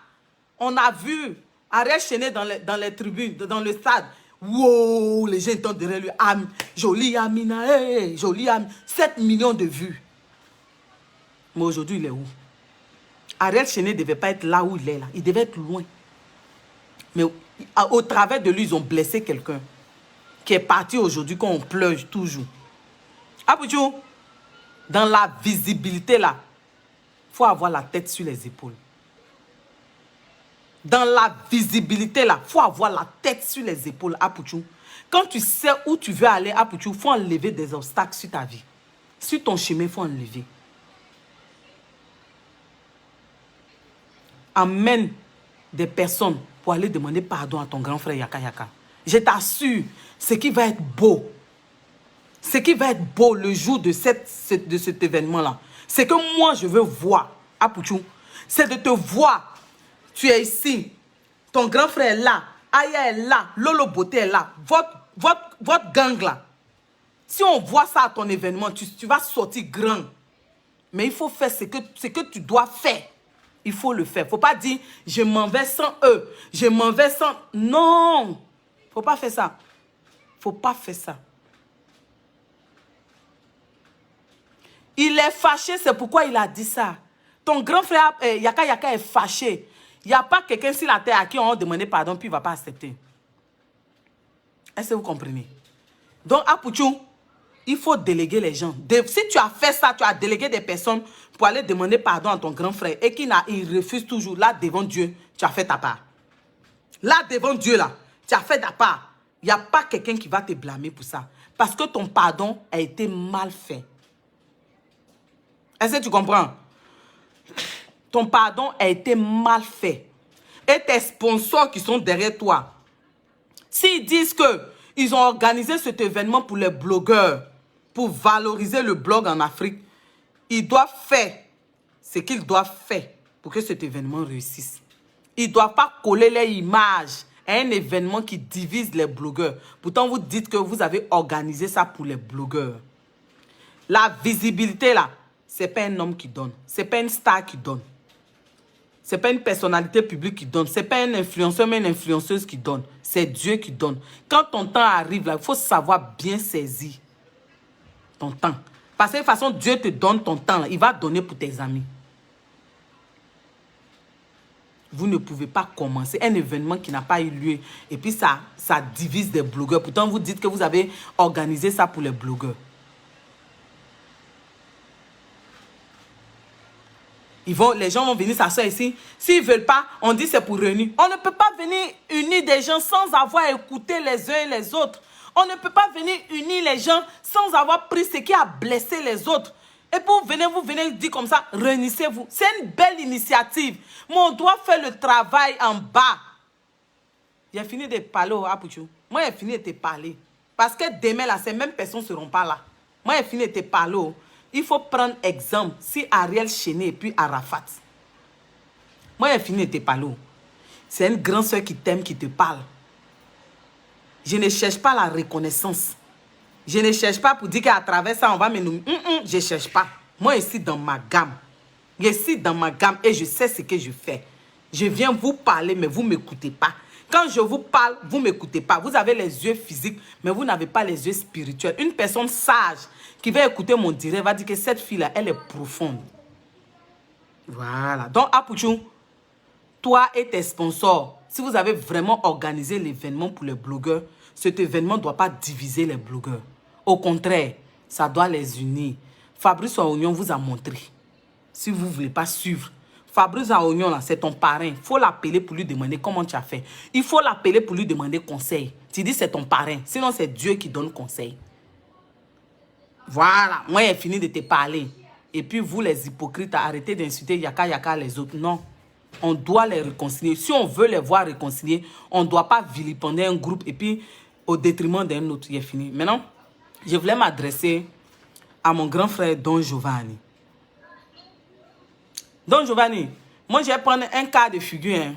On a vu Ariel Chéné dans les tribunes, dans le stade. Wow, les gens entendent derrière lui. Jolie Amina, hey, jolie Amina. 7 millions de vues. Mais aujourd'hui, il est où? Ariel Chéné ne devait pas être là où il est là. Il devait être loin. Mais au travers de lui, ils ont blessé quelqu'un qui est parti aujourd'hui quand on pleure toujours. Apouchou, dans la visibilité là, il faut avoir la tête sur les épaules. Dans la visibilité là, il faut avoir la tête sur les épaules, Apouchou. Quand tu sais où tu veux aller, Apouchou, il faut enlever des obstacles sur ta vie. Sur ton chemin, il faut enlever. Amène des personnes pour aller demander pardon à ton grand frère Yaka. Je t'assure, ce qui va être beau, ce qui va être beau le jour de cet événement-là, c'est que moi, je veux voir, Apouchou, c'est de te voir. Tu es ici, ton grand frère est là, Aya est là, Lolo Beauté est là, votre gang là. Si on voit ça à ton événement, tu vas sortir grand. Mais il faut faire ce que tu dois faire. Il faut le faire. Il ne faut pas dire, je m'en vais sans eux. Je m'en vais sans... Non. Il ne faut pas faire ça. Il ne faut pas faire ça. Il est fâché, c'est pourquoi il a dit ça. Ton grand frère, Yaka Yaka, est fâché. Il n'y a pas quelqu'un sur la terre à qui on va demander pardon, puis il ne va pas accepter. Est-ce que vous comprenez? Donc, Apouchou, il faut déléguer les gens. Si tu as fait ça, tu as délégué des personnes pour aller demander pardon à ton grand frère et qu'il refuse toujours, là, devant Dieu, tu as fait ta part. Là, devant Dieu, là, tu as fait ta part. Il n'y a pas quelqu'un qui va te blâmer pour ça. Parce que ton pardon a été mal fait. Est-ce que tu comprends? Ton pardon a été mal fait. Et tes sponsors qui sont derrière toi, s'ils disent qu'ils ont organisé cet événement pour les blogueurs, pour valoriser le blog en Afrique, ils doivent faire ce qu'ils doivent faire pour que cet événement réussisse. Ils ne doivent pas coller les images à un événement qui divise les blogueurs. Pourtant, vous dites que vous avez organisé ça pour les blogueurs. La visibilité, là, ce n'est pas un homme qui donne. Ce n'est pas une star qui donne. Ce n'est pas une personnalité publique qui donne. Ce n'est pas un influenceur, mais une influenceuse qui donne. C'est Dieu qui donne. Quand ton temps arrive, là, il faut savoir bien saisir ton temps. Parce que de toute façon, Dieu te donne ton temps. Là. Il va donner pour tes amis. Vous ne pouvez pas commencer un événement qui n'a pas eu lieu. Et puis ça divise des blogueurs. Pourtant, vous dites que vous avez organisé ça pour les blogueurs. Les gens vont venir s'asseoir ici. S'ils ne veulent pas, on dit c'est pour réunir. On ne peut pas venir unir des gens sans avoir écouté les uns et les autres. On ne peut pas venir unir les gens sans avoir pris ce qui a blessé les autres. Et puis vous venez dire comme ça, réunissez-vous. C'est une belle initiative. Mais on doit faire le travail en bas. J'ai fini de parler au Apouchou. Moi, j'ai fini de te parler. Parce que demain, là, ces mêmes personnes ne seront pas là. Moi, j'ai fini de te parler. Il faut prendre exemple si Ariel Chéné et puis Arafat. Moi, j'ai fini de te parler. C'est une grande soeur qui t'aime, qui te parle. Je ne cherche pas la reconnaissance. Je ne cherche pas pour dire qu'à travers ça, on va me nommer. Je ne cherche pas. Moi, je suis dans ma gamme. Je suis dans ma gamme et je sais ce que je fais. Je viens vous parler, mais vous ne m'écoutez pas. Quand je vous parle, vous ne m'écoutez pas. Vous avez les yeux physiques, mais vous n'avez pas les yeux spirituels. Une personne sage qui va écouter mon direct va dire que cette fille-là, elle est profonde. Voilà. Donc, Apouchou, toi et tes sponsors, si vous avez vraiment organisé l'événement pour les blogueurs, cet événement ne doit pas diviser les blogueurs. Au contraire, ça doit les unir. Fabrice Oignon vous a montré. Si vous ne voulez pas suivre, Fabrice Oignon, c'est ton parrain. Il faut l'appeler pour lui demander comment tu as fait. Il faut l'appeler pour lui demander conseil. Tu dis c'est ton parrain. Sinon, c'est Dieu qui donne conseil. Voilà. Moi, j'ai fini de te parler. Et puis, vous, les hypocrites, arrêtez d'insulter Yaka Yaka les autres. Non. On doit les réconcilier. Si on veut les voir réconcilier, on ne doit pas vilipender un groupe et puis au détriment d'un autre. J'ai fini. Maintenant, je voulais m'adresser à mon grand frère Don Giovanni. Don Giovanni, moi, je vais prendre un cas de figure. Hein,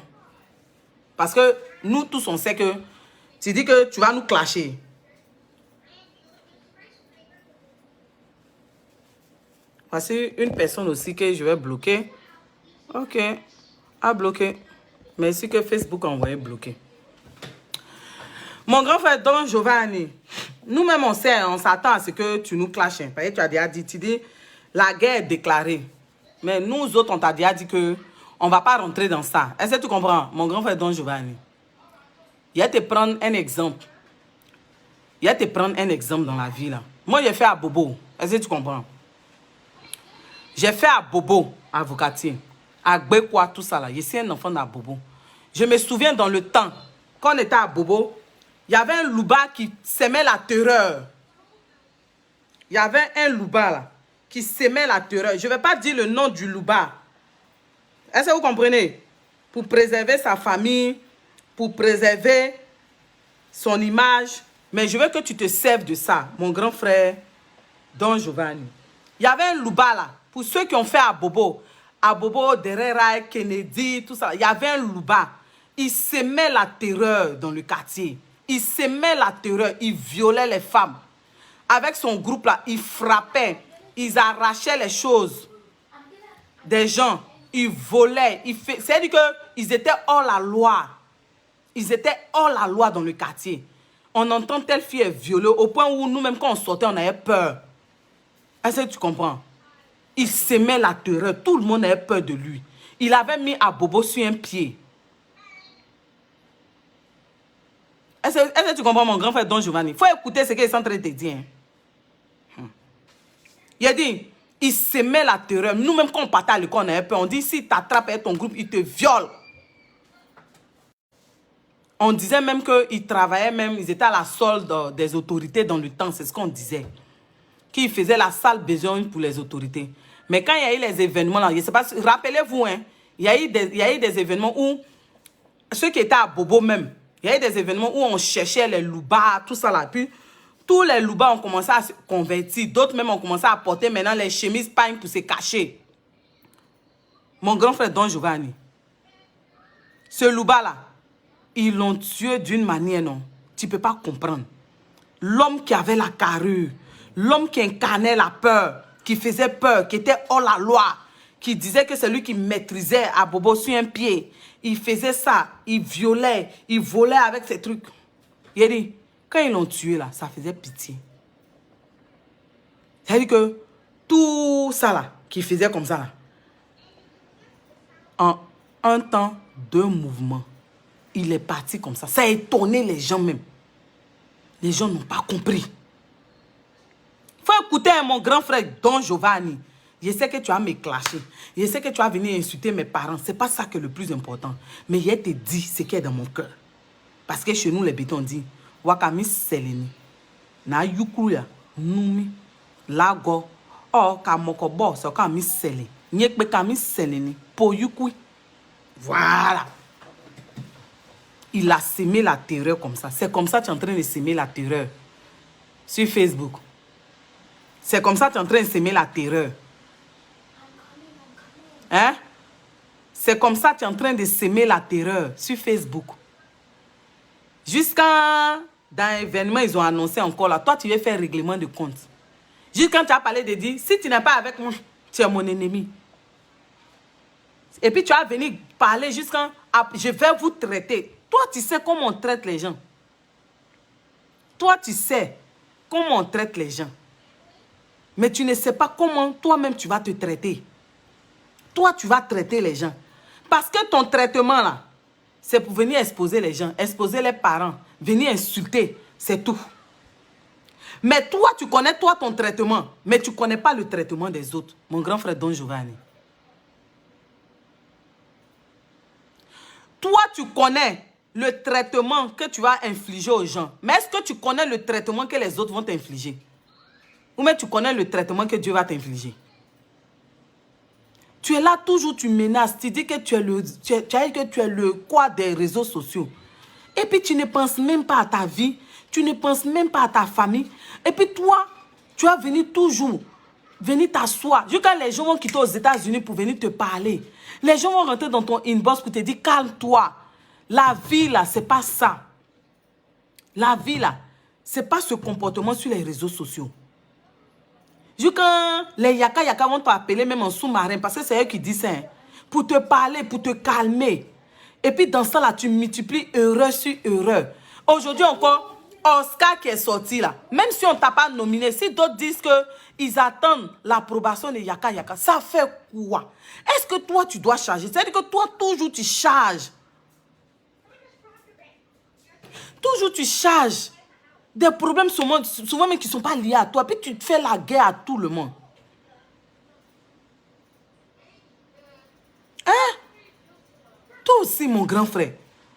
parce que nous tous, on sait que tu dis que tu vas nous clasher. Voici une personne aussi que je vais bloquer. Ok. À bloquer. Merci que Facebook a envoyé bloquer. Mon grand frère Don Giovanni, nous-mêmes, on sait, on s'attend à ce que tu nous clashes. Parce que tu as déjà dit, la guerre est déclarée. Mais nous autres, on t'a déjà dit que on ne va pas rentrer dans ça. Est-ce que tu comprends, mon grand frère Don Giovanni? Il y a te prendre un exemple. Il y a te prendre un exemple dans la vie, là. Moi, j'ai fait à Bobo. Est-ce que tu comprends? J'ai fait à Bobo, avocatier. À Gbekwa, tout ça, là. Je suis un enfant d'à Bobo. Je me souviens dans le temps, quand on était à Bobo, il y avait un louba qui semait la terreur. Il y avait un louba, là, qui semait la terreur. Je ne vais pas dire le nom du louba. Est-ce que vous comprenez? Pour préserver sa famille, pour préserver son image, Mais je veux que tu te serves de ça, mon grand frère Don Giovanni. Il y avait un louba là. Pour ceux qui ont fait Abobo, Derera, Kennedy, tout ça. Il y avait un louba. Il semait la terreur dans le quartier. Il semait la terreur. Il violait les femmes. Avec son groupe là, il frappait. Ils arrachaient les choses des gens. Ils volaient. C'est-à-dire qu'ils étaient hors la loi. Ils étaient hors la loi dans le quartier. On entend telle fille est violée au point où nous-mêmes, quand on sortait, on avait peur. Est-ce que tu comprends? Il semait la terreur. Tout le monde avait peur de lui. Il avait mis Abobo sur un pied. Est-ce que tu comprends, mon grand frère Don Giovanni? Il faut écouter ce qu'il est en train de te dire. Il a dit, il semait la terreur. Nous-mêmes, quand on partait à l'école, on avait peur. On dit, si tu attrapes avec ton groupe, il te viole. On disait même qu'ils travaillaient même, ils étaient à la solde des autorités dans le temps. C'est ce qu'on disait. Qu'ils faisaient la sale besogne pour les autorités. Mais quand il y a eu les événements, là, je sais pas, rappelez-vous, hein, il y a eu des événements où, ceux qui étaient à Bobo même, il y a eu des événements où on cherchait les loubas, tout ça là. Puis, tous les loubas ont commencé à se convertir. D'autres même ont commencé à porter maintenant les chemises pagnes pour se cacher. Mon grand frère Don Giovanni, ce louba là, ils l'ont tué d'une manière, non. Tu ne peux pas comprendre. L'homme qui avait la carrure, l'homme qui incarnait la peur, qui faisait peur, qui était hors la loi, qui disait que c'est lui qui maîtrisait à Bobo sur un pied. Il faisait ça, il violait, il volait avec ces trucs. Il a dit, quand ils l'ont tué là, ça faisait pitié. C'est-à-dire que tout ça là, qu'il faisait comme ça là, en un temps, 2 mouvements, il est parti comme ça. Ça a étonné les gens même. Les gens n'ont pas compris. Il faut écouter mon grand frère Don Giovanni. Je sais que tu as me clasher. Je sais que tu as venu insulter mes parents. Ce n'est pas ça qui est le plus important. Mais je te dis ce qui est dans mon cœur. Parce que chez nous, les bétons disent Wakami seleni. Na yukuya. Numi. Lago. Oh, kamokobo. C'est kami sele. Nyekbe kami seleni. Po yukui. Voilà. Il a semé la terreur comme ça. C'est comme ça que tu es en train de semer la terreur. Sur Facebook. C'est comme ça que tu es en train de semer la terreur. Hein? C'est comme ça que tu es en train de semer la terreur sur Facebook. Jusqu'à dans l'événement, ils ont annoncé encore là. Toi, tu veux faire règlement de compte. Juste quand tu as parlé de dire, si tu n'es pas avec moi, tu es mon ennemi. Et puis tu as venu parler jusqu'à, je vais vous traiter. Toi, tu sais comment on traite les gens. Toi, tu sais comment on traite les gens. Mais tu ne sais pas comment toi-même tu vas te traiter. Toi, tu vas traiter les gens. Parce que ton traitement là, c'est pour venir exposer les gens, exposer les parents, venir insulter, c'est tout. Mais toi, tu connais toi ton traitement, mais tu ne connais pas le traitement des autres. Mon grand frère Don Giovanni. Toi, tu connais le traitement que tu vas infliger aux gens. Mais est-ce que tu connais le traitement que les autres vont t'infliger? Ou même tu connais le traitement que Dieu va t'infliger? Tu es là toujours, tu menaces, tu dis que tu es le quoi des réseaux sociaux. Et puis tu ne penses même pas à ta vie, tu ne penses même pas à ta famille. Et puis toi, tu vas venir toujours, venir t'asseoir. Quand les gens vont quitter aux États-Unis pour venir te parler, les gens vont rentrer dans ton inbox pour te dire calme-toi. La vie là, c'est pas ça. La vie là, c'est pas ce comportement sur les réseaux sociaux. Quand les yaka vont t'appeler même en sous-marin, parce que c'est eux qui disent ça, hein, pour te parler, pour te calmer. Et puis dans ça là, tu multiplies erreur sur erreur. Aujourd'hui encore, Oscar qui est sorti là, même si on ne t'a pas nominé, si d'autres disent qu'ils attendent l'approbation des yaka, ça fait quoi? Est-ce que toi tu dois charger? C'est-à-dire que toi toujours tu charges. Toujours tu charges. Des problèmes souvent même qui ne sont pas liés à toi. Puis tu te fais la guerre à tout le monde. Hein? Toi aussi, mon grand frère.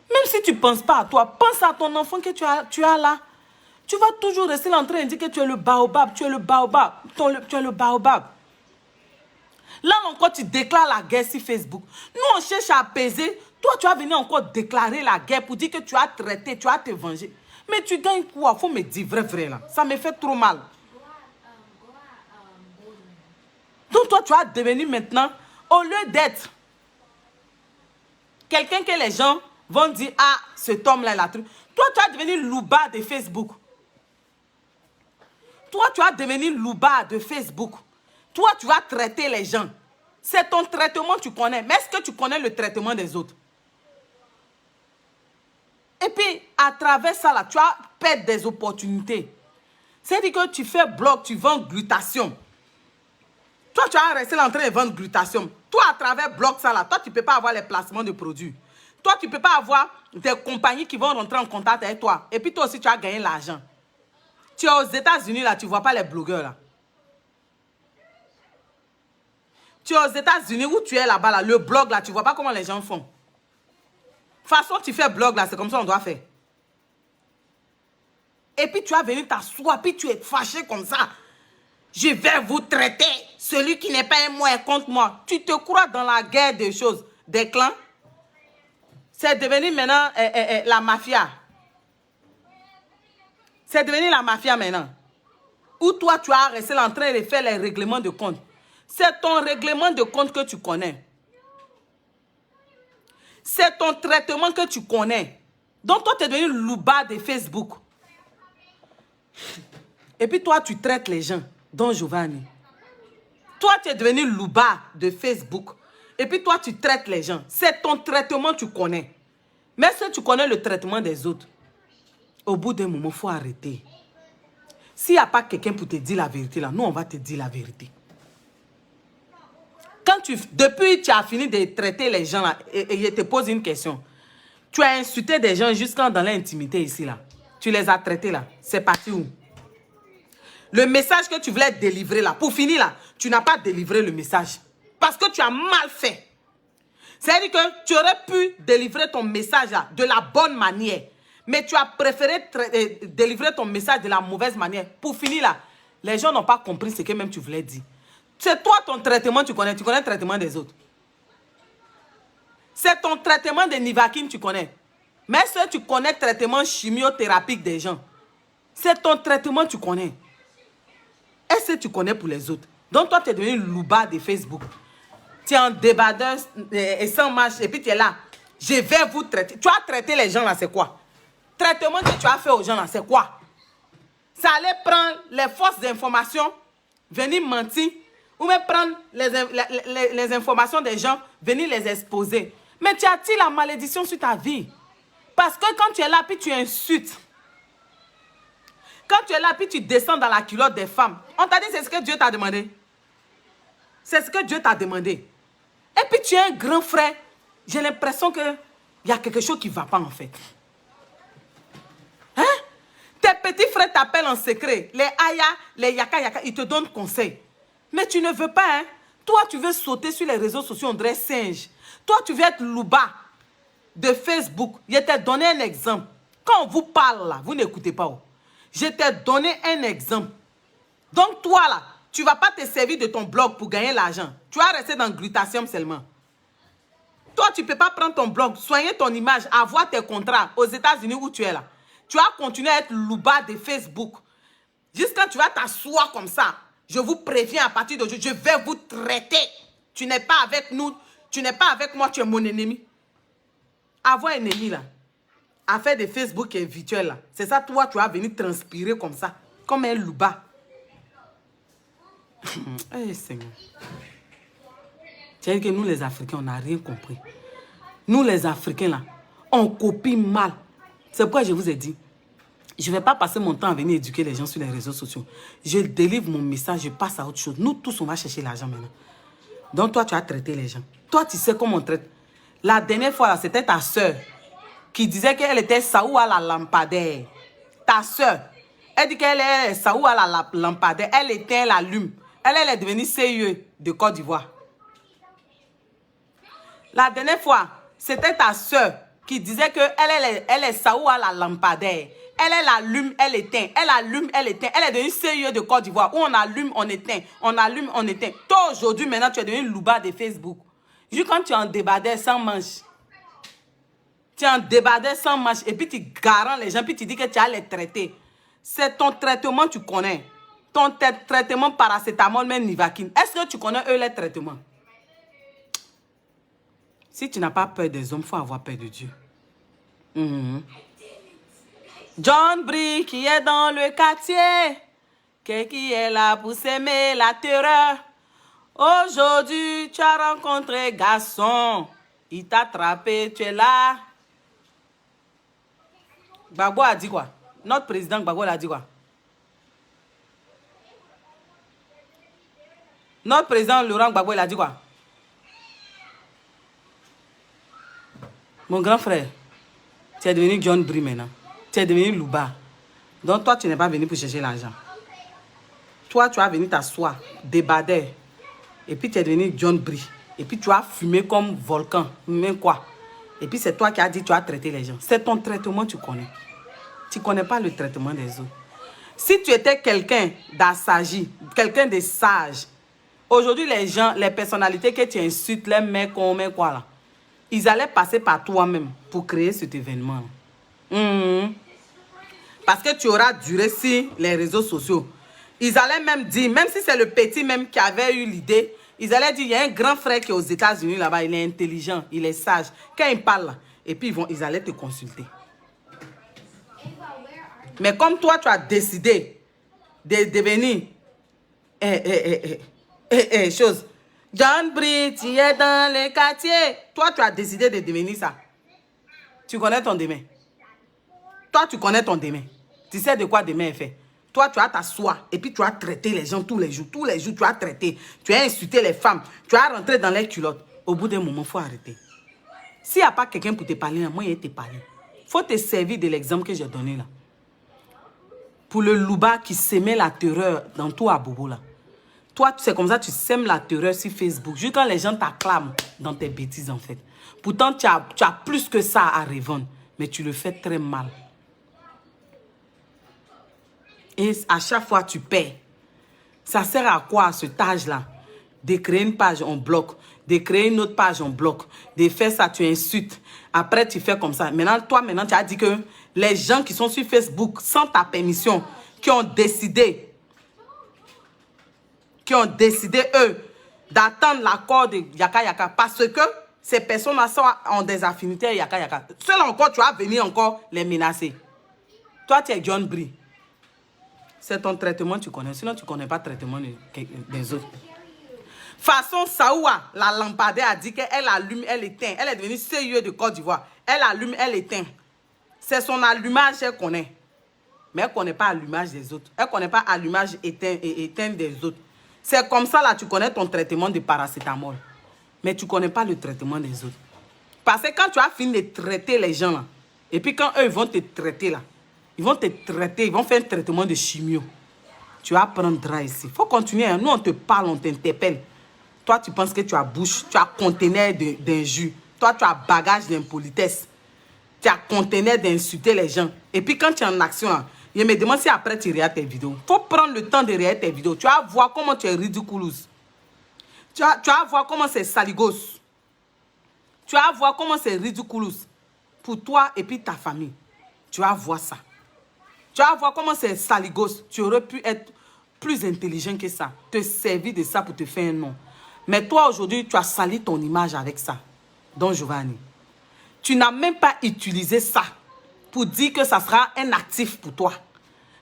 Même si tu ne penses pas à toi, pense à ton enfant que tu as là. Tu vas toujours rester là en train de dire que tu es le baobab. Tu es le baobab. Tu es le baobab. Là encore, tu déclares la guerre sur Facebook. Nous, on cherche à apaiser. Toi, tu as venu encore déclarer la guerre pour dire que tu as traité, tu as te venger. Mais tu gagnes quoi? Il faut me dire vrai là. Ça me fait trop mal. Donc toi, tu as devenu maintenant, au lieu d'être quelqu'un que les gens vont dire, ah, cet homme-là, il a truc. Toi, tu as devenu louba de Facebook. Toi, tu as devenu louba de Facebook. Toi, tu vas traiter les gens. C'est ton traitement, tu connais. Mais est-ce que tu connais le traitement des autres? Et puis, à travers ça, là, tu as perdu des opportunités. C'est-à-dire que tu fais blog, tu vends glutation. Toi, tu as resté en train de vendre glutation. Toi, à travers blog, ça, là, toi, tu ne peux pas avoir les placements de produits. Toi, tu ne peux pas avoir des compagnies qui vont rentrer en contact avec toi. Et puis, toi aussi, tu as gagné l'argent. Tu es aux États-Unis, là, tu ne vois pas les blogueurs, là. Tu es aux États-Unis où tu es là-bas, là, le blog, là, tu ne vois pas comment les gens font. De toute façon, tu fais blog, là, c'est comme ça qu'on doit faire. Et puis, tu as venu t'asseoir, puis tu es fâché comme ça. Je vais vous traiter. Celui qui n'est pas un moi est contre moi. Tu te crois dans la guerre des choses, des clans. C'est devenu maintenant la mafia. C'est devenu la mafia maintenant. Où toi, tu as resté en train de faire les règlements de compte. C'est ton règlement de compte que tu connais. C'est ton traitement que tu connais. Donc, toi, tu es devenu louba de Facebook. Et puis, toi, tu traites les gens. Don Giovanni. Toi, tu es devenu louba de Facebook. Et puis, toi, tu traites les gens. C'est ton traitement que tu connais. Mais si tu connais le traitement des autres, au bout d'un moment, il faut arrêter. S'il n'y a pas quelqu'un pour te dire la vérité, là, nous, on va te dire la vérité. Depuis tu as fini de traiter les gens, là, et je te pose une question. Tu as insulté des gens jusqu'à dans l'intimité ici, là. Tu les as traités, là. C'est parti où? Le message que tu voulais délivrer, là, pour finir, là, tu n'as pas délivré le message. Parce que tu as mal fait. C'est-à-dire que tu aurais pu délivrer ton message, là, de la bonne manière. Mais tu as préféré délivrer ton message de la mauvaise manière. Pour finir, là, les gens n'ont pas compris ce que même tu voulais dire. C'est toi, ton traitement, tu connais le traitement des autres. C'est ton traitement de Nivaquine, tu connais. Mais si tu connais le traitement chimiothérapique des gens, c'est ton traitement, tu connais. Est-ce que tu connais pour les autres? Donc toi, tu es devenu louba de Facebook. Tu es en débardeur et sans marche, et puis tu es là. Je vais vous traiter. Tu as traité les gens là, c'est quoi? Traitement que tu as fait aux gens là, c'est quoi? Ça allait prendre les fausses informations, venir mentir, ou même prendre les informations des gens, venir les exposer. Mais tu attires la malédiction sur ta vie. Parce que quand tu es là, puis tu insultes. Quand tu es là, puis tu descends dans la culotte des femmes. On t'a dit, c'est ce que Dieu t'a demandé. C'est ce que Dieu t'a demandé. Et puis tu es un grand frère. J'ai l'impression qu'il y a quelque chose qui ne va pas en fait. Hein? Tes petits frères t'appellent en secret. Les Aya, les Yaka, ils te donnent conseil. Mais tu ne veux pas, hein? Toi, tu veux sauter sur les réseaux sociaux, on dirait singe. Toi, tu veux être louba de Facebook. Je t'ai donné un exemple. Quand on vous parle là, vous n'écoutez pas. Oh. Je t'ai donné un exemple. Donc toi là, tu ne vas pas te servir de ton blog pour gagner l'argent. Tu vas rester dans Glutathium seulement. Toi, tu ne peux pas prendre ton blog, soigner ton image, avoir tes contrats aux États-Unis où tu es là. Tu vas continuer à être louba de Facebook. Jusqu'à tu vas t'asseoir comme ça. Je vous préviens à partir d'aujourd'hui, je vais vous traiter. Tu n'es pas avec nous, tu n'es pas avec moi, tu es mon ennemi. Avoir un ennemi là, affaire de Facebook et virtuel là, c'est ça, toi, tu vas venir transpirer comme ça, comme un louba. Eh Seigneur. C'est-à-dire que nous les Africains, on n'a rien compris. Nous les Africains là, on copie mal. C'est pourquoi je vous ai dit, je ne vais pas passer mon temps à venir éduquer les gens sur les réseaux sociaux. Je délivre mon message, je passe à autre chose. Nous tous, on va chercher l'argent maintenant. Donc toi, tu as traité les gens. Toi, tu sais comment on traite. La dernière fois, c'était ta soeur qui disait qu'elle était Saou à la lampadaire. Ta soeur, elle dit qu'elle est Saou à la lampadaire. Elle éteint, elle allume. Elle est devenue CIE de Côte d'Ivoire. La dernière fois, c'était ta soeur qui disait qu'elle est Saou à la lampadaire. Elle allume, elle éteint. Elle allume, elle éteint. Elle est devenue CIE de Côte d'Ivoire où on allume, on éteint. On allume, on éteint. Toi, aujourd'hui, maintenant, tu es devenu louba de Facebook. Juste quand tu es en débardeur sans manche. Tu es en débardeur sans manche et puis tu garantes les gens, puis tu dis que tu as les traiter. C'est ton traitement, tu connais. Ton traitement paracétamol, même Nivaquine. Est-ce que tu connais eux les traitements? Si tu n'as pas peur des hommes, il faut avoir peur de Dieu. John Brie qui est dans le quartier, qui est là pour s'aimer la terreur. Aujourd'hui, tu as rencontré garçon. Il t'a attrapé, tu es là. Gbagbo a dit quoi? Notre président Gbagbo a dit quoi? Notre président Laurent Gbagbo a dit quoi? Mon grand frère, tu es devenu John Brie maintenant. Tu es devenu Louba. Donc toi, tu n'es pas venu pour chercher l'argent. Toi, tu as venu t'asseoir, débader. Et puis tu es devenu John Brie. Et puis tu as fumé comme volcan. Même quoi. Et puis c'est toi qui as dit que tu as traité les gens. C'est ton traitement, tu connais. Tu ne connais pas le traitement des autres. Si tu étais quelqu'un d'assagi, quelqu'un de sage, aujourd'hui les gens, les personnalités que tu insultes, les mecs, quoi là, ils allaient passer par toi-même pour créer cet événement. Parce que tu auras duré sur les réseaux sociaux. Ils allaient même dire, même si c'est le petit même qui avait eu l'idée, ils allaient dire, il y a un grand frère qui est aux États-Unis là-bas, il est intelligent, il est sage. Quand il parle, et puis ils allaient te consulter. Mais comme toi, tu as décidé de devenir chose. John Brie, tu es dans le quartier. Toi, tu as décidé de devenir ça. Tu connais ton demain. Toi, tu connais ton demain. Tu sais de quoi demain est fait. Toi, tu as ta soie et puis tu as traité les gens tous les jours. Tous les jours, tu as traité. Tu as insulté les femmes. Tu as rentré dans les culottes. Au bout d'un moment, il faut arrêter. S'il n'y a pas quelqu'un pour te parler, moi, il te parler. Il faut te servir de l'exemple que j'ai donné là. Pour le louba qui s'aimait la terreur dans tout à Bobo là. Toi, c'est comme ça, tu sèmes la terreur sur Facebook. Juste quand les gens t'acclament dans tes bêtises en fait. Pourtant, tu as plus que ça à revendre. Mais tu le fais très mal. Et à chaque fois, tu perds. Ça sert à quoi à cet âge-là? De créer une page, on bloque. De créer une autre page, on bloque. De faire ça, tu insultes. Après, tu fais comme ça. Maintenant, toi, tu as dit que les gens qui sont sur Facebook, sans ta permission, qui ont décidé, eux, d'attendre l'accord de Yaka Yaka, parce que ces personnes-là ont des affinités à Yaka Yaka. Seul encore, tu vas venir encore les menacer. Toi, tu es John Brie. C'est ton traitement, tu connais. Sinon, tu ne connais pas le traitement des autres. Façon Saoua, la lampadaire a dit qu'elle allume, elle éteint. Elle est devenue CIE de Côte d'Ivoire. Elle allume, elle éteint. C'est son allumage qu'elle connaît. Mais elle ne connaît pas l'allumage des autres. Elle ne connaît pas l'allumage éteint des autres. C'est comme ça, là, tu connais ton traitement de paracétamol. Mais tu ne connais pas le traitement des autres. Parce que quand tu as fini de traiter les gens, là, et puis quand eux, ils vont te traiter, là, ils vont te traiter, ils vont faire un traitement de chimio. Tu apprendras ici. Il faut continuer. Hein. Nous, on te parle, on t'interpelle. Toi, tu penses que tu as bouche, tu as conteneur d'un jus. Toi, tu as bagage d'impolitesse. Tu as conteneur d'insulter les gens. Et puis, quand tu es en action, là, je me demande si après tu regardes tes vidéos. Il faut prendre le temps de regarder tes vidéos. Tu vas voir comment tu es ridiculous. Tu vas voir comment c'est saligos. Tu vas voir comment c'est ridiculous. Pour toi et puis ta famille. Tu vas voir ça. Tu vas voir comment c'est saligos. Tu aurais pu être plus intelligent que ça. Te servir de ça pour te faire un nom. Mais toi, aujourd'hui, tu as sali ton image avec ça. Don Giovanni. Tu n'as même pas utilisé ça pour dire que ça sera un actif pour toi.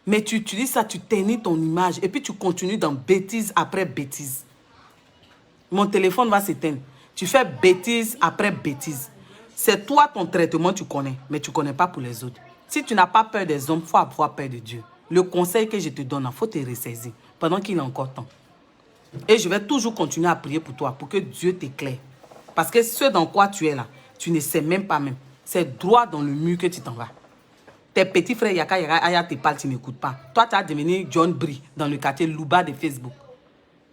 Mais tu utilises ça, tu ternis ton image. Et puis tu continues dans bêtise après bêtise. Mon téléphone va s'éteindre. Tu fais bêtise après bêtise. C'est toi, ton traitement, tu connais. Mais tu ne connais pas pour les autres. Si tu n'as pas peur des hommes, il faut avoir peur de Dieu. Le conseil que je te donne, il faut te ressaisir pendant qu'il est encore temps. Et je vais toujours continuer à prier pour toi, pour que Dieu t'éclaire. Parce que ce dans quoi tu es là, tu ne sais même pas même. C'est droit dans le mur que tu t'en vas. Tes petits frères Yaka Yaka Aya te parlent, tu n'écoutes pas. Toi, tu as devenu John Brie dans le quartier Louba de Facebook.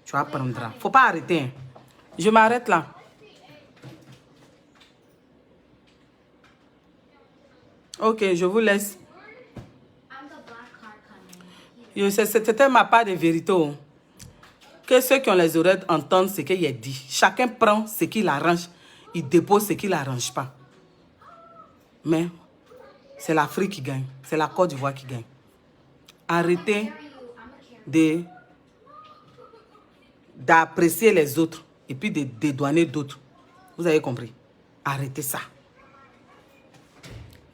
Tu apprendras. Il ne faut pas arrêter. Hein. Je m'arrête là. Ok, je vous laisse. C'était ma part de vérité. Que ceux qui ont les oreilles entendent ce qu'il a dit. Chacun prend ce qu'il arrange. Il dépose ce qu'il n'arrange pas. Mais c'est l'Afrique qui gagne. C'est la Côte d'Ivoire qui gagne. Arrêtez d'apprécier les autres et puis de dédouaner d'autres. Vous avez compris? Arrêtez ça.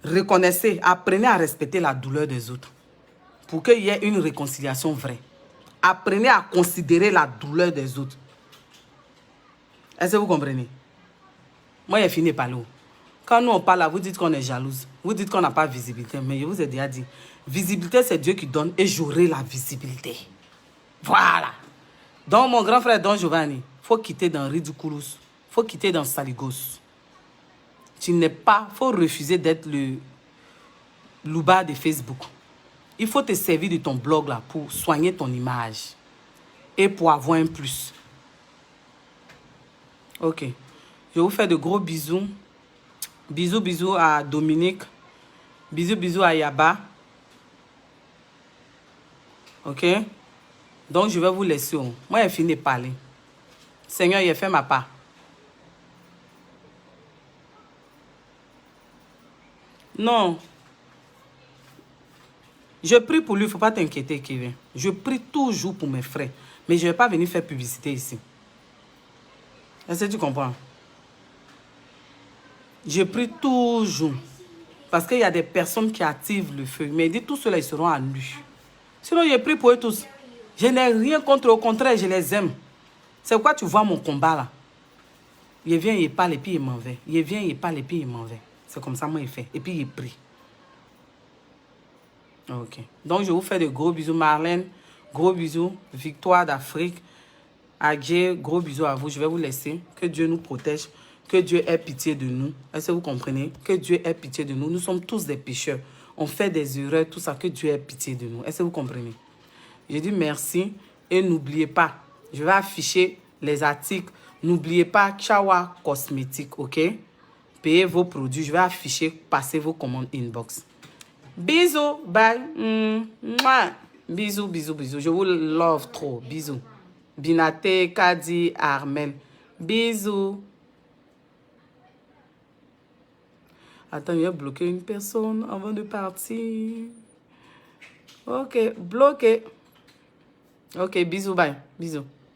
Reconnaissez, apprenez à respecter la douleur des autres pour qu'il y ait une réconciliation vraie. Apprenez à considérer la douleur des autres. Est-ce que vous comprenez? Moi, j'ai fini par là. Quand nous on parle là, vous dites qu'on est jalouse. Vous dites qu'on n'a pas de visibilité. Mais je vous ai déjà dit, visibilité, c'est Dieu qui donne et j'aurai la visibilité. Voilà. Donc, mon grand frère Don Giovanni, il faut quitter dans Ridiculous. Il faut quitter dans Saligos. Tu n'es pas... Il faut refuser d'être le louba de Facebook. Il faut te servir de ton blog là pour soigner ton image et pour avoir un plus. Ok. Je vous fais de gros bisous. Bisous, bisous à Dominique. Bisous, bisous à Yaba. Ok. Donc, je vais vous laisser. Moi, j'ai fini de parler. Seigneur, il a fait ma part. Non. Je prie pour lui, il ne faut pas t'inquiéter, Kevin. Je prie toujours pour mes frères. Mais je ne vais pas venir faire publicité ici. Est-ce que tu comprends? Je prie toujours. Parce qu'il y a des personnes qui activent le feu. Mais dit tous ceux-là, ils seront à nu. Sinon, je prie pour eux tous. Je n'ai rien contre, au contraire, je les aime. C'est pourquoi tu vois mon combat là. Il vient, il parle et puis il m'en va. Il vient, il parle et puis il m'en va. C'est comme ça, moi, il fait. Et puis il prie. Ok. Donc, je vous fais de gros bisous, Marlène. Gros bisous. Victoire d'Afrique. Adjé, gros bisous à vous. Je vais vous laisser. Que Dieu nous protège. Que Dieu ait pitié de nous. Est-ce que vous comprenez? Que Dieu ait pitié de nous. Nous sommes tous des pécheurs. On fait des erreurs, tout ça. Que Dieu ait pitié de nous. Est-ce que vous comprenez? Je dis merci. Et n'oubliez pas, je vais afficher les articles. N'oubliez pas, Chawa Cosmétique, ok? Payez vos produits. Je vais afficher, passez vos commandes inbox. Bisous, bye. Mouah. Bisous, bisous, bisous. Je vous love trop. Bisous. Binate, Kadi, Armel. Bisous. Attends, il a bloqué une personne avant de partir. Ok, bloqué. Ok, bisous, bye. Bisous.